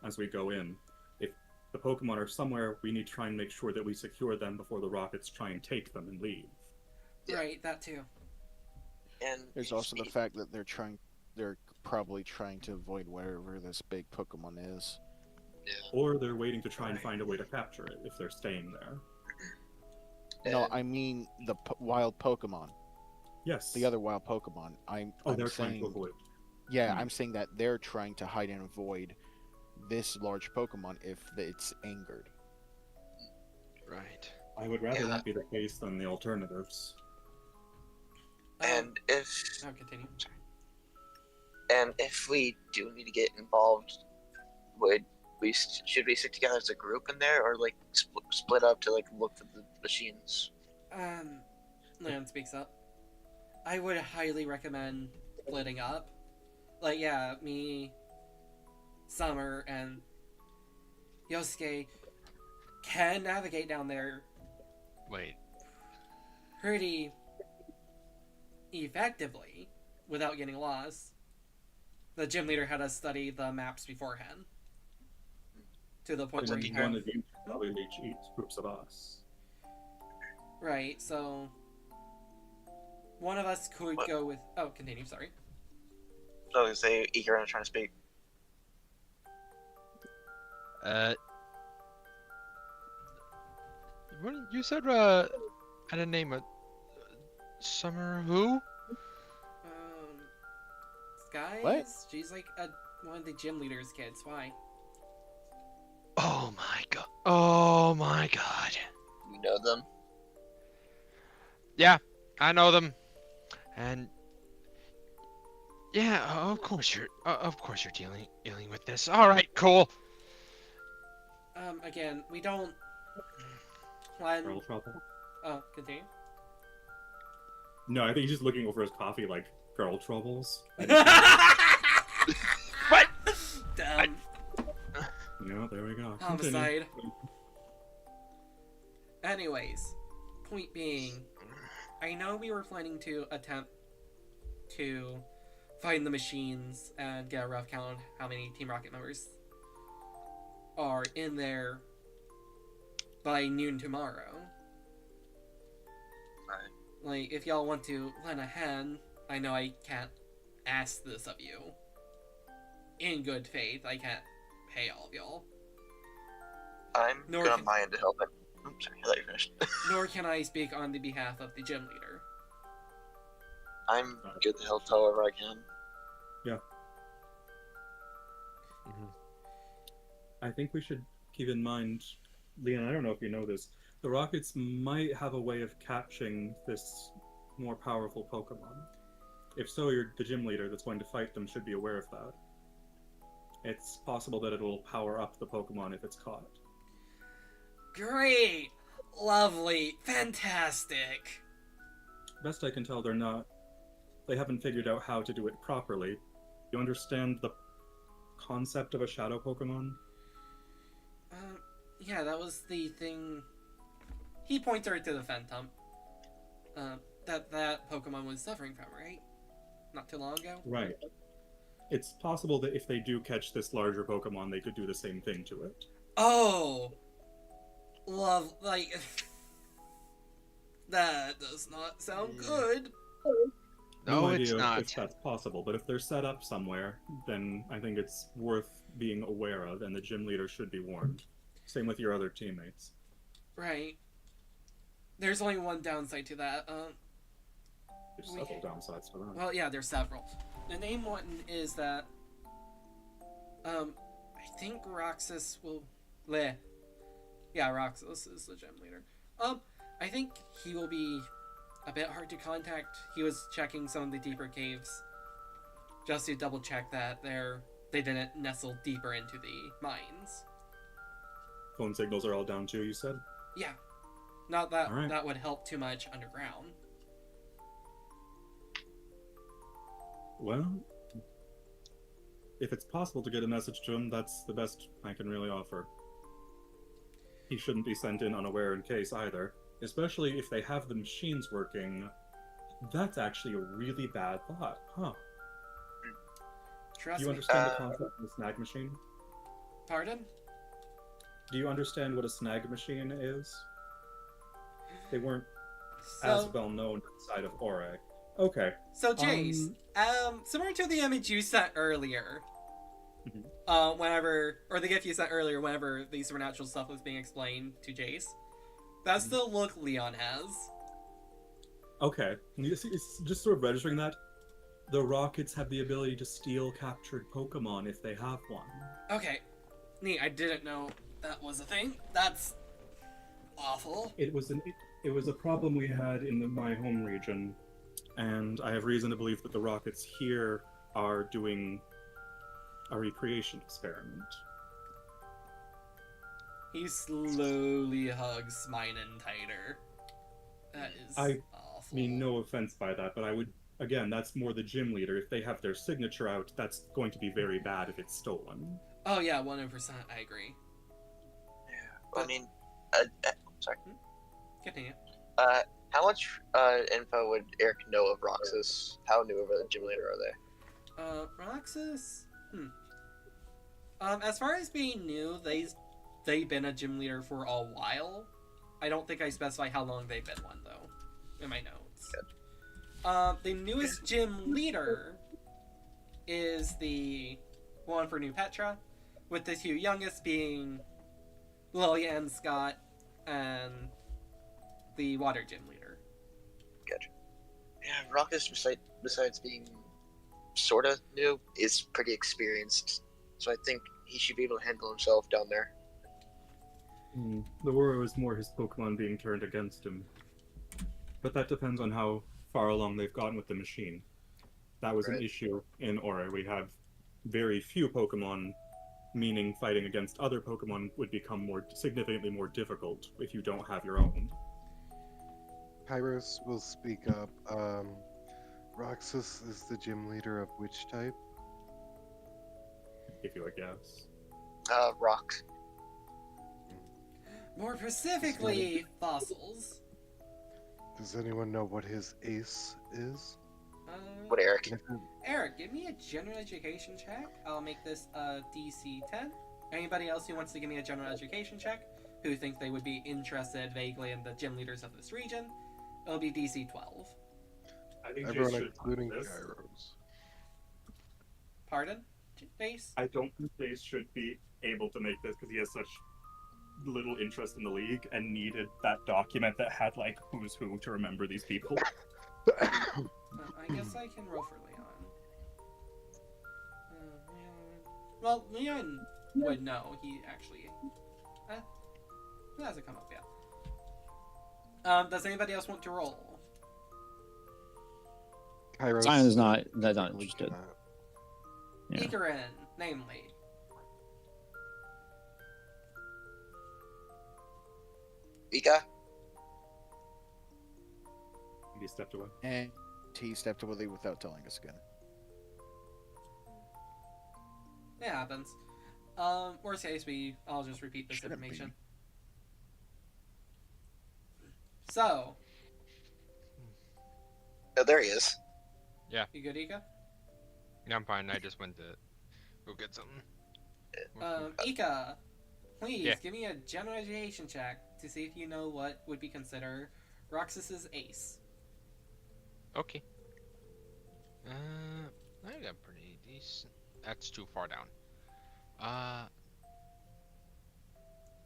as we go in. If the Pokemon are somewhere, we need to try and make sure that we secure them before the rockets try and take them and leave. Yeah. Right, that too. And There's also the fact that they're probably trying to avoid wherever this big Pokemon is. Or they're waiting to try and find a way to capture it if they're staying there. No, And- I mean the wild Pokemon. Yes. The other wild Pokemon. I'm they're saying, trying to avoid. Yeah, Hmm. I'm saying that they're trying to hide and avoid this large Pokemon if it's angered. Right. I would rather Yeah. that be the case than the alternatives. and if I'll continue. we do need to get involved, should we stick together as a group in there, or like split up to like look for the machines? Leon speaks up. I would highly recommend splitting up. Like, yeah, me, Summer, and Yosuke can navigate down there Wait. pretty effectively without getting lost. The gym leader had us study the maps beforehand. to the point What's where that you mean? One have... of you probably reach each groups of us. Right, so... One of us could What? go with... Oh, continue, sorry. I was gonna say Ikarin trying to speak. What you said? Had a name. Summer who? Skies? What? She's like one of the gym leader's kids. Why? Oh my god. Oh my god. You know them. Yeah, I know them. And yeah, of course you're dealing with this. All right, cool. Again, we don't plan... Girl trouble? Oh, continue. No, I think he's just looking over his coffee like girl troubles. What? Damn. No, there we go. Homicide. Anyways, point being, I know we were planning to attempt to find the machines and get a rough count on how many Team Rocket members are in there by noon tomorrow. Right. Like, if y'all want to lend a hand, I know I can't ask this of you. In good faith, I can't pay all of y'all. I'm Nor gonna can- mind to help. I'm sorry, I thought you finished. Nor can I speak on the behalf of the gym leader. I'm good to help however I can. I think we should keep in mind, Leon, I don't know if you know this, the Rockets might have a way of catching this more powerful Pokemon. If so, the gym leader that's going to fight them should be aware of that. It's possible that it will power up the Pokemon if it's caught. Great! Lovely! Fantastic! Best I can tell, they haven't figured out how to do it properly. You understand the concept of a shadow Pokemon? Yeah, that was the thing. He points her to the Phantom. That Pokemon was suffering from, right? Not too long ago? Right. It's possible that if they do catch this larger Pokemon, they could do the same thing to it. Oh! That does not sound good. No, it's idea not. if that's possible, but if they're set up somewhere, then I think it's worth being aware of, and the gym leader should be warned. Same with your other teammates. Right. There's only one downside to that. There's several downsides to that. Well, yeah, there's several. The main one is that, I think Roxas will... Bleh. Yeah, Roxas is the gym leader. I think he will be a bit hard to contact. He was checking some of the deeper caves just to double check that they didn't nestle deeper into the mines. Phone signals are all down too, you said? Yeah. Not that Alright. that would help too much underground. Well, if it's possible to get a message to him, that's the best I can really offer. He shouldn't be sent in unaware in case either, especially if they have the machines working. That's actually a really bad thought, huh? Trust Do you me. understand the concept of a snag machine? Pardon? Do you understand what a snag machine is? They weren't as So, well known outside of Aderek. Okay. Jayce, similar to the image you sent earlier, Mhm. whenever, or the GIF you sent earlier, whenever the supernatural stuff was being explained to Jayce, that's the look Leon has. Okay. It's just sort of registering that. The Rockets have the ability to steal captured Pokemon if they have one. Okay, neat. I didn't know that was a thing. That's awful. It was a problem we had in my home region, and I have reason to believe that the Rockets here are doing a recreation experiment. He slowly hugs Sminen tighter. That is I awful. mean, no offense by that, but I would, again, that's more the gym leader. If they have their signature out, that's going to be very bad if it's stolen. Oh yeah, 100%. I agree. Yeah. I mean, sorry. Continue. How much info would Erick know of Roxas? How new of a gym leader are they? Roxas? As far as being new, they've been a gym leader for a while. I don't think I specify how long they've been one, though, in my notes. The newest gym leader is the one for New Petra, with the two youngest being Lilia and Scott, and the water gym leader. Gotcha. Yeah, Ruckus, besides being sorta new, is pretty experienced. So I think he should be able to handle himself down there. The worry was more his Pokemon being turned against him. But that depends on how far along they've gotten with the machine. That was an issue in Aura. We have very few Pokemon, meaning fighting against other Pokemon would become significantly more difficult if you don't have your own. Kairos will speak up. Roxas is the gym leader of which type? If you a guess. Rock. More specifically, fossils. Does anyone know what his ace is? What, Eric? Eric, give me a general education check. I'll make this a DC 10. Anybody else who wants to give me a general education check, who thinks they would be interested vaguely in the gym leaders of this region, it'll be DC 12. I think Everyone, Jayce should including this. Kairos. Pardon? Jayce? I don't think Jayce should be able to make this because he has such little interest in the league and needed that document that had like who's who to remember these people. I guess I can roll for Leon. Well, Leon would know. He actually... It hasn't come up yet. Does anybody else want to roll? Kairos. Simon's not interested. Yeah. Ikarin, namely. Ika? He stepped away. And he stepped away without telling us again. It happens. Worst case, I'll just repeat this Shouldn't information. So, Oh, there he is. you good, Ika? Yeah, I'm fine. I just went to go get something. Ika, please Yeah. give me a general education check to see if you know what would be considered Roxas's ace. Okay. I got pretty decent. That's too far down.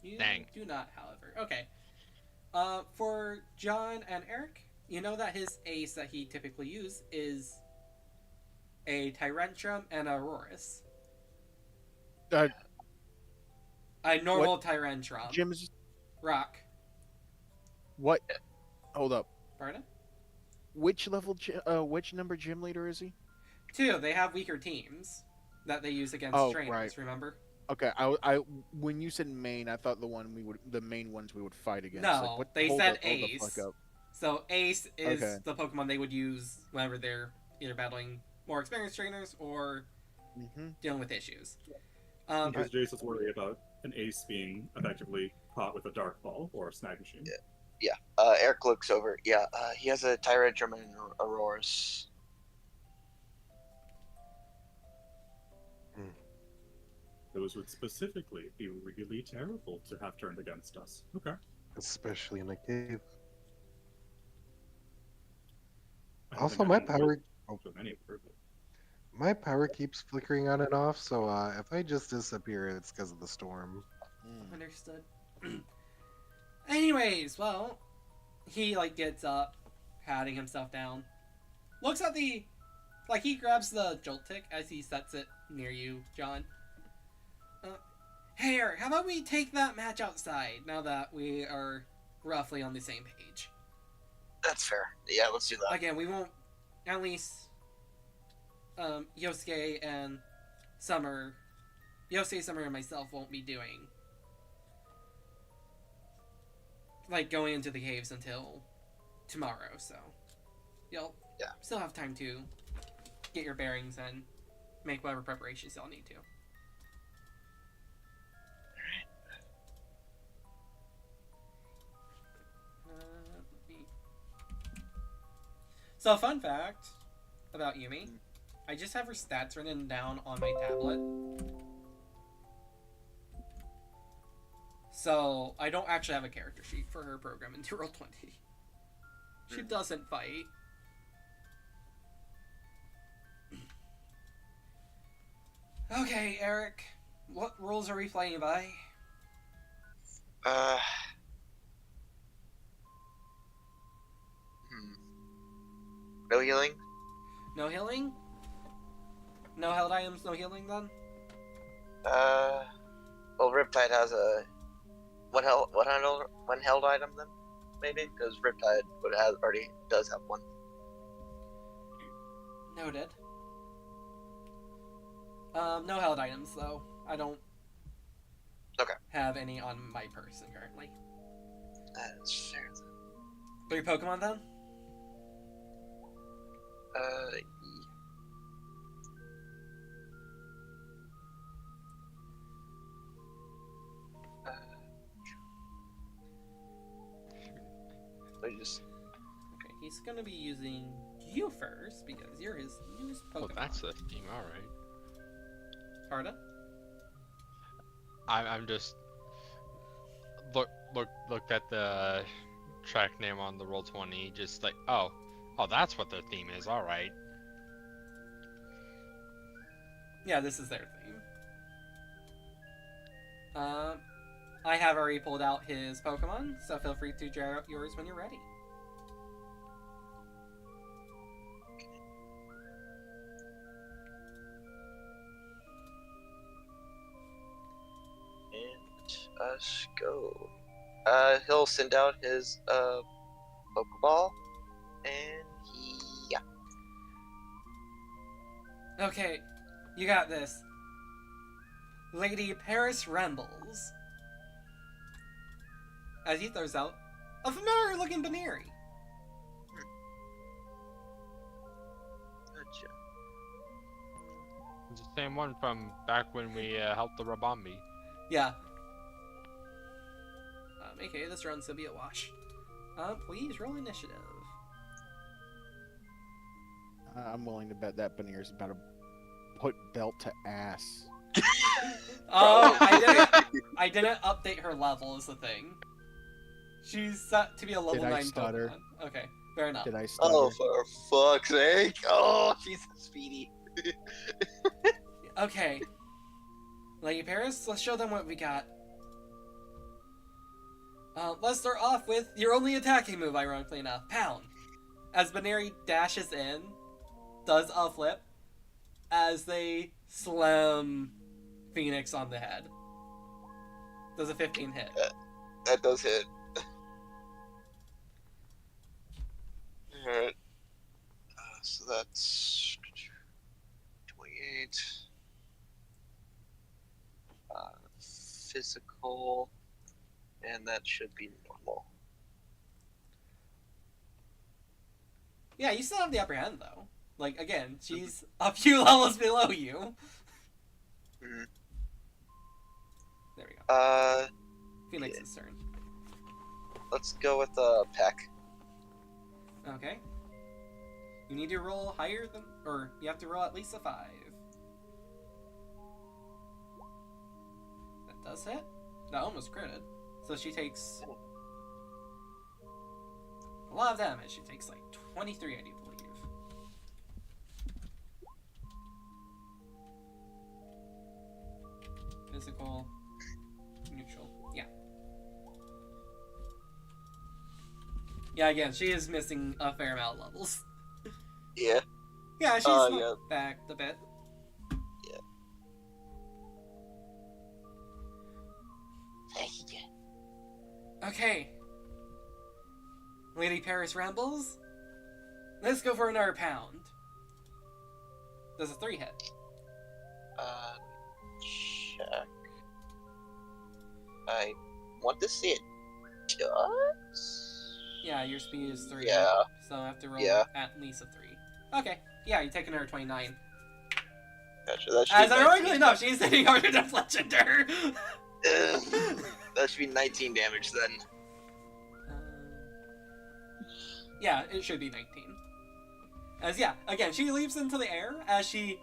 You Dang. do not, however. Okay. For John and Eric, you know that his ace that he typically uses is a Tyrantrum and a Aurorus. A normal Tyrantrum. Jim's Rock. what? Hold up. Pardon? Which level? Which number gym leader is he? 2, they have weaker teams that they use against Oh, trainers, right. remember? Okay, I when you said main, I thought the main ones we would fight against. No, Like, they hold said up, hold the Ace. fuck up. So Ace is Okay. the Pokemon they would use whenever they're either battling more experienced trainers or dealing with issues. Because Jayce is worried about an ace being effectively caught with a dark ball or a snag machine. Yeah. Eric looks over. Yeah, he has a Tyrantrum and Aurorus. Those would specifically be really terrible to have turned against us. Okay. Especially in a cave. I don't Also, think my I can power talk to him anywhere, but my power keeps flickering on and off, so if I just disappear, it's because of the storm. Understood. Anyways, well, he gets up, patting himself down, looks at he grabs the jolt tick as he sets it near you, John. Hey, Eric, how about we take that match outside now that we are roughly on the same page? That's fair. Yeah, let's do that. Again, we won't, at least, Yosuke, Summer, and myself won't be doing, going into the caves until tomorrow, so you'll still have time to get your bearings and make whatever preparations y'all need to. So, fun fact about Yumi. I just have her stats written down on my tablet. So I don't actually have a character sheet for her program into Roll20. She doesn't fight. Okay, Eric. What rules are we playing by? No healing? No healing? No held items, no healing then? Well, Riptide has a one held item then, maybe, because Riptide already does have one. Noted. No held items though. I don't have any on my person currently. That's fair then. 3 Pokemon then? Okay, he's gonna be using you first because you're his newest Pokemon. Oh, that's the theme. All right. Pardon? I'm just looked at the track name on the Roll20, just like, oh, that's what their theme is. All right. Yeah, this is their theme. I have already pulled out his Pokemon, so feel free to draw out yours when you're ready. And us go. He'll send out his Pokeball, and yeah. Okay, you got this. Lady Paris Rambles. As he throws out a familiar looking Baneri. Gotcha. It's the same one from back when we helped the Rabambi. Yeah. AKA this round's gonna be a wash. Please roll initiative. I'm willing to bet that Banier's about to put belt to ass. I didn't update her level is the thing. She's set to be a level 9 stutter? Pokemon. Okay, fair enough. Did I stutter? Oh, for fuck's sake! Oh, she's so speedy. Okay. Lady Paris, let's show them what we got. Let's start off with your only attacking move, ironically enough, Pound. As Baneri dashes in, does a flip, as they slam Phoenix on the head. Does a 15 hit. That does hit. Alright. So that's 28. Physical. And that should be normal. Yeah, you still have the upper hand, though. Like, again, she's a few levels below you. Mhm. There we go. Yeah. Phoenix's turn. Let's go with Peck. Okay. You need to roll higher than, or you have to roll at least a 5. That does hit. That almost critted. So she takes a lot of damage. She takes like 23, I do believe. Physical, neutral, yeah. Yeah, again, she is missing a fair amount of levels. Yeah. Yeah, she's yeah. back a bit. Yeah. Okay. Lady Paris Rambles. Let's go for another pound. Does a 3 hit? Check. I want to see it. Does? Yeah, your speed is 3. Yeah. So I have to roll Yeah. at least a 3. Okay. Yeah, you take another 29. Gotcha. That should As be ironically 19. enough, she's hitting harder than Fletchender. That should be 19 damage then. Yeah, it should be 19. As yeah, again, she leaps into the air as she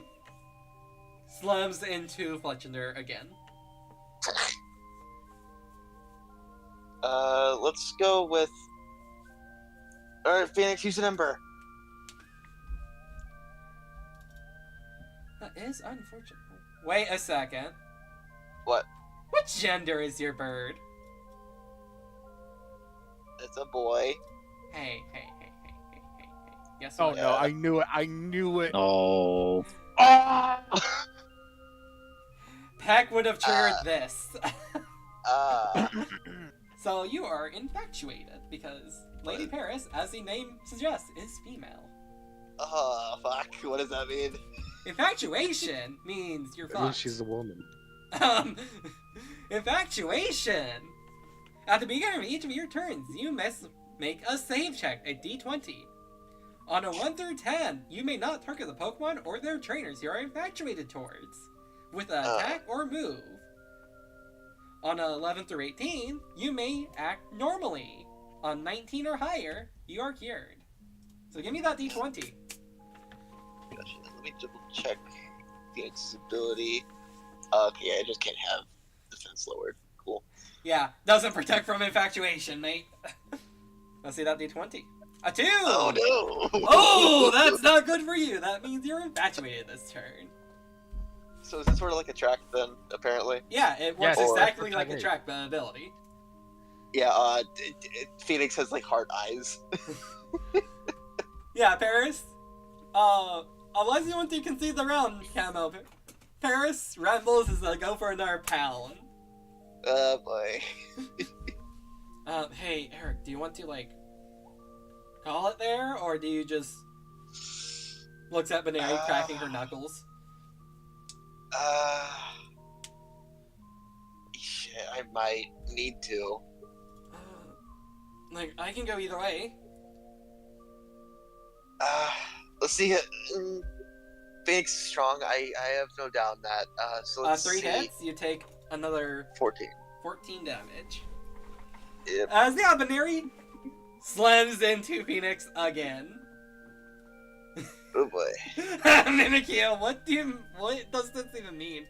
slams into Fletchender again. let's go with. Alright, Phoenix, use an ember. That is unfortunate. Wait a second. What? What gender is your bird? It's a boy. Hey. Guess Oh what? no, I knew it. I knew it. Oh. Peck would have triggered this. Uh, So you are infatuated because Lady Paris, as the name suggests, is female. fuck. What does that mean? Infatuation means you're I mean, fucked. she's a woman. Infatuation. At the beginning of each of your turns, you must make a save check, a d20. On a 1 through 10, you may not target the Pokemon or their trainers you are infatuated towards with an attack or move. On a 11 through 18, you may act normally. On 19 or higher, you are cured. So give me that d20. Gotcha. Let me double check Phoenix's ability. Okay, I just can't have defense lowered. Cool. Yeah, doesn't protect from infatuation, mate. Let's see that d20. A 2! Oh no! Oh, that's not good for you. That means you're infatuated this turn. So is this sort of like a track then, apparently? Yeah, it works Yes. exactly Or- like a track ability. Yeah, Phoenix has like hard eyes. Yeah, Paris. Unless you want to concede the round, Camo. Paris Rambles is go for another pound. Oh boy. Hey, Erick, do you want to, like, call it there, or do you just looks at Baneri cracking her knuckles? Shit, I might need to. Like, I can go either way. Let's see. Phoenix is strong. I have no doubt in that. So let's 3 see. hits, you take another 14. 14 damage. Yep. As the Baneri slams into Phoenix again. Oh boy. Mimikyu, what does this even mean?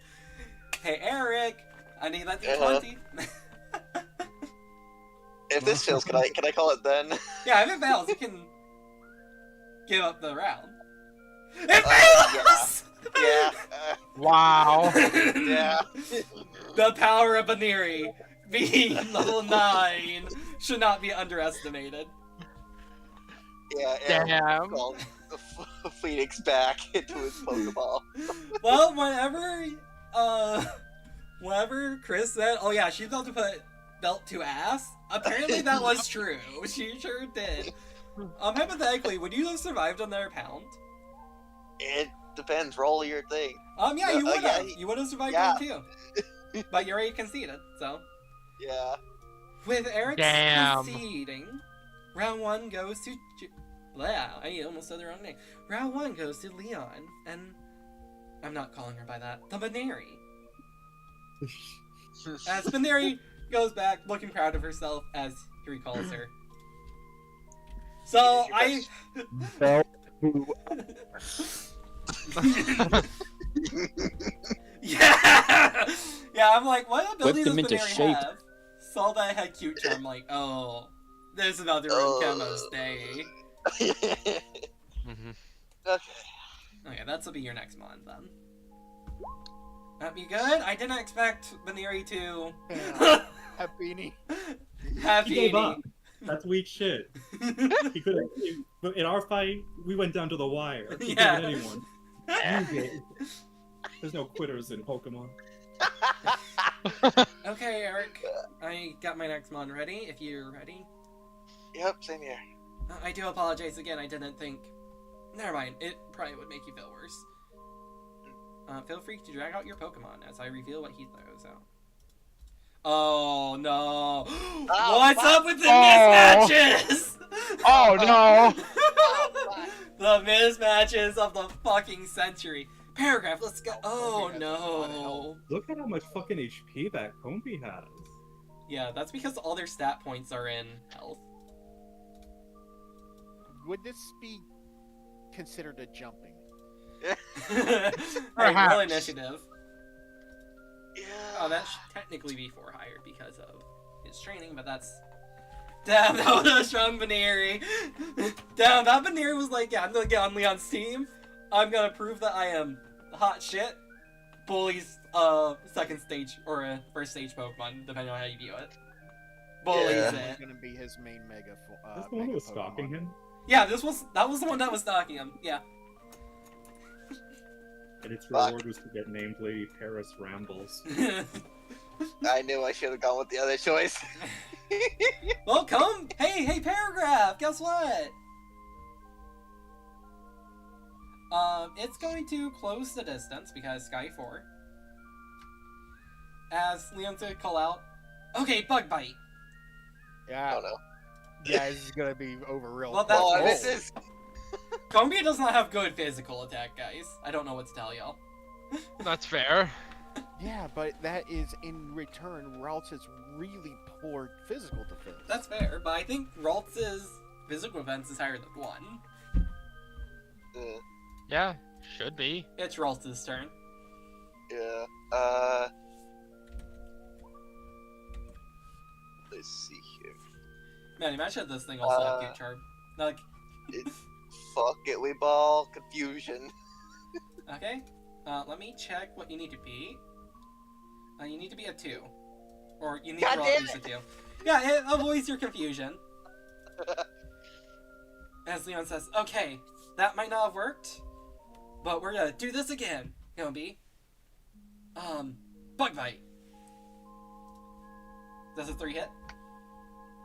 Hey, Erick, I need that d20. If this fails, can I call it then? Yeah, if it fails, you can give up the round. It Yeah. fails! Yeah. Wow. Yeah. The power of Baneri being level 9 should not be underestimated. Yeah. And Damn. called the Phoenix back into his Pokeball. Well, whenever Chris said, oh yeah, she's about to put belt to ass, apparently that was true. She sure did. Hypothetically, would you have survived on their pound? It depends. Roll your thing. Yeah, you would have. yeah, You would have survived yeah. on too. But you already conceded, so. Yeah. With Eric Damn. conceding, round 1 goes to... Wow, I almost said the wrong name. Round 1 goes to Leon, and... I'm not calling her by that. The Baneri. As Baneri goes back, looking proud of herself as he recalls her. So, I... Yeah, I'm like, what ability does them into Baneri shape. have? Saw that I had cute charm, like, oh, this is about to ruin Camo's day. Mhm. Okay. Okay, that's will be your next mon then. That be good? I didn't expect Baneri to Have beanie. have He gave Beanie. up. That's weak shit. He could have. In our fight, we went down to the wire. He Yeah. couldn't hit anyone. You did. There's no quitters in Pokemon. Okay, Eric, I got my next mon ready, if you're ready. Yep, same here. I do apologize again, I didn't think... Never mind, it probably would make you feel worse. Feel free to drag out your Pokemon as I reveal what he throws out. Oh no! What's fuck. up with the mismatches? Oh no! The mismatches of the fucking century. Paragraph, let's go. Oh Okay, no! Look at how much fucking HP that Combi has. Yeah, that's because all their stat points are in health. Would this be considered a jumping? Hey, roll Perhaps. initiative. Yeah. Oh, that should technically be 4 higher because of his training, but that's Damn, that was a strong Baneri. Damn, that Baneri was like, yeah, I'm gonna get on Leon's team. I'm gonna prove that I am hot shit. Bully's second stage or first stage Pokemon, depending on how you view it. Bully's Yeah. it. Going to be his main mega. That's the one who was stalking him. Yeah, that was the one that was stalking him. Yeah. And its Fuck. reward was to get named Lady Paris Rambles. I knew I should have gone with the other choice. Well, come. Hey, Paragraph. Guess what? It's going to close the distance because Sky 4. As Leon's gonna call out, okay, Bug Bite. I Yeah, don't know. yeah, this is gonna be over real. Well, quick. that's Oh, cool. this is. Combia does not have good physical attack, guys. I don't know what to tell y'all. That's fair. Yeah, but that is in return Ralts' really poor physical defense. That's fair, but I think Ralts' physical defense is higher than 1. Yeah, should be. It's Ralts' turn. Yeah. Let's see here. Man, imagine if this thing also had Cute Charm. Like, Fuck it, we ball confusion. okay. Let me check what you need to be. You need to be a 2. Or you need God to roll damn at least a it. 2. Yeah, it avoids your confusion. As Leon says, okay, that might not have worked, but we're gonna do this again, Gombi. Bug Bite. Does a 3 hit?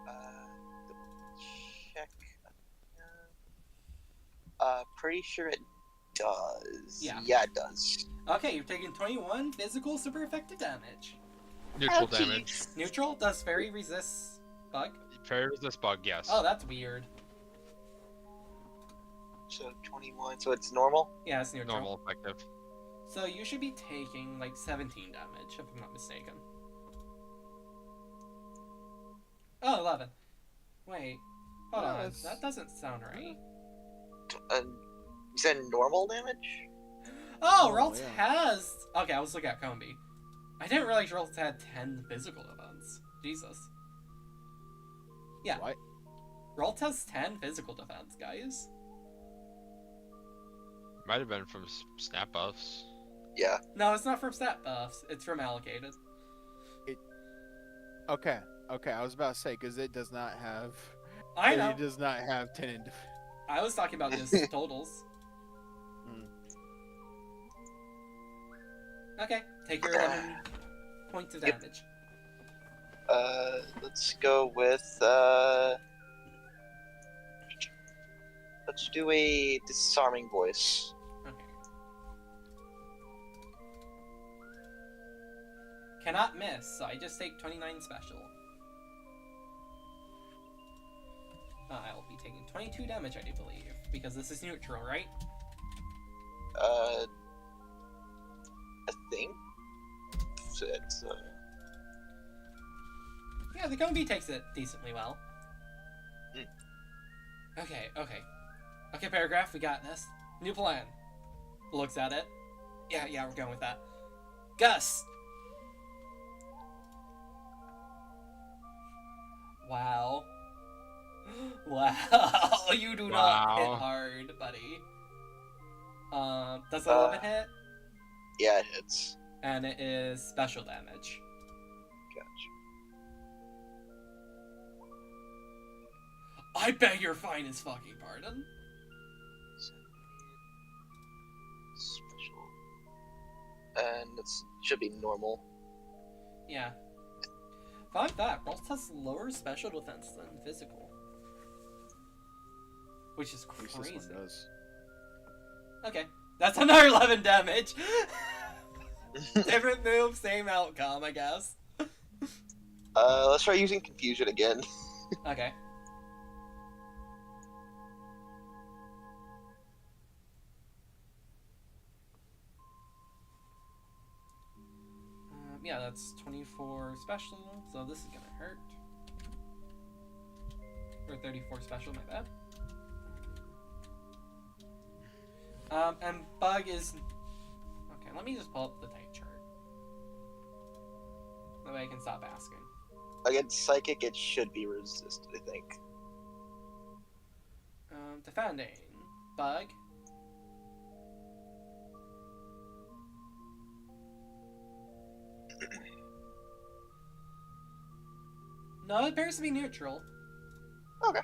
Double check. Pretty sure it does. Yeah. Yeah, it does. Okay, you're taking 21 physical super effective damage. Neutral Ouchies. damage. Neutral does fairy resist bug. Fairy resist bug, yes. Oh, that's weird. So 21. So it's normal. Yeah, it's neutral. Normal effective. So you should be taking like 17 damage, if I'm not mistaken. Oh, 11. Wait, hold No, on. that's- That doesn't sound right. You said normal damage? Oh, Oh, Ralts yeah. has. Okay, I was looking at Combi. I didn't realize Ralts had 10 physical defense. Jesus. Yeah. What? Ralts has 10 physical defense, guys. Might have been from snap buffs. Yeah. No, it's not from stat buffs. It's from allocated. Okay, I was about to say because it does not have. I know. It does not have 10 in. I was talking about just totals. Hmm. Okay, take your 11 points of Yep. damage. Let's go with let's do a disarming voice. Okay. Cannot miss, so I just take 29 special. I'll be taking 22 damage, I do believe, because this is neutral, right? I think. So it's Yeah, the Combi takes it decently well. Mm. Okay, Paragraph, we got this. New plan. Looks at it. Yeah, we're going with that. Gus! Wow. Wow, you do not hit Wow. hard, buddy. Does 11 hit? yeah, it hits. And it is special damage. Gotcha. I beg your finest fucking pardon. Special. And it should be normal. Yeah. Fun fact, Ralts has lower special defense than physical. Which is At least crazy. this one does. Okay, that's another 11 damage. Different move, same outcome, I guess. Let's try using confusion again. Okay. Yeah, that's 24 special, so this is gonna hurt. Or 34 special, my bad. And Bug is... Okay, let me just pull up the type chart. That way I can stop asking. Against psychic, it should be resisted, I think. Defending. Bug. No, it appears to be neutral. Okay.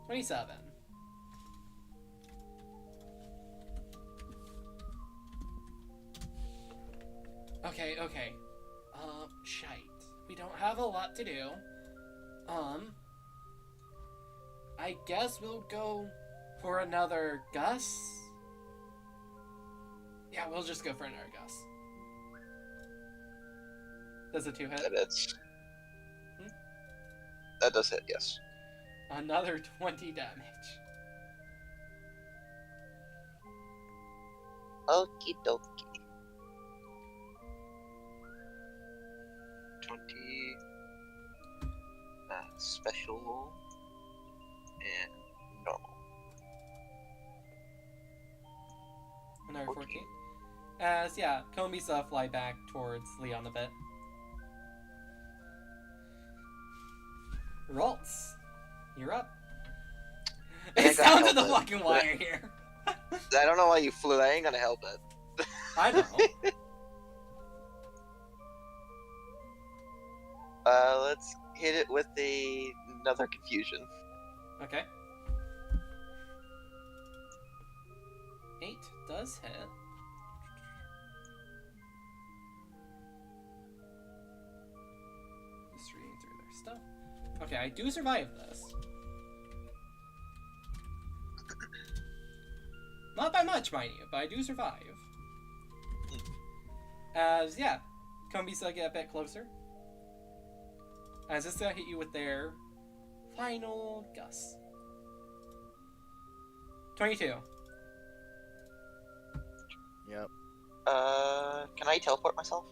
27. Okay. Shite. We don't have a lot to do. I guess we'll go for another Gus. Yeah, we'll just go for another Gus. Does a 2 hit? That is. That does hit, yes. Another 20 damage. Okie dokie. 20. Special. And normal. Another 14. As, yeah, Combi's fly back towards Leon a bit. Rolls. You're up. I It's gotta down to help the it. fucking wire here. I don't know why you flew. I ain't gonna help it. I know. Let's hit it with another confusion. Okay. 8 does hit. Just reading through their stuff. Okay, I do survive this. Not by much, mind you, but I do survive. As, yeah, Kombisa get a bit closer. As this gonna hit you with their final Gus. 22. Yep. Can I teleport myself?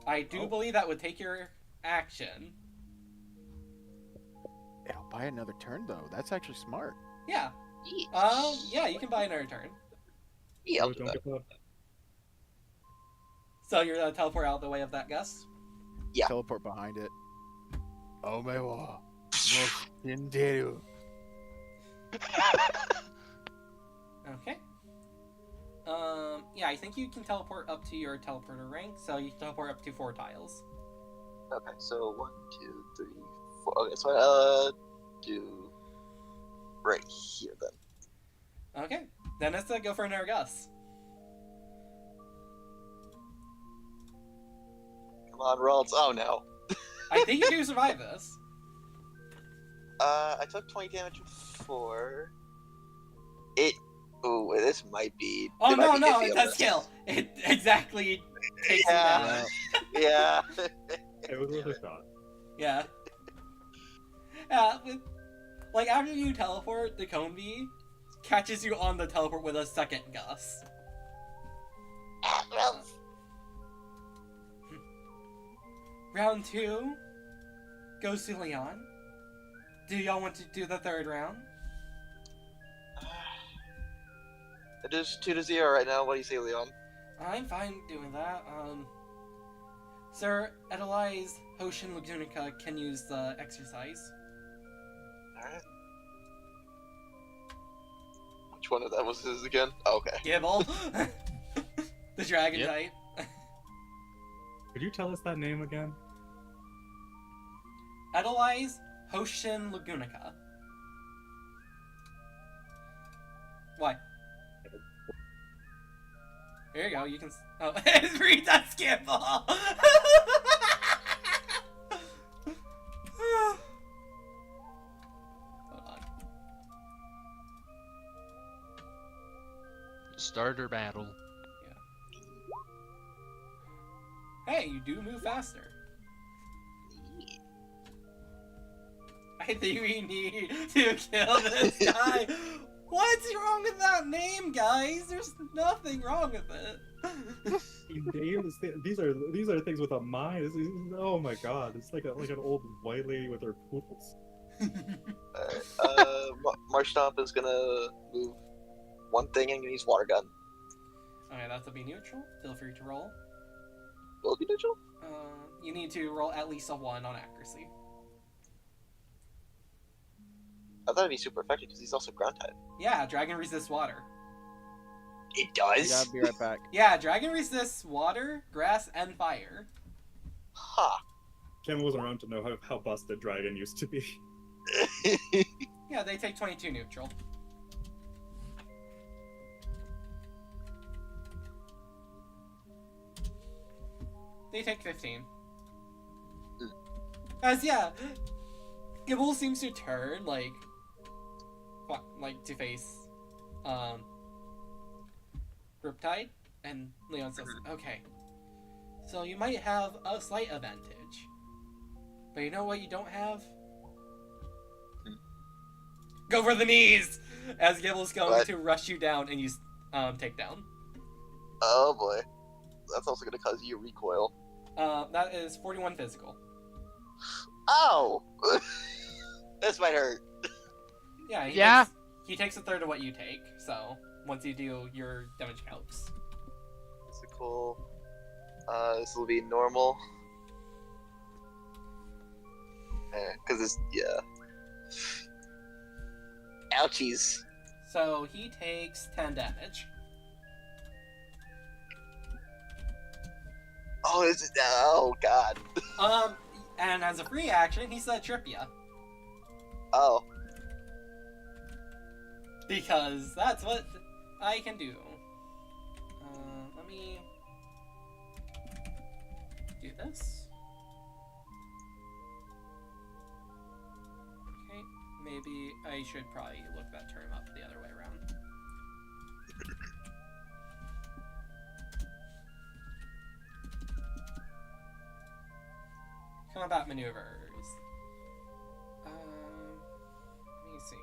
I do believe that would take your action. It'll buy another turn though. That's actually smart. Yeah. Yeah, you can buy another turn. Yeah, I'll Oh, do don't that. get that. So you're gonna teleport out of the way of that Gus? Yeah. Teleport behind it. Oh my god. Indeed. Okay. Yeah, I think you can teleport up to your teleporter rank, so you can teleport up to 4 tiles. Okay, so 1, 2, 3, 4. Okay, so do right here then. Okay. Then let's go for another Gus. Come on, Rolls. Oh no. I think you do survive this. I took 20 damage before. Ooh, this might be. Oh it might no, be no, iffy it on does this. kill. It exactly takes Yeah. you down. Yeah. It was worth a shot. Yeah. Yeah, like after you teleport, the Combi catches you on the teleport with a second Gus. Round 2 goes to Leon. Do y'all want to do the third round? It is 2-0 right now. What do you say, Leon? I'm fine doing that. Sir, Edelweiss Hoshin Lugunica can use the exercise. Alright. Which one of that was his again? Oh, okay. Gibble. The dragon Yep. type. Could you tell us that name again? Edelweiss Hoshin Lugunica. Why? Here you go, you can. Oh, read that Skibble! Hold on. Starter battle. Hey, you do move faster. I think we need to kill this guy. What's wrong with that name, guys? There's nothing wrong with it. These are things with a mind. Oh my god, it's like an old white lady with her poodles. Marshtomp is gonna move one thing and use water gun. Okay, that's a be neutral. Feel free to roll. you need to roll at least a 1 on accuracy. I thought it'd be super effective because he's also ground type. Yeah, dragon resists water. It I does? gotta be right back. Yeah, dragon resists water, grass, and fire. Huh. Ken wasn't around to know how busted Dragon used to be. Yeah, they take 22 neutral. They take 15. As yeah, Gibble seems to turn like to face Riptide, and Leon says, "Okay, so you might have a slight advantage, but you know what you don't have? Go for the knees!" As Gibble's going to rush you down, and you take down. Oh boy. That's also gonna cause you recoil. That is 41 physical. Ow! This might hurt. Yeah. He takes a third of what you take. So once you do, your damage helps. Physical. This will be normal. Cause it's ouchies. So he takes 10 damage. Oh, is it? Oh god. And as a free action, he said trip ya. Oh. Because that's what I can do. Let me do this. Okay, maybe I should probably look that term up the other way around. Combat maneuvers. Let me see.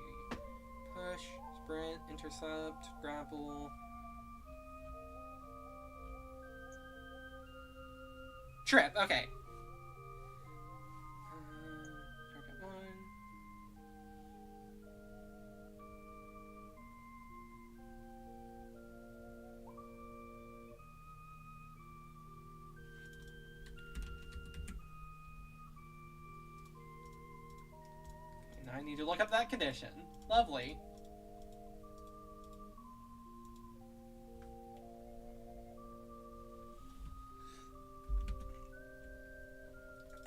Push, sprint, intercept, grapple. Trip, okay. Target 1. I need to look up that condition. Lovely.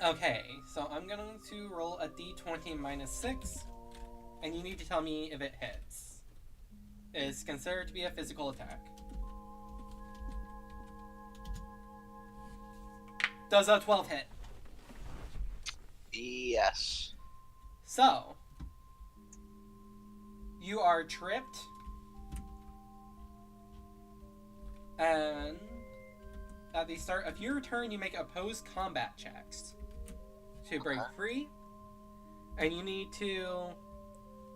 Okay, so I'm going to roll a d20 minus 6, and you need to tell me if it hits. It's considered to be a physical attack. Does a 12 hit? Yes. So, you are tripped, and at the start of your turn, you make opposed combat checks to break free, and you need to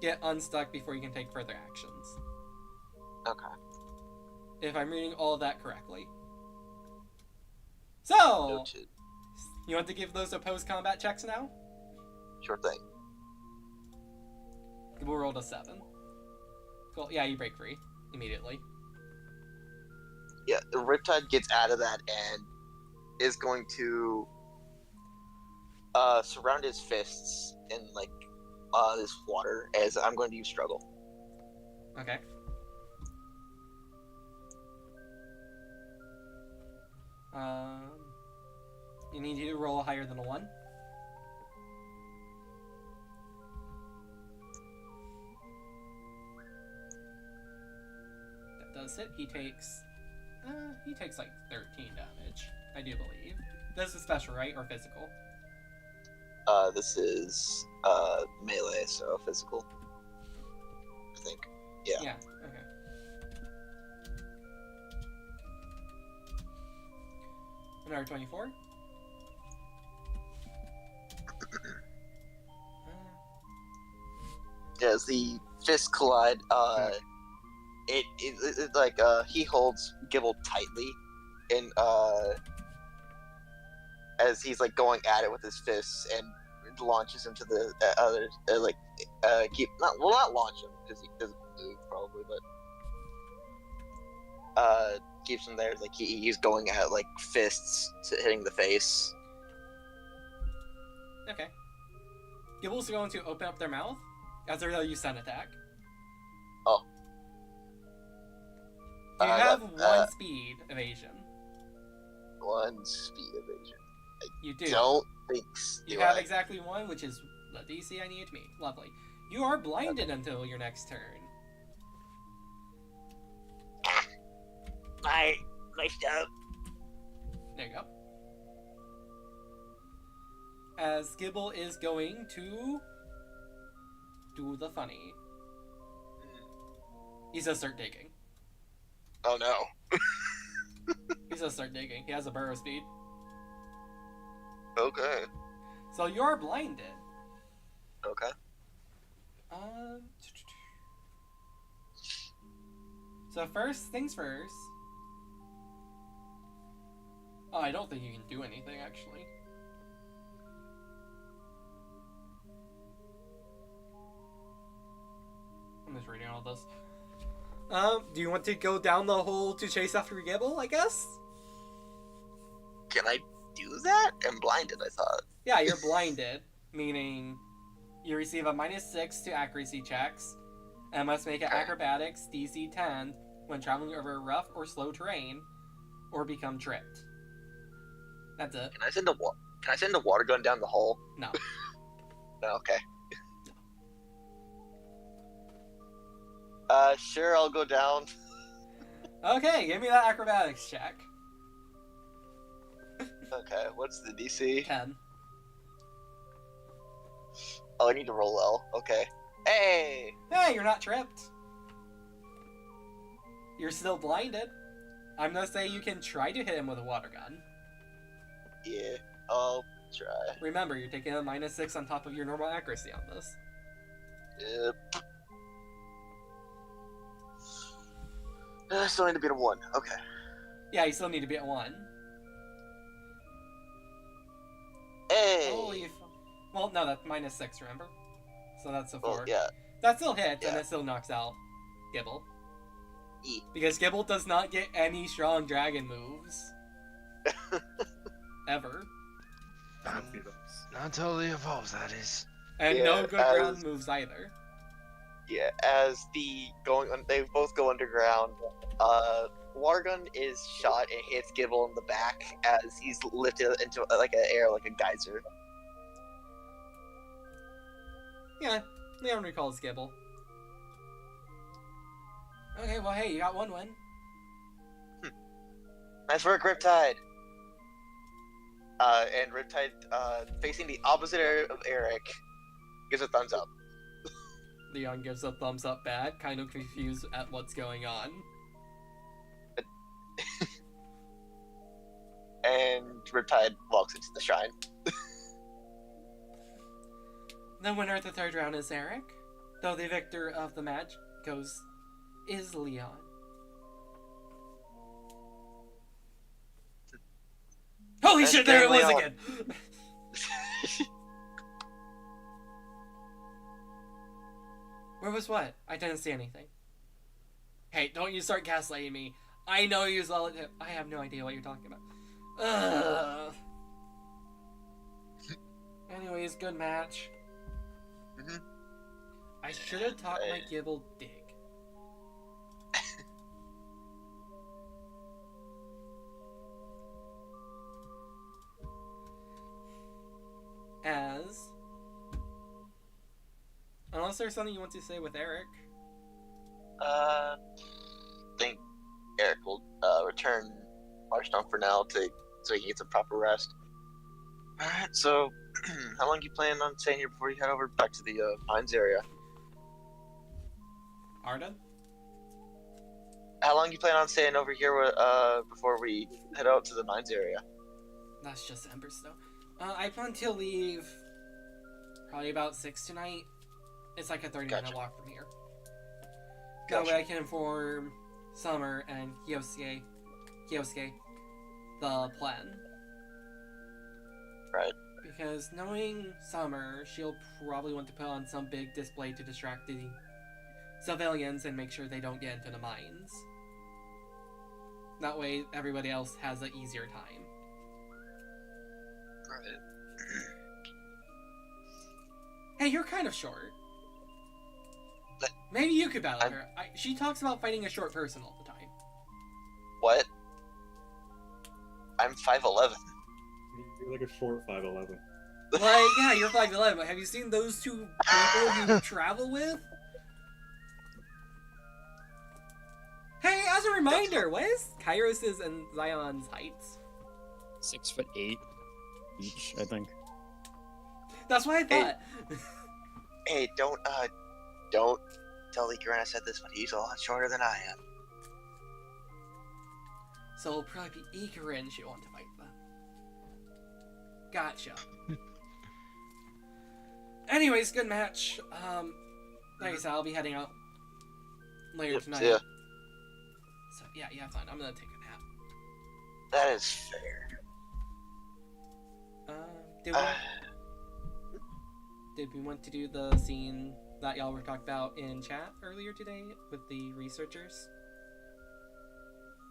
get unstuck before you can take further actions. Okay. If I'm reading all of that correctly. So, Noted. you want to give those opposed combat checks now? Sure thing. We'll roll a 7. Cool. Yeah, you break free immediately. Yeah, the Riptide gets out of that and is going to surround his fists in this water as I'm going to use struggle. Okay. You need to roll higher than a 1. That does hit. He takes like 13 damage, I do believe. This is special, right? Or physical? This is melee, so physical. I think. Yeah. Yeah, okay. Another 24. As the fists collide, he holds Gibble tightly, and as he's going at it with his fists and launches him to the other, not launch him because he doesn't move probably, but keeps him there. He's going at fists hitting the face, Okay. Gibble's going to open up their mouth as they'll use Sun Attack. Oh. You have one speed evasion. One speed evasion. You do. Don't think so. You have exactly one, which is the DC I need to meet. Lovely. You are blinded until your next turn. Nice job. There you go. As Gibble is going to do the funny. He's gonna start digging. Oh no. He's gonna start digging. He has a burrow speed. Okay. So you're blinded. Okay. So first things first. Oh, I don't think you can do anything, actually. I'm just reading all this. Do you want to go down the hole to chase after Gibble, I guess? Can I do that? I'm blinded, I thought. Yeah, you're blinded, meaning you receive a -6 to accuracy checks, and must make an acrobatics DC 10 when traveling over rough or slow terrain, or become tripped. That's it. Can I send a water gun down the hole? No. No, okay. Sure, I'll go down. Okay, give me that acrobatics check. Okay, what's the DC? 10. Oh, I need to roll L. Okay. Hey! Hey, you're not tripped. You're still blinded. I'm gonna say you can try to hit him with a water gun. Yeah, I'll try. Remember, you're taking a -6 on top of your normal accuracy on this. Yep. I still need to beat a 1. Okay. Yeah, you still need to be at 1. Hey! Holy well, no, that's -6, remember? So that's a 4. Well, yeah. That still hits, and Yeah. it still knocks out Gibble. E. Because Gibble does not get any strong dragon moves. Ever. I don't see those. Not until he evolves, that is. And Yeah, no good as- ground moves either. Yeah, as they both go underground, water gun is shot and hits Gibble in the back as he's lifted into like an air like a geyser. Yeah, Leon recalls Gibble. Okay, well, hey, you got one win. Nice work, Riptide. And Riptide, facing the opposite area of Erick, gives a thumbs up. Leon gives a thumbs up back, kind of confused at what's going on. And Riptide walks into the shrine. The winner of the third round is Erick, though the victor of the match is Leon. Holy That's shit, there it was Leon. again! Where was what? I didn't see anything. Hey, don't you start gaslighting me. I know you saw it. I have no idea what you're talking about. Ugh. Anyways, good match. Mhm. I should have taught my Gibble dig. Unless there's something you want to say with Erick. I think Erick will return Marshdown for now so he can get some proper rest. Alright, so how long do you plan on staying here before you head over back to the Pines area? Arden? How long do you plan on staying over here before we head out to the mines area? That's just Embers, though. I plan to leave probably about 6 tonight. It's like a 30-minute Gotcha. walk from here. Gotcha. That way I can inform Summer and Kyosuke the plan. Right. Because knowing Summer, she'll probably want to put on some big display to distract the civilians and make sure they don't get into the mines. That way everybody else has an easier time. Right. Hey, you're kind of short. But- Maybe you could battle I'm- her. She talks about fighting a short person all the time. What? I'm 5'11". You're like a short 5'11". Like, yeah, you're 5'11", but have you seen those two people you travel with? Hey, as a reminder, what is Kairos' and Zion's heights? 6'8" each, I think. That's what I Hey. thought. Hey, don't tell Ikarin I said this, but he's a lot shorter than I am. So it'll probably be Ikarin she'll want to fight then. Gotcha. Anyways, good match. Like I said, I'll be heading out later Yep, tonight. yeah. So yeah, you have fun. I'm gonna take a nap. That is fair. Did we want to do the scene that y'all were talking about in chat earlier today with the researchers?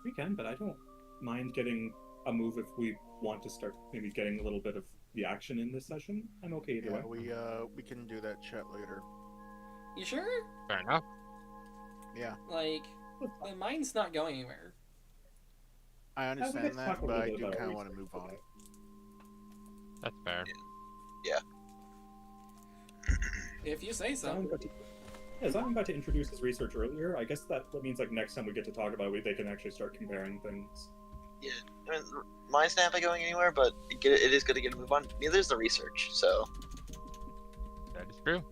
We can, but I don't mind getting a move if we want to start maybe getting a little bit of the action in this session. I'm okay either Yeah, way. we can do that chat later. You sure? Fair enough. Yeah, Like, the mine's not going anywhere. I we understand could talk that, a but little I bit do about kind of want to research. move on. That's fair. If you say so. Zion got to introduce his research earlier. I guess that means like next time we get to talk about it, they can actually start comparing things. Yeah, I mean, mine's not going anywhere, but it is good to get a move on. Neither is the research, so That is true.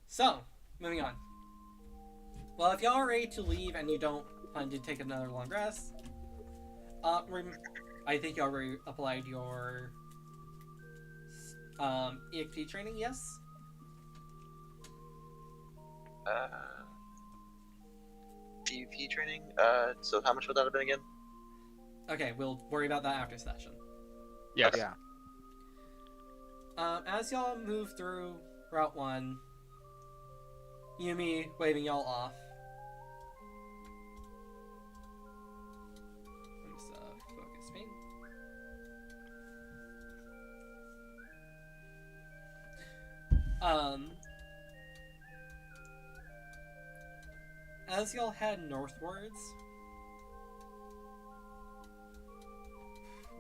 So, moving on. Well, if y'all are ready to leave and you don't plan to take another long rest, I think you already applied your EXP training, yes? PvP training. So how much would that have been again? Okay, we'll worry about that after session. Yes. Yeah. As y'all move through Route 1, Yumi waving y'all off. Let's focus me. As y'all head northwards,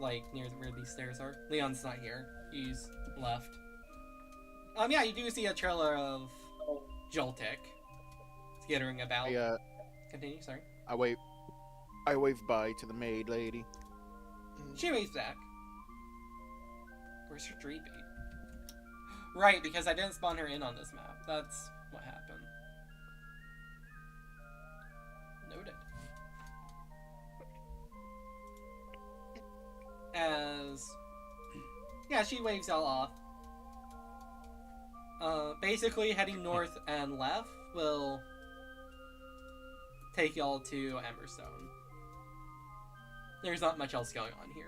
like near where these stairs are, Leon's not here. He's left. Yeah, you do see a trailer of Joltik skittering about. Continue, sorry. I wave bye to the maid lady. She waves back. Where's her tree bait? Right, because I didn't spawn her in on this map. That's what happened. Noted. Yeah, she waves y'all off. Basically, heading north and left will take y'all to Emberstone. There's not much else going on here.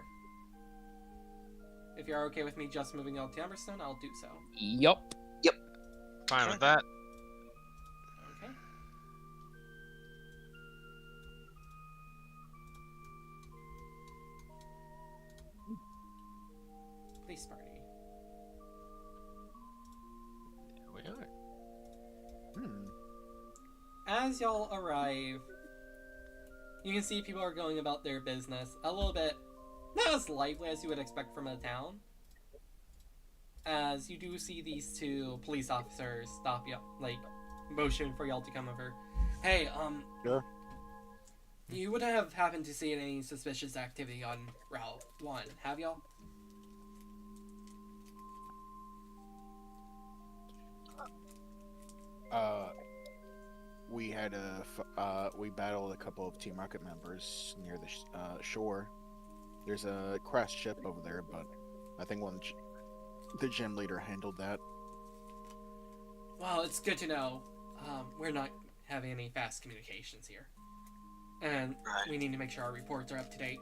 If you're okay with me just moving y'all to Emberstone, I'll do so. Yup. Fine with that. Okay. Police party. We are. As y'all arrive, you can see people are going about their business a little bit not as lively as you would expect from a town. As you do see these two police officers stop y'all, like, motion for y'all to come over. Hey, Sure. you would have happened to see any suspicious activity on Route 1, have y'all? We had we battled a couple of Team Rocket members near the shore. There's a crashed ship over there, but I think the gym leader handled that. Well, it's good to know. We're not having any fast communications here. And we need to make sure our reports are up to date.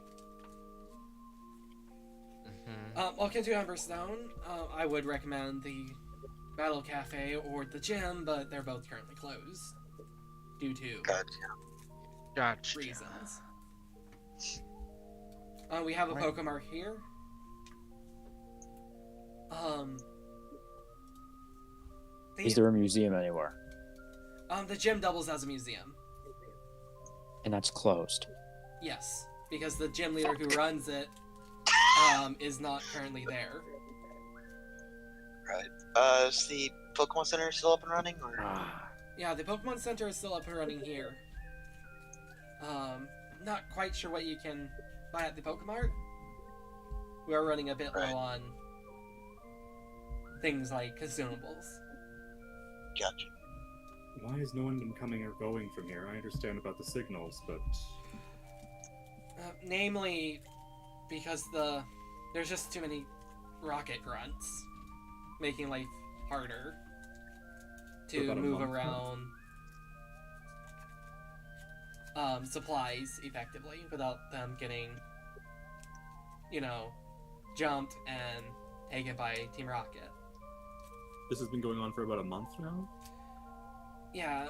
Welcome to Emberstone. I would recommend the Battle Cafe or the gym, but they're both currently closed. Due to Gotcha. reasons. We have a Pokemart here. Is there a museum anywhere? The gym doubles as a museum. And that's closed. Yes, because the gym leader who runs it is not currently there. Right. Is the Pokemon Center still up and running? Or? Yeah, the Pokemon Center is still up and running here. Not quite sure what you can buy at the Pokemart. We are running a bit low on things like consumables. Gotcha. Why has no one been coming or going from here? I understand about the signals, but Namely, because there's just too many rocket grunts, making life harder to about a move month around supplies effectively without them getting, jumped and taken by Team Rocket. this has been going on for about a month now. Yeah,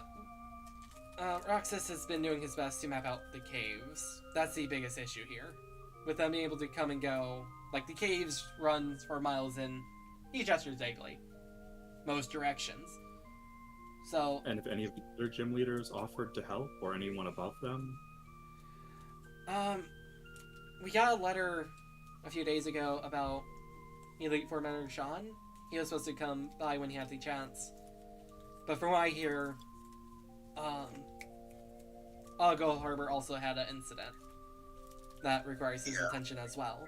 Roxas has been doing his best to map out the caves. That's the biggest issue here. With them being able to come and go, like the caves run for miles in each vaguely, most directions. So, And if any of the other gym leaders offered to help, or anyone above them, we got a letter a few days ago about Elite Four member Sean. He was supposed to come by when he had the chance. But from what I hear, Algo Harbor also had an incident that requires his attention as well.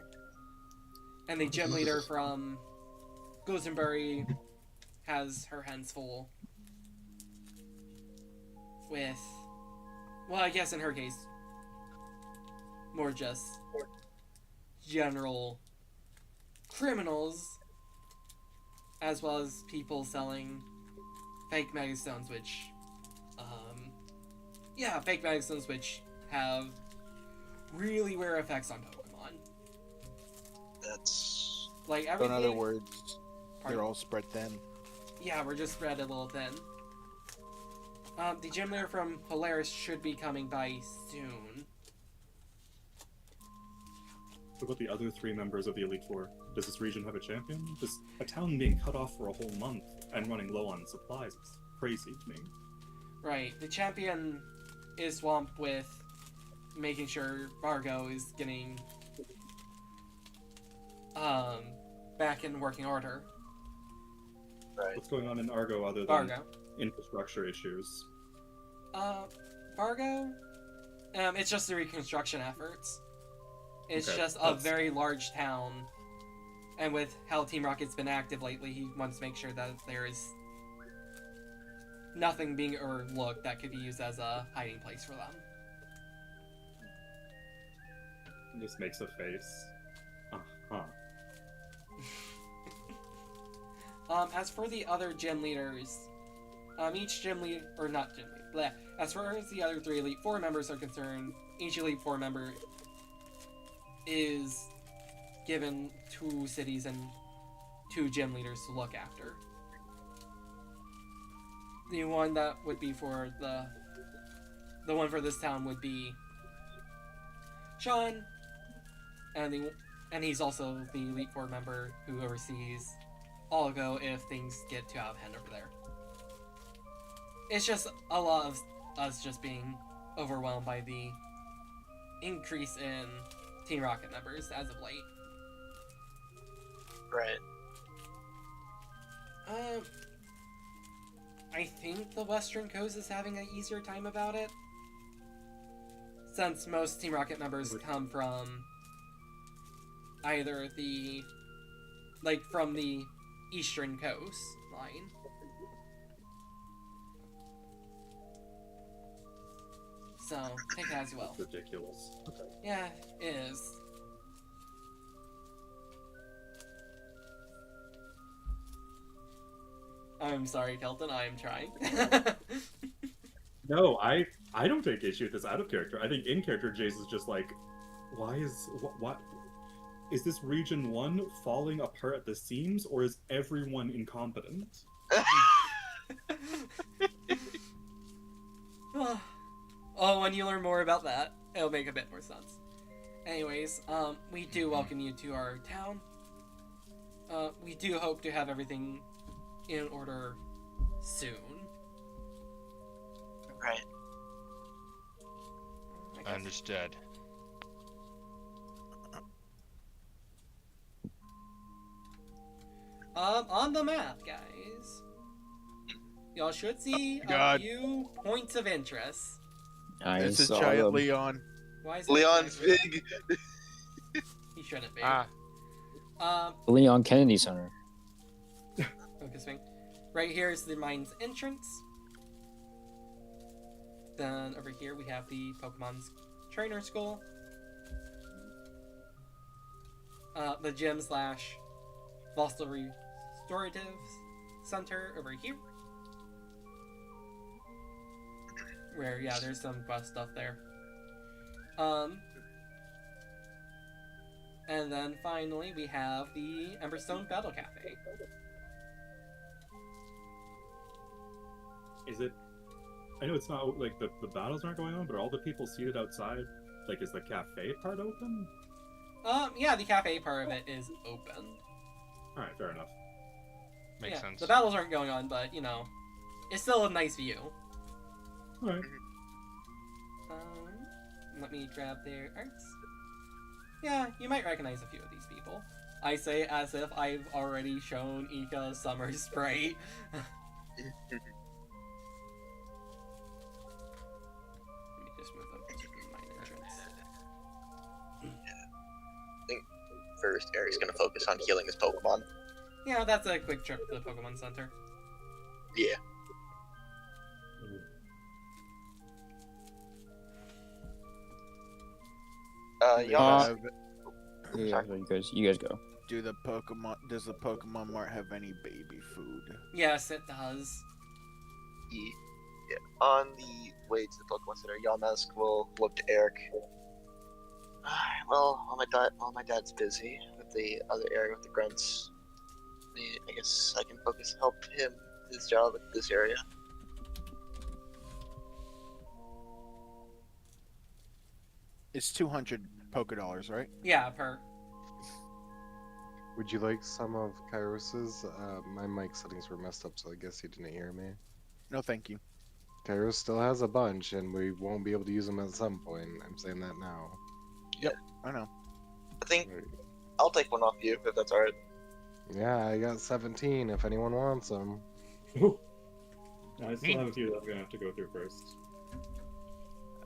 And the gym leader from Goosenberry has her hands full with, well, I guess in her case, more just general criminals, as well as people selling fake Megastones, which, fake Megastones which have really rare effects on Pokemon. That's Like So everything. in other words, Pardon? they're all spread thin. Yeah, we're just spread a little thin. The gym leader from Polaris should be coming by soon. what about the other 3 members of the Elite Four? Does this region have a champion? Just a town being cut off for a whole month and running low on supplies is crazy to me. Right, the champion is swamped with making sure Vargo is getting back in working order. right. What's going on in Argo other than Vargo. infrastructure issues? Vargo? It's just the reconstruction efforts. It's Okay, just a that's- very large town, and with how Team Rocket's been active lately, he wants to make sure that there is nothing being overlooked that could be used as a hiding place for them. Just makes a face. Uh-huh. As for the other gym leaders, each gym lead, or not gym lead, bleh. As far as the other 3 Elite Four members are concerned, each Elite Four member is given 2 cities and 2 gym leaders to look after. The one that would be for the one for this town would be Sean, and he's also the Elite Four member who oversees Algo if things get too out of hand over there. It's just a lot of us just being overwhelmed by the increase in Team Rocket members as of late. Right. I think the Western Coast is having an easier time about it, since most Team Rocket members come from either from the Eastern Coast line. So, take that as you will. Ridiculous. Okay. Yeah, it is. I'm sorry, Kelton, I am trying. No, I don't take issue with this out of character. I think in character, Jayce is just like, why is what is this region 1 falling apart at the seams, or is everyone incompetent? Oh, when you learn more about that, it'll make a bit more sense. Anyways, we do welcome you to our town. we do hope to have everything in order soon. Right. I guess. Understood. On the map, guys, y'all should see a God. few points of interest. I It's a saw giant them. Leon. Why is it a Leon's giant- big. He shouldn't be. Ah, Leon Kennedy Center. Focusing. Right here is the mine's entrance. Then over here we have the Pokemon's trainer school. The gym slash fossil restorative center over here. Where, yeah, there's some quest stuff there. And then finally we have the Emberstone Battle Cafe. Is it? I know it's not like the battles aren't going on, but are all the people seated outside? Like, is the cafe part open? Yeah, the cafe part of it is open. All right, fair enough. makes Yeah, sense. the battles aren't going on, but, you know, it's still a nice view. All right. Let me grab their arts. Yeah, you might recognize a few of these people. I say as if I've already shown Ika Summer Sprite. Let me just move up to my entrance. First, Eric's gonna focus on healing his Pokemon. Yeah, that's a quick trip to the Pokemon Center. Yeah. Y'all. Have- Yeah, you guys go. Does the Pokemon Mart have any baby food? Yes, it does. Yeah. On the way to the Pokemon Center, Yamask will look to Eric. Well, while my dad's busy with the other area with the grunts, I guess I can help him his job at this area. It's 200 Pokedollars, right? Yeah, per. Would you like some of Kairos's? My mic settings were messed up, so I guess you didn't hear me. No, thank you. Kairos still has a bunch, and we won't be able to use them at some point. I'm saying that now. I know. I think Right. I'll take one off you if that's alright. Yeah, I got 17 if anyone wants them. I still have a few that I'm gonna have to go through first.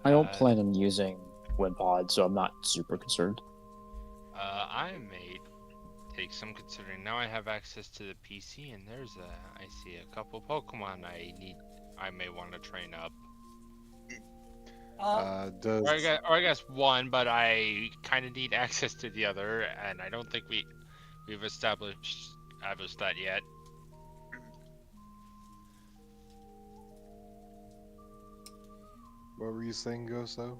I don't Uh, plan on using WinPod, so I'm not super concerned. I may take some considering now I have access to the PC and I see a couple Pokemon I may want to train up. Does Or I guess one, but I kind of need access to the other, and I don't think we've established that yet. what were you saying, Goso?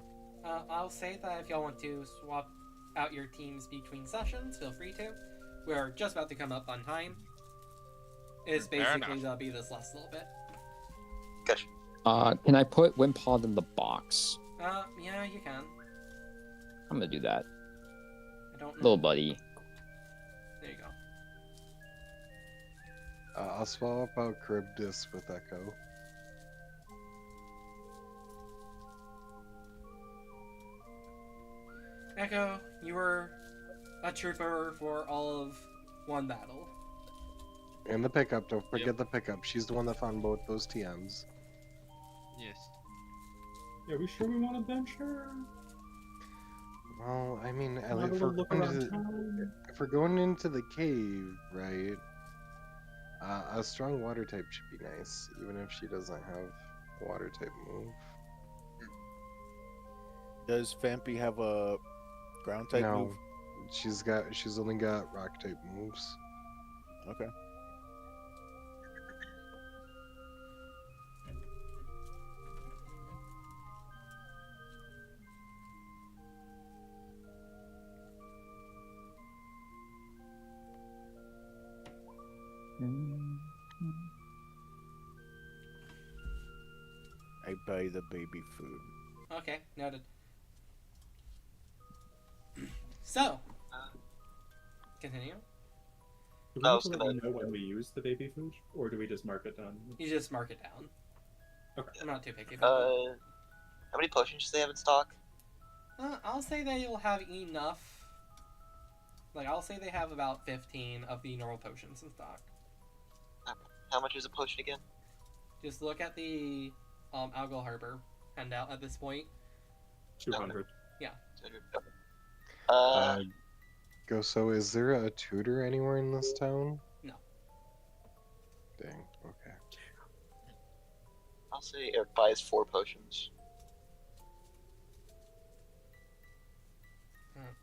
I'll say that if y'all want to swap out your teams between sessions, feel free to. We're just about to come up on time. It's Fair basically enough. gonna be this last little bit. Gosh. Can I put WinPod in the box? Yeah, you can. I'm gonna do that. I don't know. Little buddy. There you go. I'll swap out Charybdis with Echo. Echo, you were a trooper for all of one battle. And the pickup, don't forget the pickup. She's the one that found both those TMs. Yes. Yeah, we sure we want to bench her? Well, I mean, Have a if little we're, look going around to, town? if we're going into the cave, right? A strong water type should be nice, even if she doesn't have water type move. Does Fampy have a ground type no, move? she's only got rock type moves. Okay. I buy the baby food. Okay, noted. So, continue. Do we I need was to let gonna- you know when we use the baby food, or do we just mark it down? You just mark it down. Okay. I'm not too picky about it. How many potions do they have in stock? I'll say they'll have enough. Like, I'll say they have about 15 of the normal potions in stock. How much is a potion again? Just look at the Algal Harbor handout at this point. 200. 200. Go. So, is there a tutor anywhere in this town? No. Dang. Okay. I'll say Erick buys 4 potions.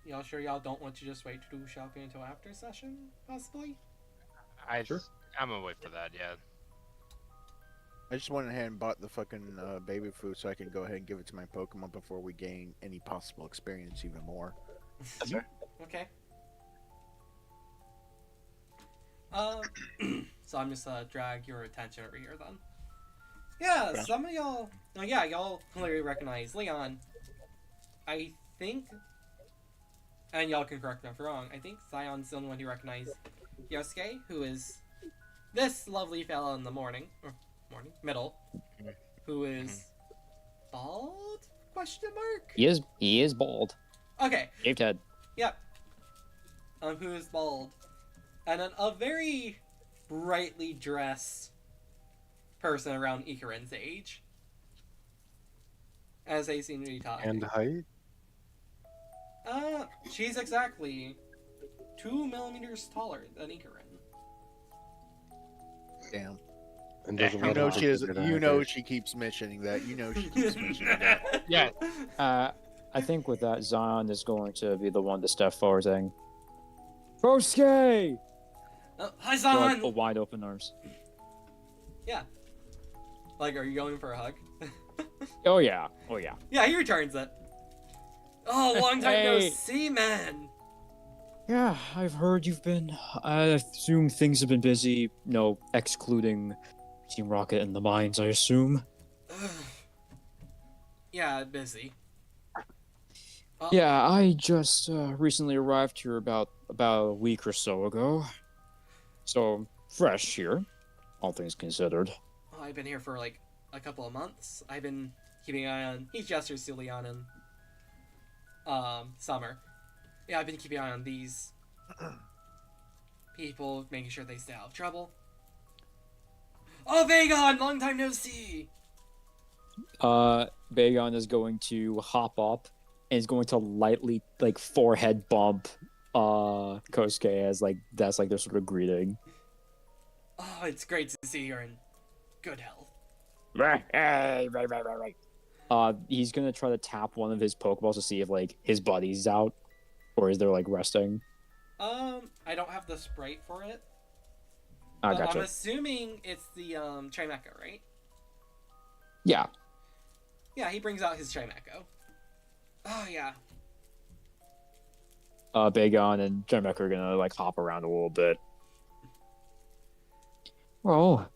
Y'all sure y'all don't want to just wait to do shopping until after session, possibly? Sure. I'm gonna wait for that. Yeah. I just went ahead and bought the fucking baby food so I can go ahead and give it to my Pokemon before we gain any possible experience even more. That's fair. Okay. So I'm just drag your attention over here then. Yeah, Okay. some of y'all. Oh yeah, y'all clearly recognize Leon. I think, and y'all can correct me if I'm wrong. I think Zion's the only one who recognized Yosuke, who is this lovely fella in the middle, who is bald? Question mark. He is bald. Okay. Shaved head. Yep. Who is bald. And then a very brightly dressed person around Ikarin's age. As they seem to be talking. And height? She's exactly 2 millimeters taller than Ikarin. Damn. And doesn't You let know her she is. figure it You out. know she keeps mentioning that. You know she keeps mentioning that. Yeah. I think with that, Zion is going to be the one to step forward saying, Kosuke! Hi, So, like, Zan! wide open arms. Like, are you going for a hug? Oh yeah. Oh yeah. Yeah, he returns it. Oh, long time no Hey. see, man! Yeah, I've heard you've been. I assume things have been busy. No, excluding Team Rocket and the mines, I assume. Yeah, busy. Yeah, I just recently arrived here about a week or so ago. So fresh here, all things considered. Oh, I've been here for like a couple of months. I've been keeping an eye on. He gestures to Leon and Summer. Yeah, I've been keeping an eye on these people, making sure they stay out of trouble. Oh, Vagon! Long time no see! Bagon is going to hop up and is going to lightly like forehead bump Kosuke as like that's like their sort of greeting. Oh, it's great to see you're in good health. Right. He's gonna try to tap one of his Pokeballs to see if like his buddy's out or is there like resting. I don't have the sprite for it. I But gotcha. I'm assuming it's the Chimecho, right? Yeah. Yeah, he brings out his Chimecho. Oh yeah. Bagon and Jemek are gonna like hop around a little bit. Well,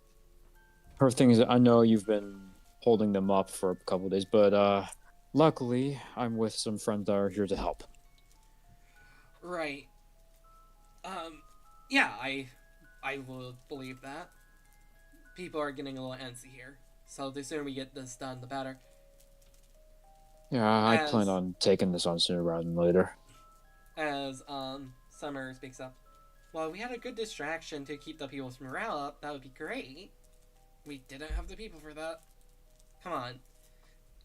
her things. I know you've been holding them up for a couple of days, but luckily I'm with some friends that are here to help. Right. Yeah, I will believe that. People are getting a little antsy here, so the sooner we get this done, the better. Yeah, I As- plan on taking this on sooner rather than later. As Summer speaks up. Well, we had a good distraction to keep the people's morale up. That would be great. We didn't have the people for that. Come on.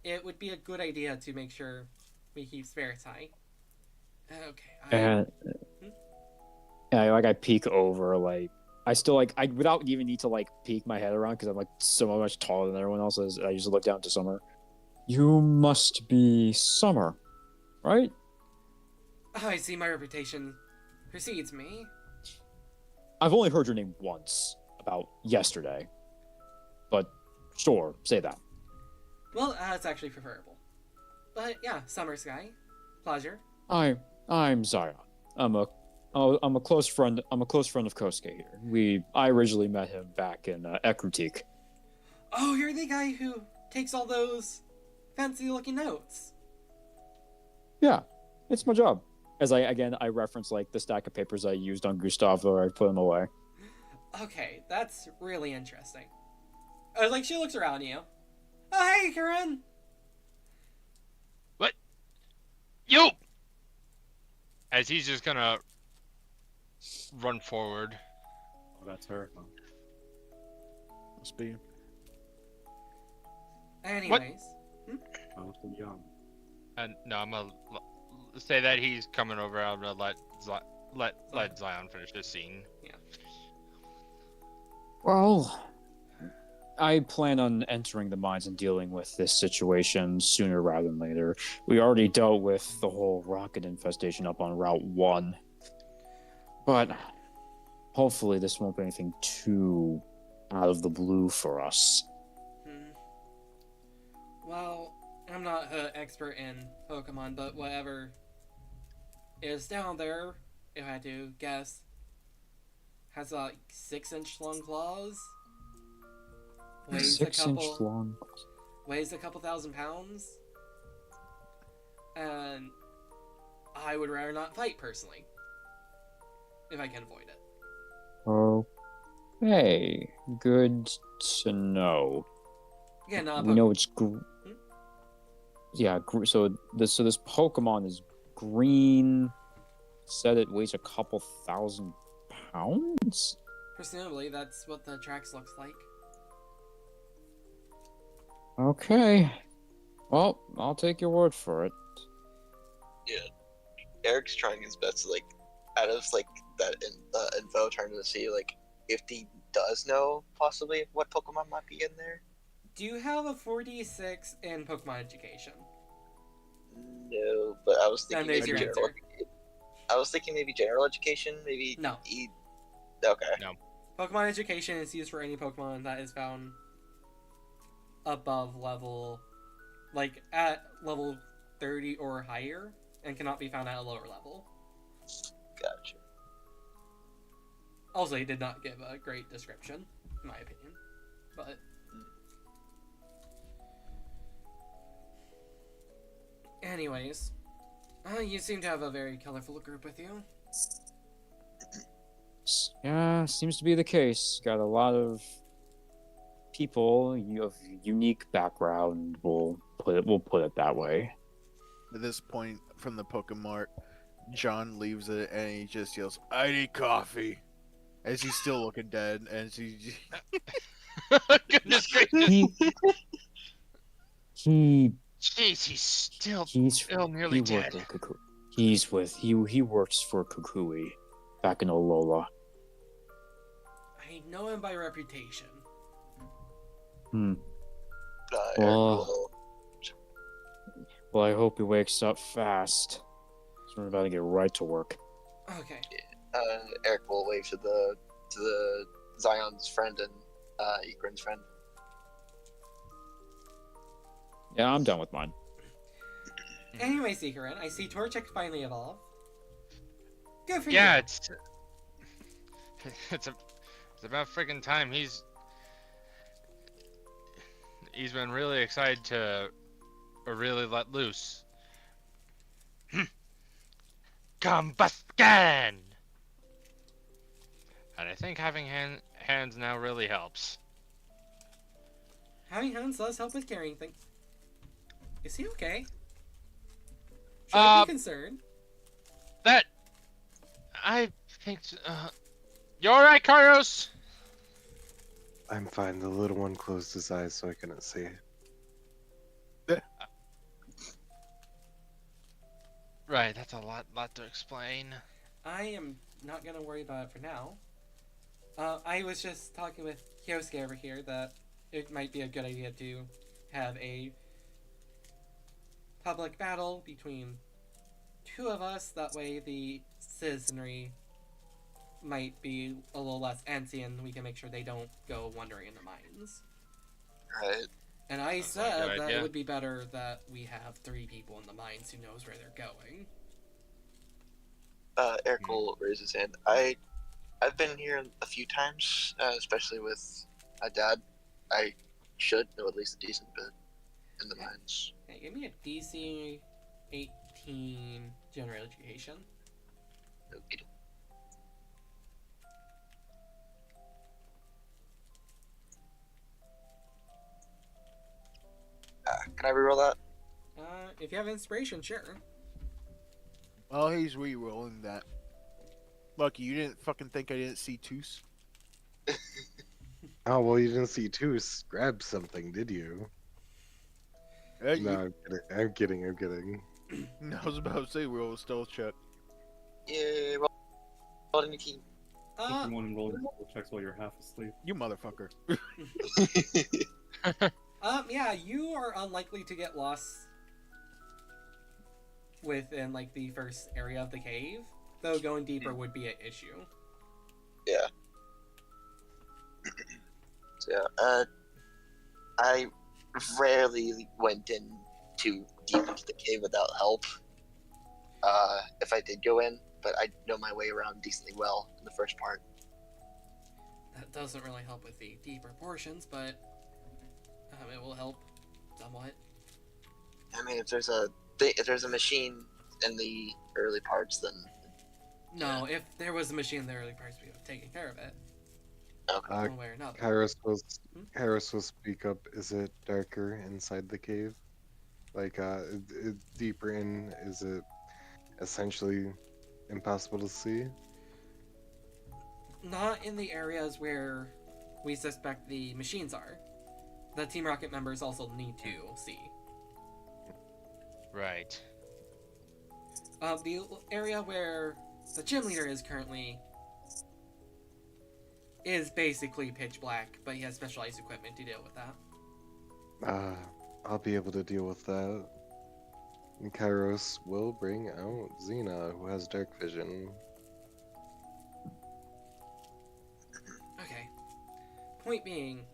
It would be a good idea to make sure we keep spirits high. Okay. And yeah, like I peek over, like I still like I without even need to like peek my head around because I'm like so much taller than everyone else. I just look down to Summer. You must be Summer, right? I see my reputation precedes me. I've only heard your name once, about yesterday. But sure, say that. Well, that's actually preferable. But yeah, Summer Sky. Pleasure. I'm Zion. I'm a close friend. I'm a close friend of Kosuke here. I originally met him back in Ekrutik. Oh, you're the guy who takes all those fancy looking notes. Yeah, it's my job. As I reference like the stack of papers I used on Gustavo, I put them away. Okay, that's really interesting. Like, she looks around you. Oh, hey, Ikarin! What? You! As he's just gonna run forward. Oh, that's her. Huh? Must be. Anyways. Oh, so young. And no, I'm gonna say that he's coming over. I'm gonna let Zion finish this scene. Well, I plan on entering the mines and dealing with this situation sooner rather than later. We already dealt with the whole rocket infestation up on Route 1. But hopefully this won't be anything too out of the blue for us. Well, I'm not an expert in Pokemon, but whatever is down there, if I had to guess, has like 6-inch long claws. Weighs a 6-inch couple, long. weighs a couple thousand pounds. And I would rather not fight personally. If I can avoid it. Okay, good to know. Again, not a We know it's so this Pokemon is green. Said it weighs a couple thousand pounds. Presumably, that's what the tracks looks like. Okay. Well, I'll take your word for it. Eric's trying his best to like, out of like that info, trying to see like if he does know possibly what Pokemon might be in there. Do you have a 4d6 in Pokemon Education? No, but I was Then thinking there's maybe your general. answer. I was thinking maybe general education, maybe. No. Okay. No. Pokemon Education is used for any Pokemon that is found above level, like at level 30 or higher, and cannot be found at a lower level. Gotcha. Also, he did not give a great description, in my opinion. But anyways, you seem to have a very colorful group with you. Yeah, seems to be the case. Got a lot of people of unique background. We'll put it that way. At this point, from the Pokemart, John leaves it and he just yells, "I need coffee," as he's still looking dead. And he Goodness gracious! He Jeez, he's still he's nearly he worked dead. at he works for Kukui back in Olola. I know him by reputation. Eric Well, will- I hope he wakes up fast. So we're about to get right to work. Okay. Eric will wave to the Zion's friend and Ikarin's friend. Yeah, I'm done with mine. Anyways, Ikarin, I see Torchic finally evolved. Good for Yeah, you. it's about friggin' time. He's been really excited to really let loose. Combustion! And I think having hands now really helps. Having hands does help with carrying things. Is he okay? Should I be concerned? That I think. You all right, Kairos? I'm fine. The little one closed his eyes so I couldn't see. Right, that's a lot to explain. I am not gonna worry about it for now. I was just talking with Kyosuke over here that it might be a good idea to have a public battle between two of us. That way the citizenry might be a little less antsy and we can make sure they don't go wandering in the mines. Right. And I Sounds like a said good that idea. it would be better that we have 3 people in the mines who knows where they're going. Eric will raise his hand. I've been here a few times, especially with my dad. I should know at least a decent bit in the mines. Okay, give me a DC 18 general education. Can I reroll that? If you have inspiration, sure. Well, he's re-rolling that. Lucky, you didn't fucking think I didn't see Toos? Oh well, you didn't see Toos grab something, did you? You, No, I'm kidding. I'm kidding. I was about to say roll a stealth check. Yeah, roll any key. If you want to roll your checks while you're half asleep. You motherfucker. Yeah, you are unlikely to get lost within like the first area of the cave, though going deeper would be an issue. Yeah. So, I rarely went in too deep into the cave without help. If I did go in, but I know my way around decently well in the first part. That doesn't really help with the deeper portions, but it will help somewhat. I mean, if there's a machine in the early parts, then No, if there was a machine in the early parts, we would have taken care of it. okay. One way or another. Kairos will speak up. Is it darker inside the cave? Like, deeper in, is it essentially impossible to see? Not in the areas where we suspect the machines are. The Team Rocket members also need to see. Right. The area where the gym leader is currently is basically pitch black, but he has specialized equipment to deal with that. I'll be able to deal with that. And Kairos will bring out Xena, who has dark vision. Okay. Point being,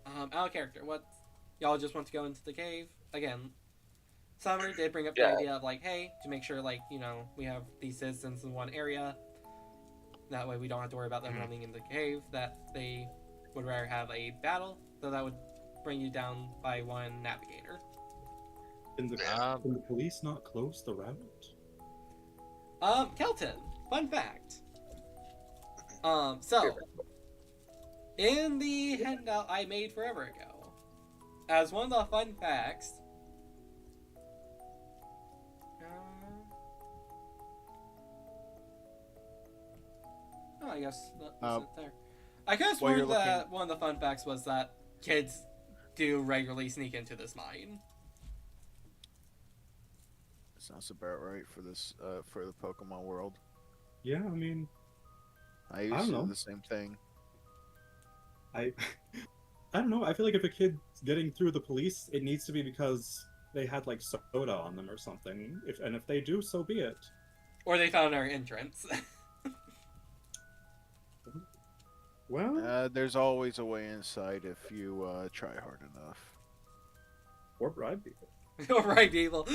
out of character, what y'all just want to go into the cave again? Summer did bring up the idea of like, hey, to make sure like we have these citizens in one area. That way we don't have to worry about them running in the cave. That they would rather have a battle, though that would bring you down by one navigator. Can the police not close the route? Kelton, fun fact. So in the handout I made forever ago, as one of the fun facts. I guess that wasn't there. I guess one of the fun facts was that kids do regularly sneak into this mine. Sounds about right for this for the Pokemon world. Yeah, I mean, I used to do the same thing. I don't know. I feel like if a kid's getting through the police, it needs to be because they had like soda on them or something. If they do, so be it. Or they found our entrance. Well, there's always a way inside if you try hard enough. Or bribe people. Or bribe people.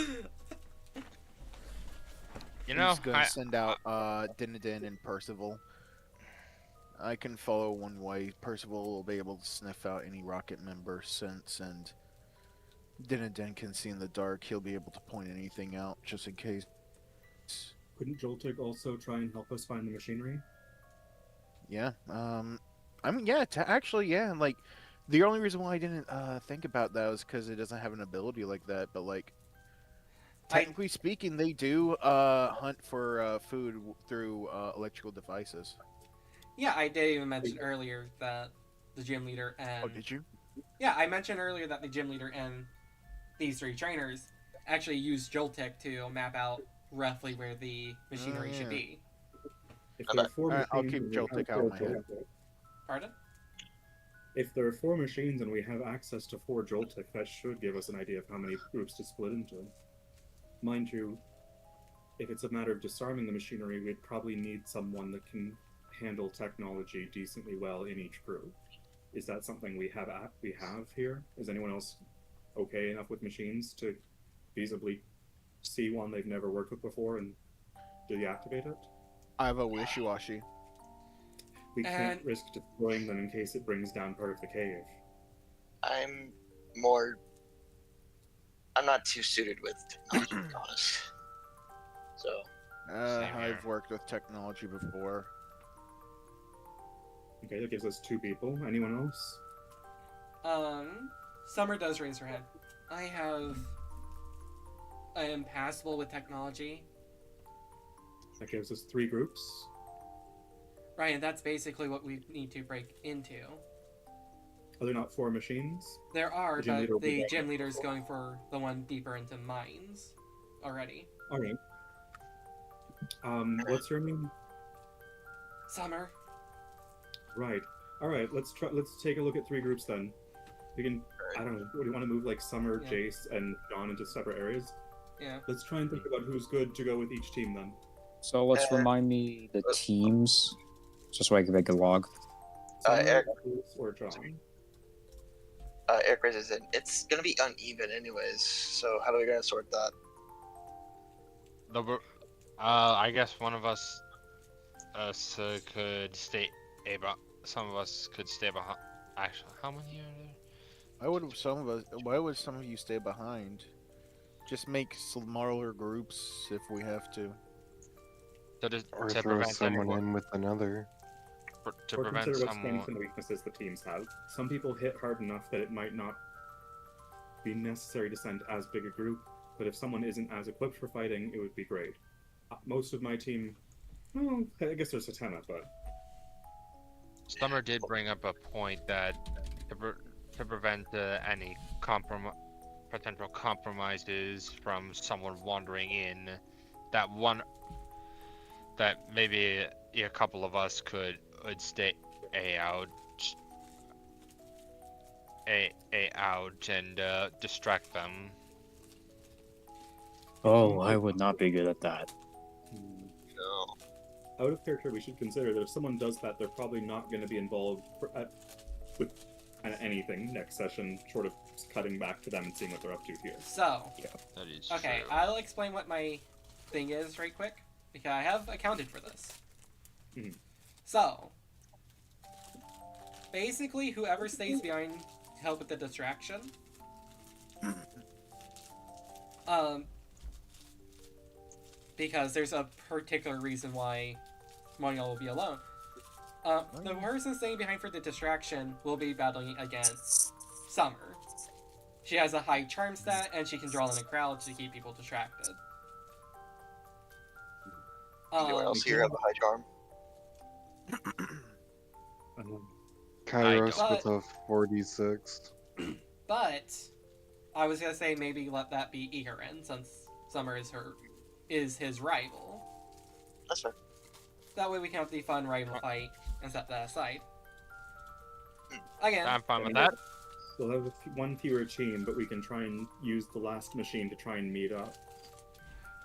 You know, He's gonna send out Dinadin and Percival. I can follow one way. Percival will be able to sniff out any Rocket member sense, and Dinadin can see in the dark. He'll be able to point anything out just in case. Couldn't Joltik also try and help us find the machinery? Yeah. I mean, yeah. Actually, yeah. Like, the only reason why I didn't think about that was because it doesn't have an ability like that. But like, technically speaking, they do hunt for food through electrical devices. Yeah, I did even mention earlier that the gym leader and... Oh, did you? Yeah, I mentioned earlier that the gym leader and these three trainers actually used Joltik to map out roughly where the machinery should be. If there are four machines, I'll keep Joltik out of my head. Pardon? If there are 4 machines and we have access to 4 Joltik, that should give us an idea of how many groups to split into. Mind you, if it's a matter of disarming the machinery, we'd probably need someone that can handle technology decently well in each group. Is that something we have here? Is anyone else okay enough with machines to feasibly see one they've never worked with before and deactivate it? I have a wishy-washy. We can't risk destroying them in case it brings down part of the cave. I'm not too suited with technology, to be honest. So Same here. I've worked with technology before. Okay, that gives us 2 people. Anyone else? Summer does raise her head. I am passable with technology. That gives us 3 groups. Right, and that's basically what we need to break into. Are there not 4 machines? There are, The gym leader will but be the back gym up. leader's going for the one deeper into mines already. Alright. What's her name? Summer. Right. Alright, let's take a look at 3 groups then. We can, I don't know, do you want to move like Summer, Yeah. Jayce, and John into separate areas? Yeah. Let's try and think about who's good to go with each team then. So let's remind me the teams, just so I can make a log. Summer, Eric. Jayce, or John? Erick raises in. It's gonna be uneven anyways, so how are we gonna sort that? I guess one of us could stay. Some of us could stay behind. Actually, how many are there? Why would some of you stay behind? Just make smaller groups if we have to. Or To throw prevent someone anyone, in with another. to Or prevent consider what someone. strengths and weaknesses the teams have. Some people hit hard enough that it might not be necessary to send as big a group, but if someone isn't as equipped for fighting, it would be great. Most of my team, well, I guess there's Satema, but Summer did bring up a point that to prevent any potential compromises from someone wandering in, that maybe a couple of us would stay out and distract them. Oh, I would not be good at that. No. out of character, we should consider that if someone does that, they're probably not going to be involved with anything next session, short of cutting back to them and seeing what they're up to here. So, That is okay, true. I'll explain what my thing is right quick, because I have accounted for this. Mhm. So, basically, whoever stays behind to help with the distraction, because there's a particular reason why Mario will be alone. The person staying behind for the distraction will be battling against Summer. She has a high charm stat, and she can draw in a crowd to keep people distracted. Anyone else here have a high charm? Kairos don't. with a 46. But I was gonna say maybe let that be Ikarin, since Summer is his rival. That's fair. That way we can have the fun rival fight and set that aside. Again, I'm fine with that. We'll have one fewer team, but we can try and use the last machine to try and meet up.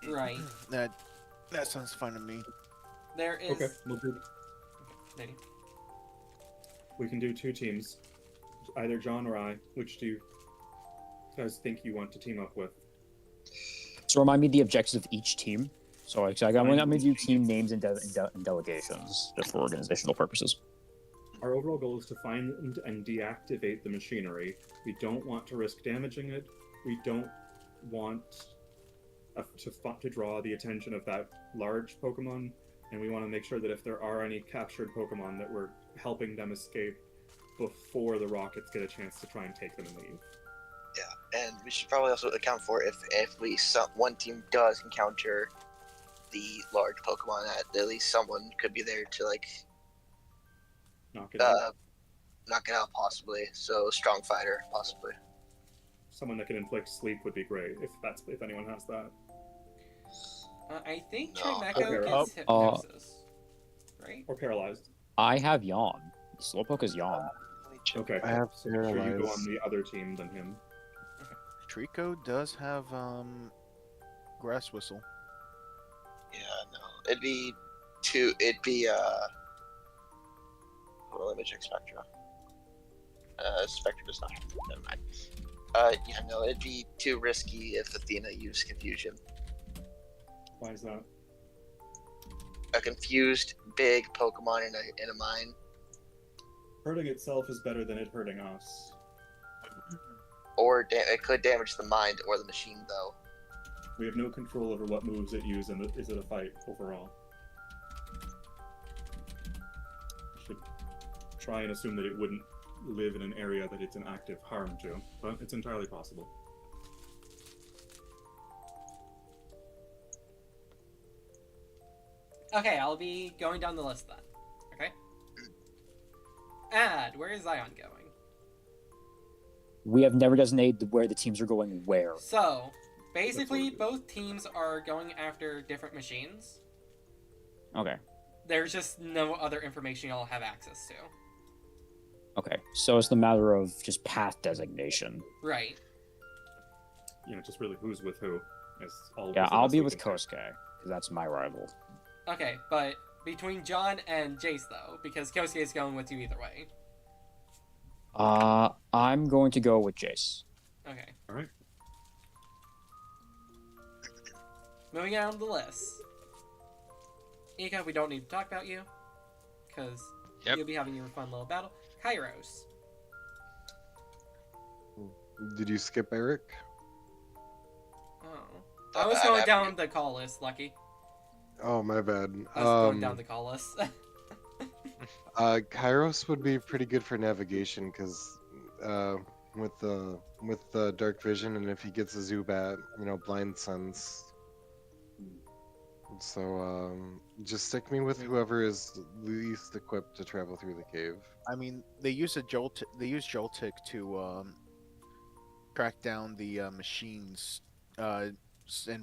right. That sounds fine to me. There is. Okay, we'll do. Maybe. We can do 2 teams, either John or I. Which do you guys think you want to team up with? So remind me the objectives of each team. So I'm gonna do team names and delegations just for organizational purposes. Our overall goal is to find and deactivate the machinery. We don't want to risk damaging it. We don't want to draw the attention of that large Pokemon, and we want to make sure that if there are any captured Pokemon, that we're helping them escape before the rockets get a chance to try and take them and leave. Yeah, and we should probably also account for if one team does encounter the large Pokemon, at least someone could be there to Knock it out. knock it out possibly. So strong fighter possibly. Someone that can inflict sleep would be great if anyone has that. I think No. Trimeco Okay. gets hypnosis. Right? Or paralyzed. I have Yawn. Slowpoke is Yawn. Let me check. Okay. I have so make sure you go paralyzed. on the other team than him. Trico does have grass whistle. Yeah, no. It'd be hold on, let me check Spectra. Spectra does not have it. Never mind. Yeah, no, it'd be too risky if Athena used confusion. Why is that? A confused big Pokemon in a mine. Hurting itself is better than it hurting us. Or it could damage the mind or the machine, though. We have no control over what moves it uses, and is it a fight overall? Should try and assume that it wouldn't live in an area that it's an active harm to, but it's entirely possible. Okay, I'll be going down the list then. Okay? Where is Zion going? We have never designated where the teams are going where. So, basically, both teams are going after different machines. Okay. There's just no other information y'all have access to. Okay. So it's the matter of just path designation. Right. Just really who's with who. Is all Yeah, is the I'll best be we with can Kosuke, because that's my rival. Okay, but between John and Jayce, though, because Kosuke is going with you either way. I'm going to go with Jayce. Okay. Alright. Moving down the list. Ika, we don't need to talk about you, because Yep. you'll be having your fun little battle. Kairos. Did you skip Eric? Oh. I was going down the call list, Lucky. Oh, my bad. I was going down the call list. Kairos would be pretty good for navigation because with the dark vision, and if he gets a Zubat, blind sense. So just stick me with whoever is least equipped to travel through the cave. I mean, they use Joltik to track down the machines, and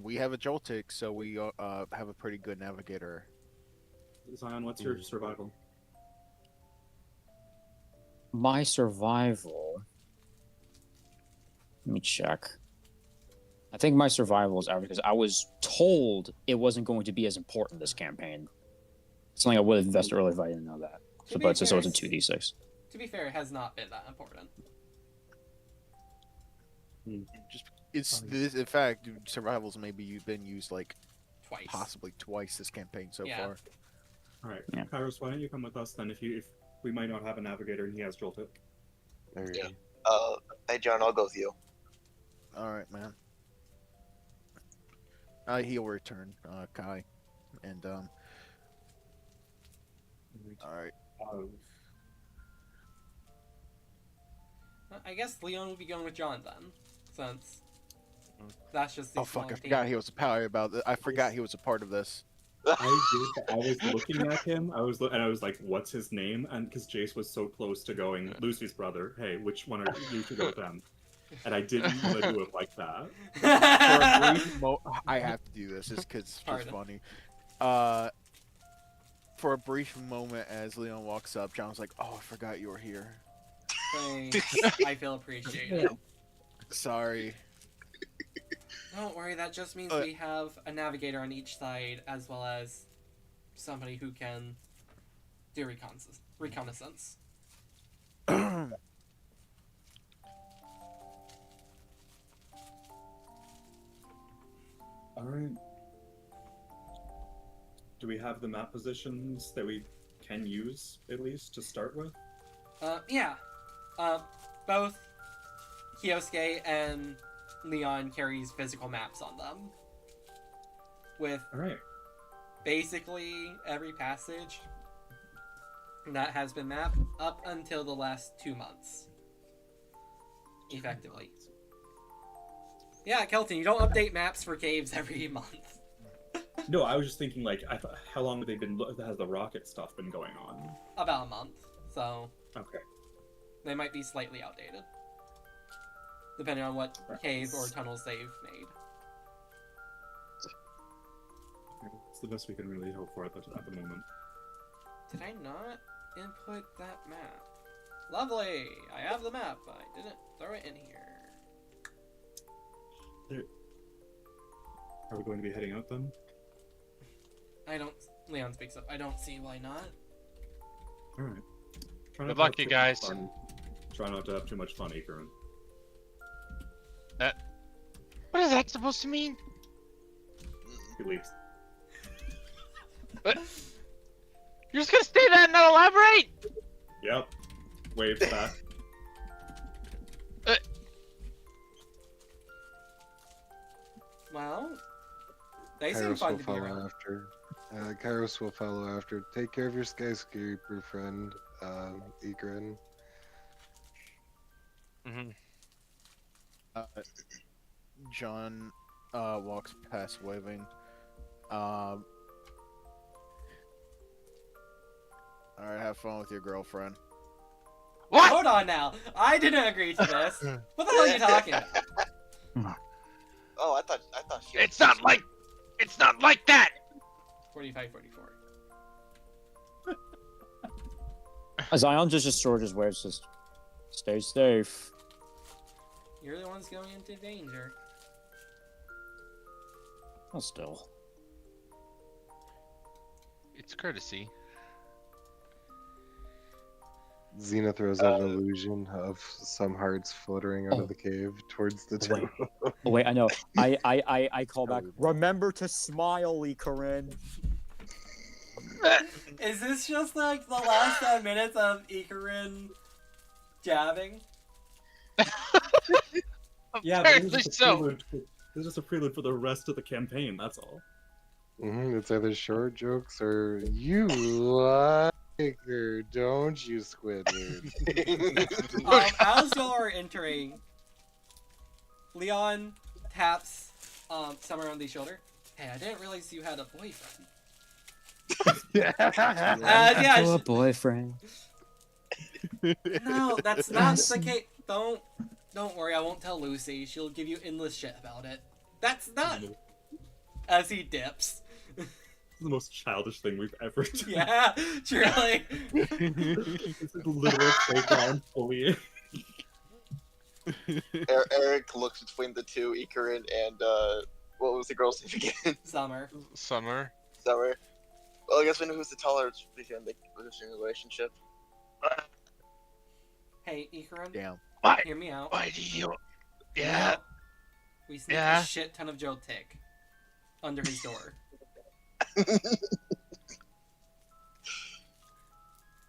we have a Joltik, so we have a pretty good navigator. Zion, what's your survival? My survival. Let me check. I think my survival is average because I was told it wasn't going to be as important this campaign. Something I would have invested early if I didn't know that. So, but so it's a 2d6. To be fair, it has not been that important. In fact, survivals maybe you've been used like Twice. possibly twice this campaign so Yeah. far. Alright, Yeah. Kairos, why don't you come with us then if we might not have a navigator and he has Joltik. There you Yeah. go. Hey John, I'll go with you. All right, man. He'll return, Kai, and all right. I guess Leon will be going with John then, since that's just the Oh fuck! I smaller forgot team. he was a power about this. I forgot he was a part of this. I was looking at him. I was like, "What's his name?" And because Jayce was so close to going, Lucy's brother. Hey, which one are you to go with them? And I didn't want to do it like that. For a brief I have to do this just because it's just Pardon. funny. For a brief moment, as Leon walks up, John's like, "Oh, I forgot you were here. Thanks. I feel appreciated. Sorry." Don't worry, that just means we have a navigator on each side, as well as somebody who can do reconnaissance. Alright. Do we have the map positions that we can use, at least, to start with? Yeah. Both Kyosuke and Leon carries physical maps on them. With Alright. basically every passage that has been mapped up until the last 2 months. Effectively. Yeah, Kelton, you don't update maps for caves every month. No, I was just thinking, like, how long have they been? Has the rocket stuff been going on? About a month, so Okay. they might be slightly outdated. Depending on what cave or tunnels they've made. It's the best we can really hope for at the moment. Did I not input that map? Lovely! I have the map, but I didn't throw it in here. Are we going to be heading out then? Leon speaks up. I don't see why not. Alright. Good luck, you guys. Try not to have too much fun, Ikarin. What is that supposed to mean? He leaves. What? You're just gonna say that and not elaborate? Yep. Waves back. Well, They seem Kairos fun will to be follow around. after. Kairos will follow after. Take care of your skyscraper friend, Ikarin. Hmm. John walks past waving. All right, have fun with your girlfriend. What? Hold on now. I didn't agree to this. What the hell are you talking about? Oh, I thought she. It's not like that. 45, 44. Zion just sort of just wears just stay safe. You're the ones going into danger. Well, still. It's courtesy. Xena throws out an illusion of some hearts fluttering out Oh. of the cave towards the Wait. two. Oh, wait, I know. I call back. Remember to smile, Ikarin. Is this just like the last 10 minutes of Ikarin jabbing? Yeah, but Apparently so. This is just a prelude for the rest of the campaign. That's all. It's either short jokes or you like her, don't you, Squidward? As y'all are entering, Leon taps Summer on the shoulder. Hey, I didn't realize you had a boyfriend. Yeah, Oh, a boyfriend. no, that's not the case. Don't worry, I won't tell Lucy. She'll give you endless shit about it. That's not. As he dips. This is the most childish thing we've ever done. Yeah, truly. This is literal playground bullying. Eric looks between the two, Ikarin and what was the girl's name again? Summer. Summer. Summer. Well, I guess we know who's the taller between the relationship. Hey, Ikarin. Damn. Why? Hear me out. Why do you? Hear me Yeah. out. We sneak Yeah. a shit ton of Joe Tick under his door.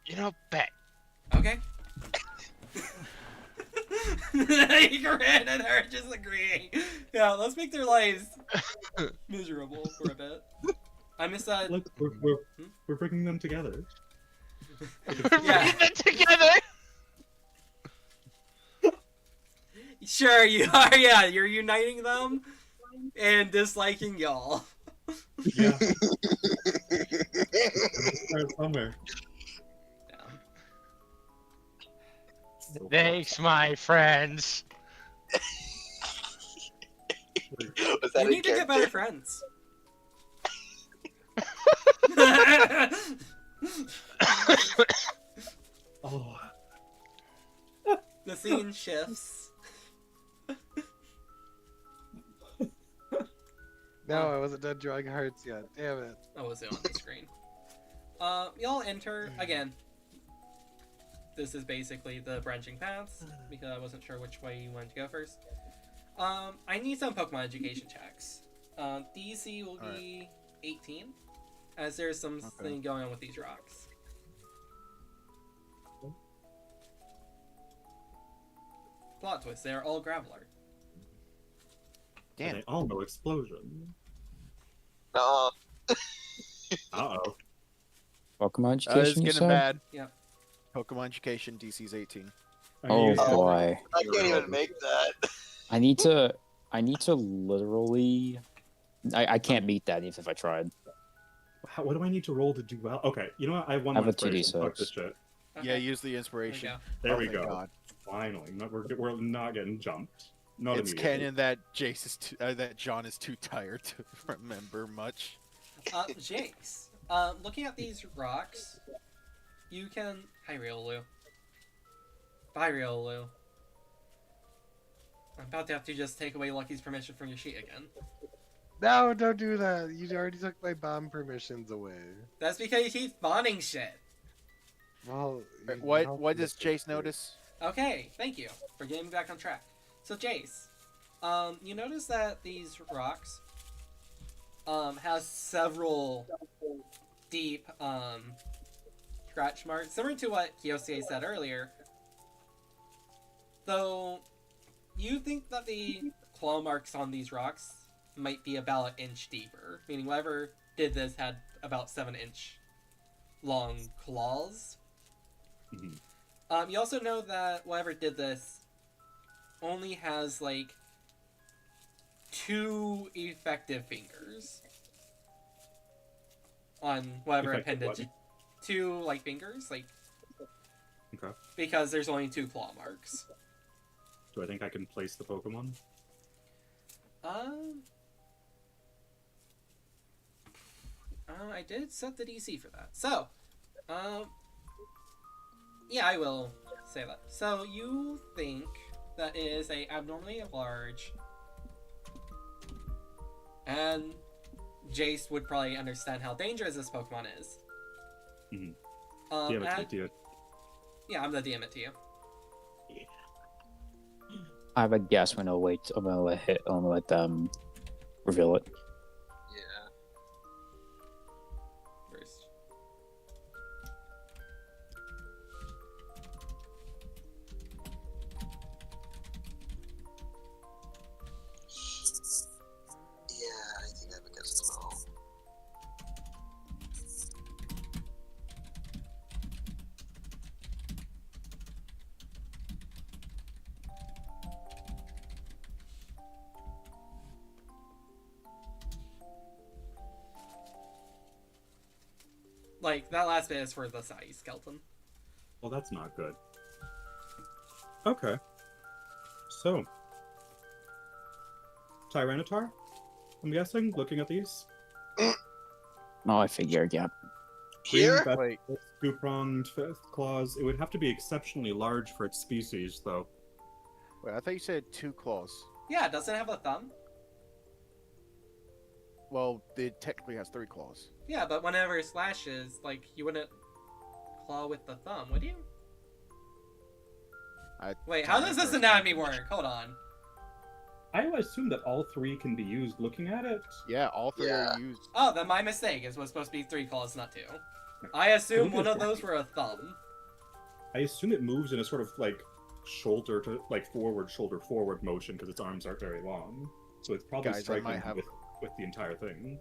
You know, bet. Okay. Ikarin and her just agreeing. Yeah, let's make their lives miserable for a bit. I miss that. Look, we're bringing them together. We're Yeah. bringing them together. Sure, you are. Yeah, you're uniting them and disliking y'all. Yeah. Start somewhere. Damn. So Thanks, my friends. Was that You a need to get better character? friends. Oh, The scene shifts. No, I wasn't done drawing hearts yet. Damn it. Oh, was it on the screen? Y'all enter again. This is basically the branching paths because I wasn't sure which way you wanted to go first. I need some Pokemon education checks. DC will be 18, as there's something going on with these rocks. Plot twist: they are all Graveler. and Damn. they all know explosion. Uh, Uh-oh. Pokemon It's education. you getting said? bad. Yep. Pokemon Education DC's 18. Oh You- boy. I can't even make that. I need to literally. I can't beat that even if I tried. What do I need to roll to do well? Okay, you know what? I have one I have more a inspiration. 2d6. Fuck this shit. Okay. Yeah, use the There we inspiration. go. There Oh, we thank go. God. Finally, we're not getting jumped. Not It's immediately. canon that Jayce is that John is too tired to remember much. Jayce. Looking at these rocks, you can. Hi, Riolu. Bye, Riolu. I'm about to have to just take away Lucky's permission from your sheet again. No, don't do that. You already took my bomb permissions away. That's because you keep spawning shit. Well, you What helped what me does with Jayce it. notice? Okay, thank you for getting me back on track. So, Jayce, you notice that these rocks has several deep scratch marks, similar to what Kiyosei said earlier. Though, you think that the claw marks on these rocks might be about an inch deeper, meaning whoever did this had about 7-inch long claws. Mhm. You also know that whoever did this only has, like, 2 effective fingers on whatever Effective appendage. 2, like, fingers, like, Okay. because there's only 2 claw marks. Do I think I can place the Pokemon? I did set the DC for that. So, yeah, I will say that. So, you think that is a abnormally large, and Jayce would probably understand how dangerous this Pokemon is. Mhm. Um, Yeah, but and- do it. yeah, I'm gonna DM it to you. I have a guess when I'll wait. I'm gonna let them reveal it. Yeah. First. Yeah, I think I have a guess as well. Like, that last bit is for the size skeleton. Well, that's not good. Okay. So. Tyranitar? I'm guessing, looking at these. No, I figured. Yeah. Here? Green, Wait. two-pronged fifth claws. It would have to be exceptionally large for its species, though. Wait, I thought you said 2 claws. Yeah, does it have a thumb? Well, it technically has 3 claws. Yeah, but whenever it slashes, like, you wouldn't claw with the thumb, would you? Wait, how does this anatomy work? Hold on. I would assume that all 3 can be used looking at it. Yeah, all 3 Yeah. are used. Oh, then my mistake. It was supposed to be 3 claws, not 2. I assume one of those were a thumb. I assume it moves in a sort of like shoulder to like forward motion because its arms aren't very long. So it's probably Guys, I striking might have- with the entire thing.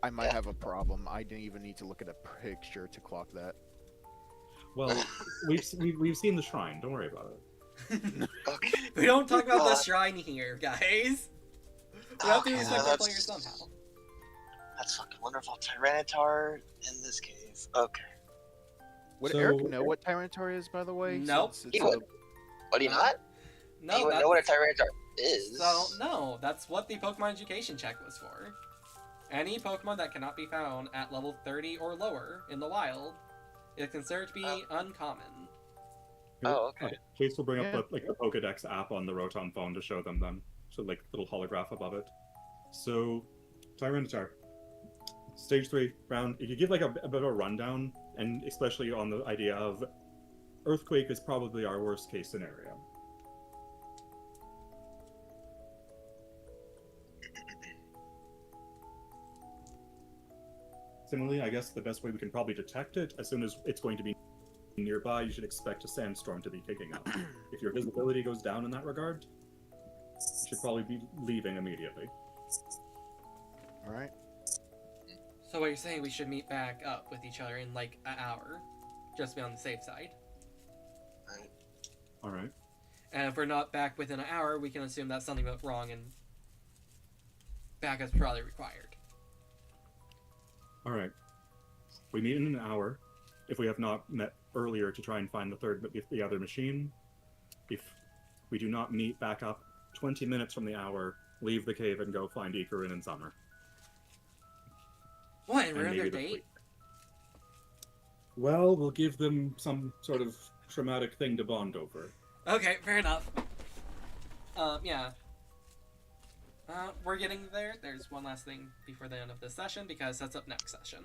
I might have a problem. I didn't even need to look at a picture to clock that. Well, we've seen the shrine. Don't worry about it. Okay. We don't talk about the shrine here, guys. We have to Okay, respect the that's- player somehow. That's fucking wonderful. Tyranitar in this cave. Okay. Would So- Eric know what Tyranitar is, by the way? Nope. Since He it's would. But do you not? No, you would know what a Tyranitar is. So, no, that's what the Pokemon education check was for. Any Pokemon that cannot be found at level 30 or lower in the wild is considered to be uncommon. Oh, okay. Jayce will bring Yeah. up the Pokedex app on the Rotom phone to show them then. So like little holograph above it. So, Tyranitar. Stage 3 round. If you give like a bit of a rundown, and especially on the idea of Earthquake is probably our worst case scenario. Similarly, I guess the best way we can probably detect it, as soon as it's going to be nearby, you should expect a sandstorm to be kicking up. If your visibility goes down in that regard, you should probably be leaving immediately. Alright. So what you're saying, we should meet back up with each other in like an hour, just to be on the safe side. Alright. And if we're not back within an hour, we can assume that something went wrong and backup's probably required. Alright. We meet in an hour. If we have not met earlier to try and find the other machine. If we do not meet back up 20 minutes from the hour, leave the cave and go find Ikarin and Summer. What, and And ruin their maybe the date? fleet. Well, we'll give them some sort of traumatic thing to bond over. Okay, fair enough. Yeah. We're getting there. There's one last thing before the end of this session, because that's up next session.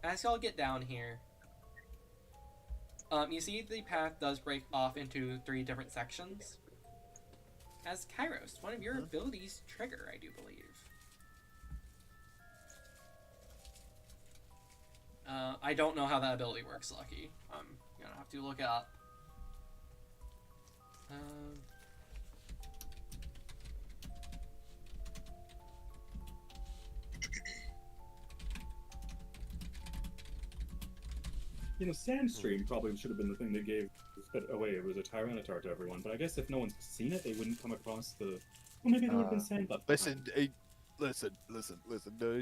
As y'all get down here, you see the path does break off into 3 different sections. As Kairos, one of your abilities trigger, I do believe. I don't know how that ability works, Lucky. I'm gonna have to look it up. Sandstream probably should have been the thing that gave away. It was a Tyranitar to everyone, but I guess if no one's seen it, they wouldn't come across the. Well, maybe there would have been sand left Listen, behind. listen.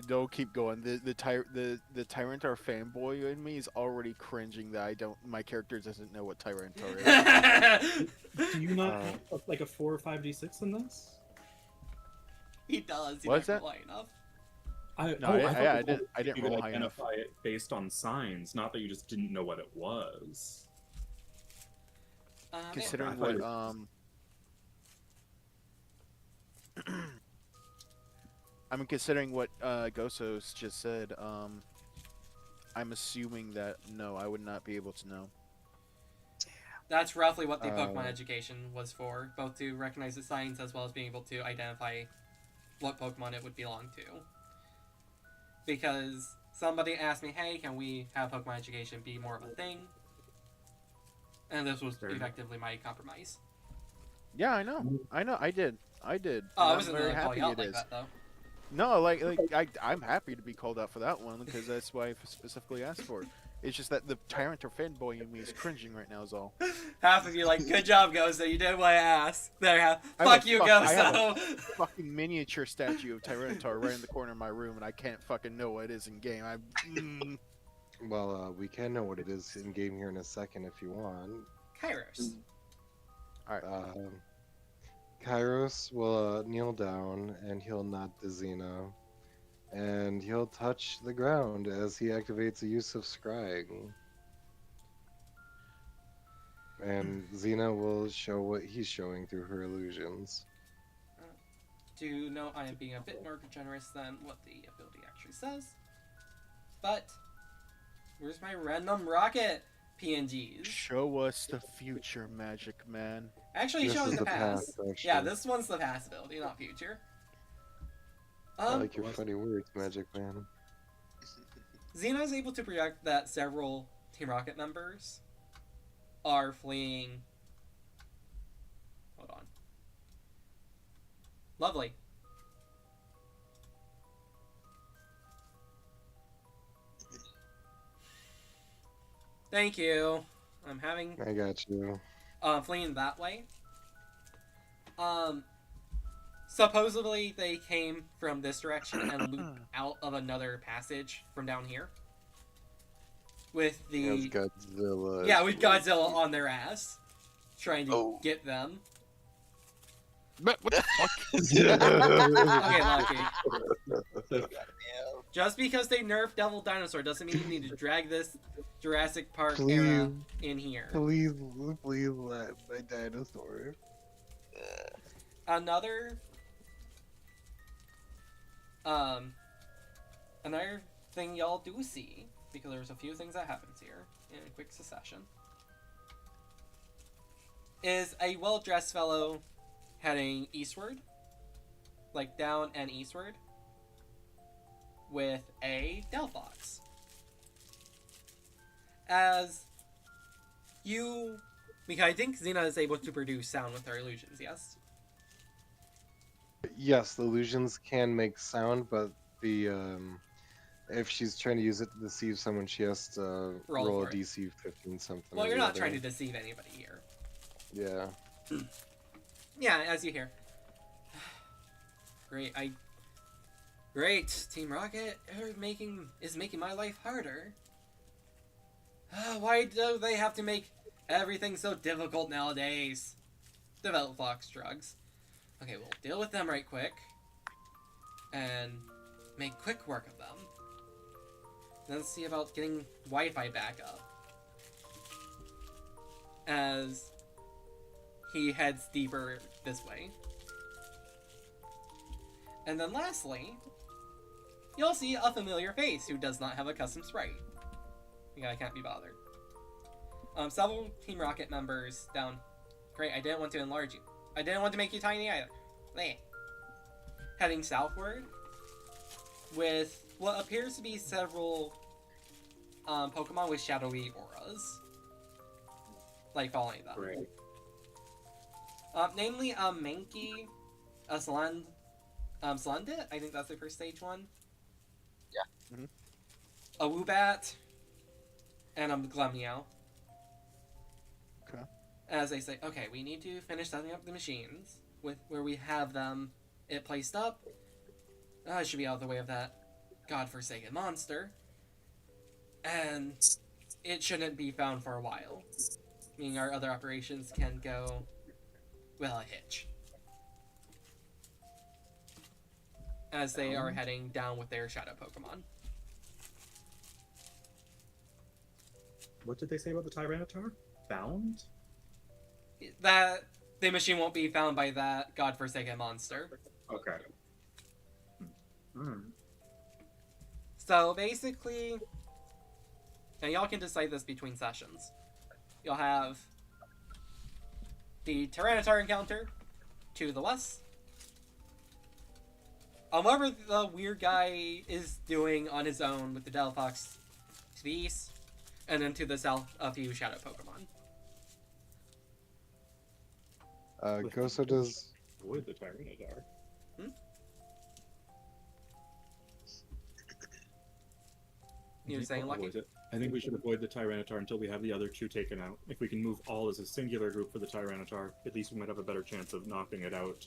Don't keep going. The Tyranitar fanboy in me is already cringing that my character doesn't know what Tyranitar is. Do you not have like a 4 or 5d6 in this? He does. He What's never that? lie enough. I didn't You roll could high enough. identify it based on signs, not that you just didn't know what it was. Considering I what thought I mean, considering what Gosos just said, I'm assuming that no, I would not be able to know. That's roughly what the Pokemon education was for, both to recognize the signs as well as being able to identify what Pokemon it would belong to. Because somebody asked me, hey, can we have Pokemon education be more of a thing? And this was effectively my compromise. Yeah, I know. I did. Oh, I And wasn't I'm very really calling happy out it like is. that, though. No, I'm happy to be called out for that one because that's why I specifically asked for it. It's just that the Tyranitar fanboy in me is cringing right now is all. Half of you like, good job, Gozo, you did what I asked. There, I fuck have you, I have a Gozo! fucking miniature statue of Tyranitar right in the corner of my room and I can't fucking know what it is in game. Well, we can know what it is in game here in a second if you want. Kairos. Kairos will kneel down and he'll nod to Xena. And he'll touch the ground as he activates the use of Scrying. And Xena will show what he's showing through her illusions. Do know I am being a bit more generous than what the ability actually says. But, where's my random rocket PNGs? Show us the future, Magic Man. Actually, This showing is the past. actually. Yeah, this one's the past ability, not future. I like your funny words, Magic Man. Xena is able to project that several Team Rocket members are fleeing. Hold on. Lovely. Thank you. I'm having I got you. fleeing that way. Supposedly they came from this direction and looped out of another passage from down here. With That's the Godzilla. yeah, with Godzilla on their ass, trying to Oh. get them. But what the fuck? Okay, Lucky. Yeah. Just because they nerfed Devil Dinosaur doesn't mean you need to drag this Jurassic Park Please. era in here. Please let my dinosaur. Another another thing y'all do see, because there's a few things that happens here in a quick succession, is a well-dressed fellow heading eastward, like down and eastward, with a Delphox. As you, because I think Xena is able to produce sound with her illusions, yes? Yes, the illusions can make sound, but the if she's trying to use it to deceive someone, she has to Roll roll a for it. DC 15 something. Well, or you're the not other. trying to deceive anybody here. Yeah. Yeah, as you hear. Great, Team Rocket is making my life harder. Why do they have to make everything so difficult nowadays? Develop Fox drugs. Okay, we'll deal with them right quick. And make quick work of them. Then see about getting Wi-Fi back up. As he heads deeper this way. And then lastly, you'll see a familiar face who does not have a custom sprite. Yeah, I can't be bothered. Several Team Rocket members down. Great, I didn't want to enlarge you. I didn't want to make you tiny either. Bleh. Heading southward with what appears to be several Pokemon with shadowy auras. Like following them. Right. Namely a Mankey, a Slandit, I think that's the first stage one. Yeah. Mhm. A Woobat, and I'm Glemmeow. Okay. As they say, okay, we need to finish setting up the machines with where we have them placed up. I should be out of the way of that godforsaken monster. And it shouldn't be found for a while. Meaning our other operations can go, well, a hitch. As they are heading down with their shadow Pokemon. What did they say about the Tyranitar? Found? That the machine won't be found by that godforsaken monster. Okay. So basically, and y'all can decide this between sessions. You'll have the Tyranitar encounter to the west. Whatever the weird guy is doing on his own with the Delphox to the east, and then to the south a few shadow Pokemon. Goso does. Avoid the Tyranitar. You were saying, Lucky? I think we should avoid the Tyranitar until we have the other two taken out. If we can move all as a singular group for the Tyranitar, at least we might have a better chance of knocking it out.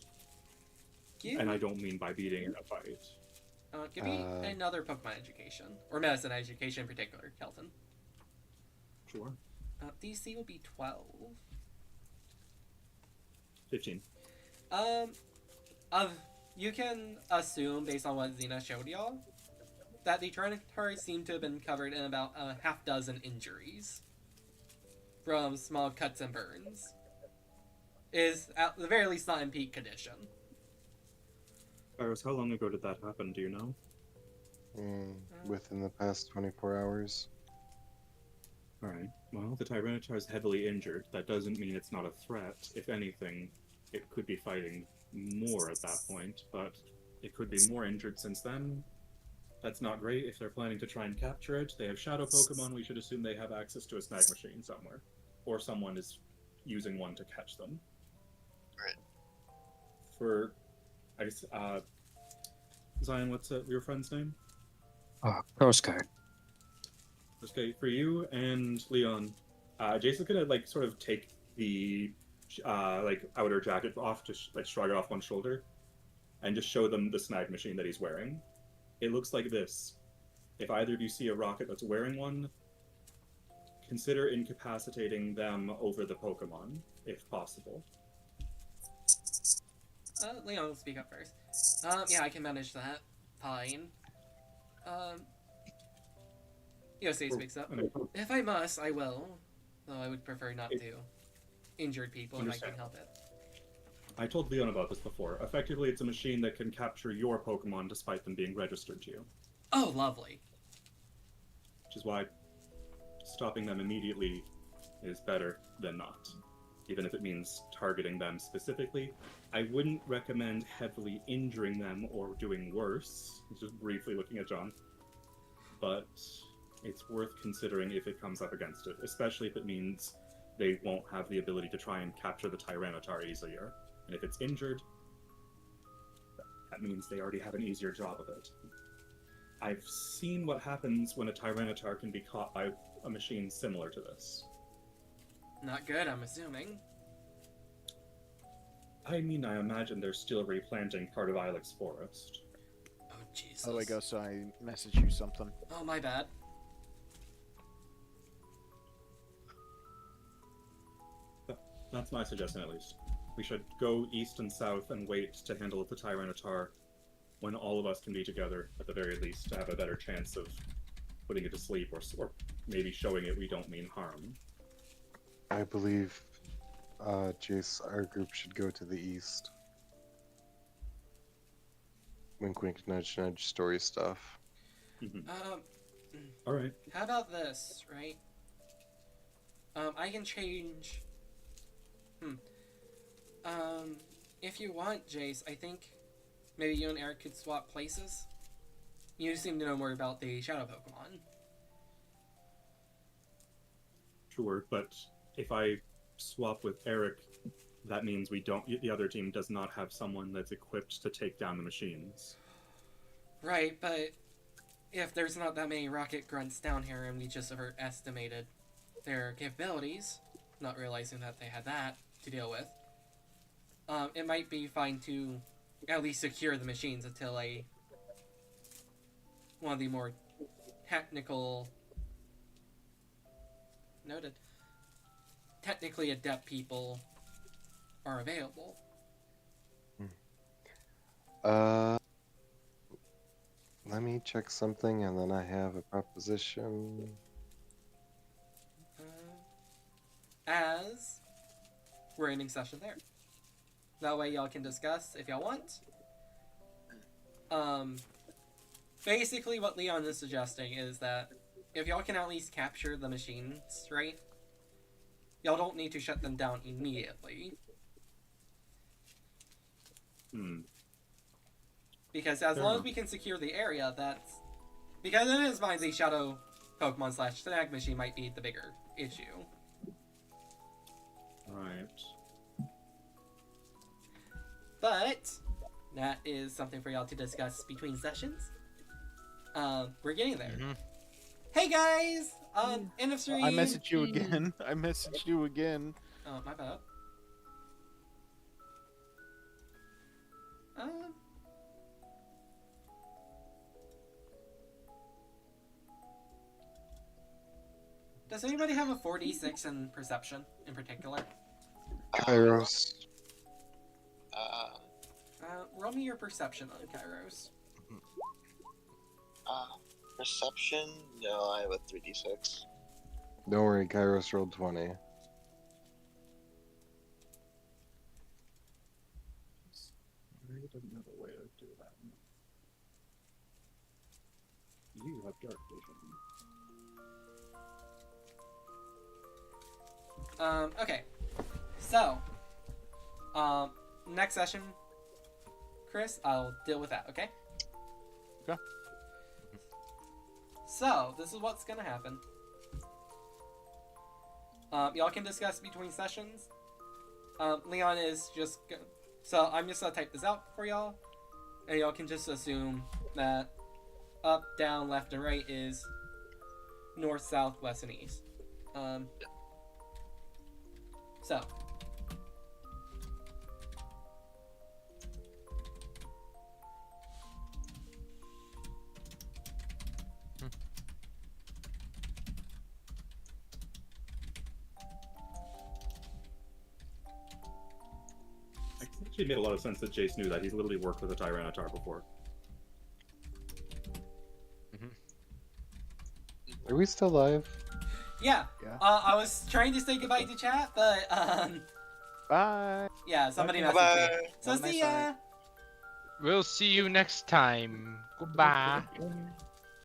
And I don't mean by beating it in a fight. Give me another Pokemon education. Or medicine education in particular, Kelton. Sure. DC will be 12. 15. You can assume, based on what Xena showed y'all, that the Tyranitar seem to have been covered in about a half dozen injuries. From small cuts and burns. Is, at the very least, not in peak condition. Kairos, how long ago did that happen, do you know? Within the past 24 hours. Alright, well, the Tyranitar is heavily injured. That doesn't mean it's not a threat. If anything, it could be fighting more at that point, but it could be more injured since then. That's not great. If they're planning to try and capture it, they have shadow Pokemon, we should assume they have access to a snag machine somewhere. Or someone is using one to catch them. Right. For, I guess, Zion, what's your friend's name? Kosuke. Okay, for you and Leon, Jayce is gonna sort of take the outer jacket off, to shrug it off one shoulder, and just show them the snag machine that he's wearing. It looks like this. If either of you see a rocket that's wearing one, consider incapacitating them over the Pokemon, if possible. Leon will speak up first. Yeah, I can manage that. Fine. Yosei speaks up. If I must, I will. Though I would prefer not to. Injured people if I can help it. I told Leon about this before. Effectively, it's a machine that can capture your Pokemon despite them being registered to you. Oh, lovely. Which is why stopping them immediately is better than not. Even if it means targeting them specifically. I wouldn't recommend heavily injuring them or doing worse. Just briefly looking at John. But it's worth considering if it comes up against it, especially if it means they won't have the ability to try and capture the Tyranitar easier. And if it's injured, that means they already have an easier job of it. I've seen what happens when a Tyranitar can be caught by a machine similar to this. Not good, I'm assuming. I mean, I imagine they're still replanting part of Ilex Forest. Oh, Jesus. Oh, wait, so I messaged you something. Oh, my bad. That's my suggestion, at least. We should go east and south and wait to handle the Tyranitar when all of us can be together, at the very least, to have a better chance of putting it to sleep, or maybe showing it we don't mean harm. I believe, Jayce, our group should go to the east. Wink, wink, nudge, nudge, story stuff. Alright. How about this, right? I can change... if you want, Jayce, I think maybe you and Erick could swap places. You seem to know more about the Shadow Pokemon. Sure, but if I swap with Erick, that means the other team does not have someone that's equipped to take down the machines. Right, but if there's not that many rocket grunts down here and we just overestimated their capabilities, not realizing that they had that to deal with, it might be fine to at least secure the machines until one of the more technically adept people are available. Let me check something, and then I have a proposition. As we're ending session there. That way y'all can discuss if y'all want. Basically what Leon is suggesting is that if y'all can at least capture the machines, right? Y'all don't need to shut them down immediately. Because as long as we can secure the area, that's... Because in his mind, the Shadow Pokemon / Snag machine might be the bigger issue. Right. But that is something for y'all to discuss between sessions. We're getting there. Hey guys! End of stream! I messaged you again. I messaged you again. Oh, my bad. Does anybody have a 4d6 in perception, in particular? Kairos. Roll me your perception on Kairos. Perception? No, I have a 3d6. Don't worry, Kairos rolled 20. I don't know the way to do that. You have dark vision. Okay. So, next session, Chris, I'll deal with that, okay? Okay. So, this is what's gonna happen. Y'all can discuss between sessions. Leon is just so I'm just gonna type this out for y'all, and y'all can just assume that up, down, left, and right is north, south, west, and east. So. It made a lot of sense that Jayce knew that. He's literally worked with a Tyranitar before. Are we still live? Yeah. Yeah. I was trying to say goodbye to chat, but Bye. yeah, somebody Okay. messaged me. Bye. So Have a nice see ya. night. We'll see you next time. Goodbye.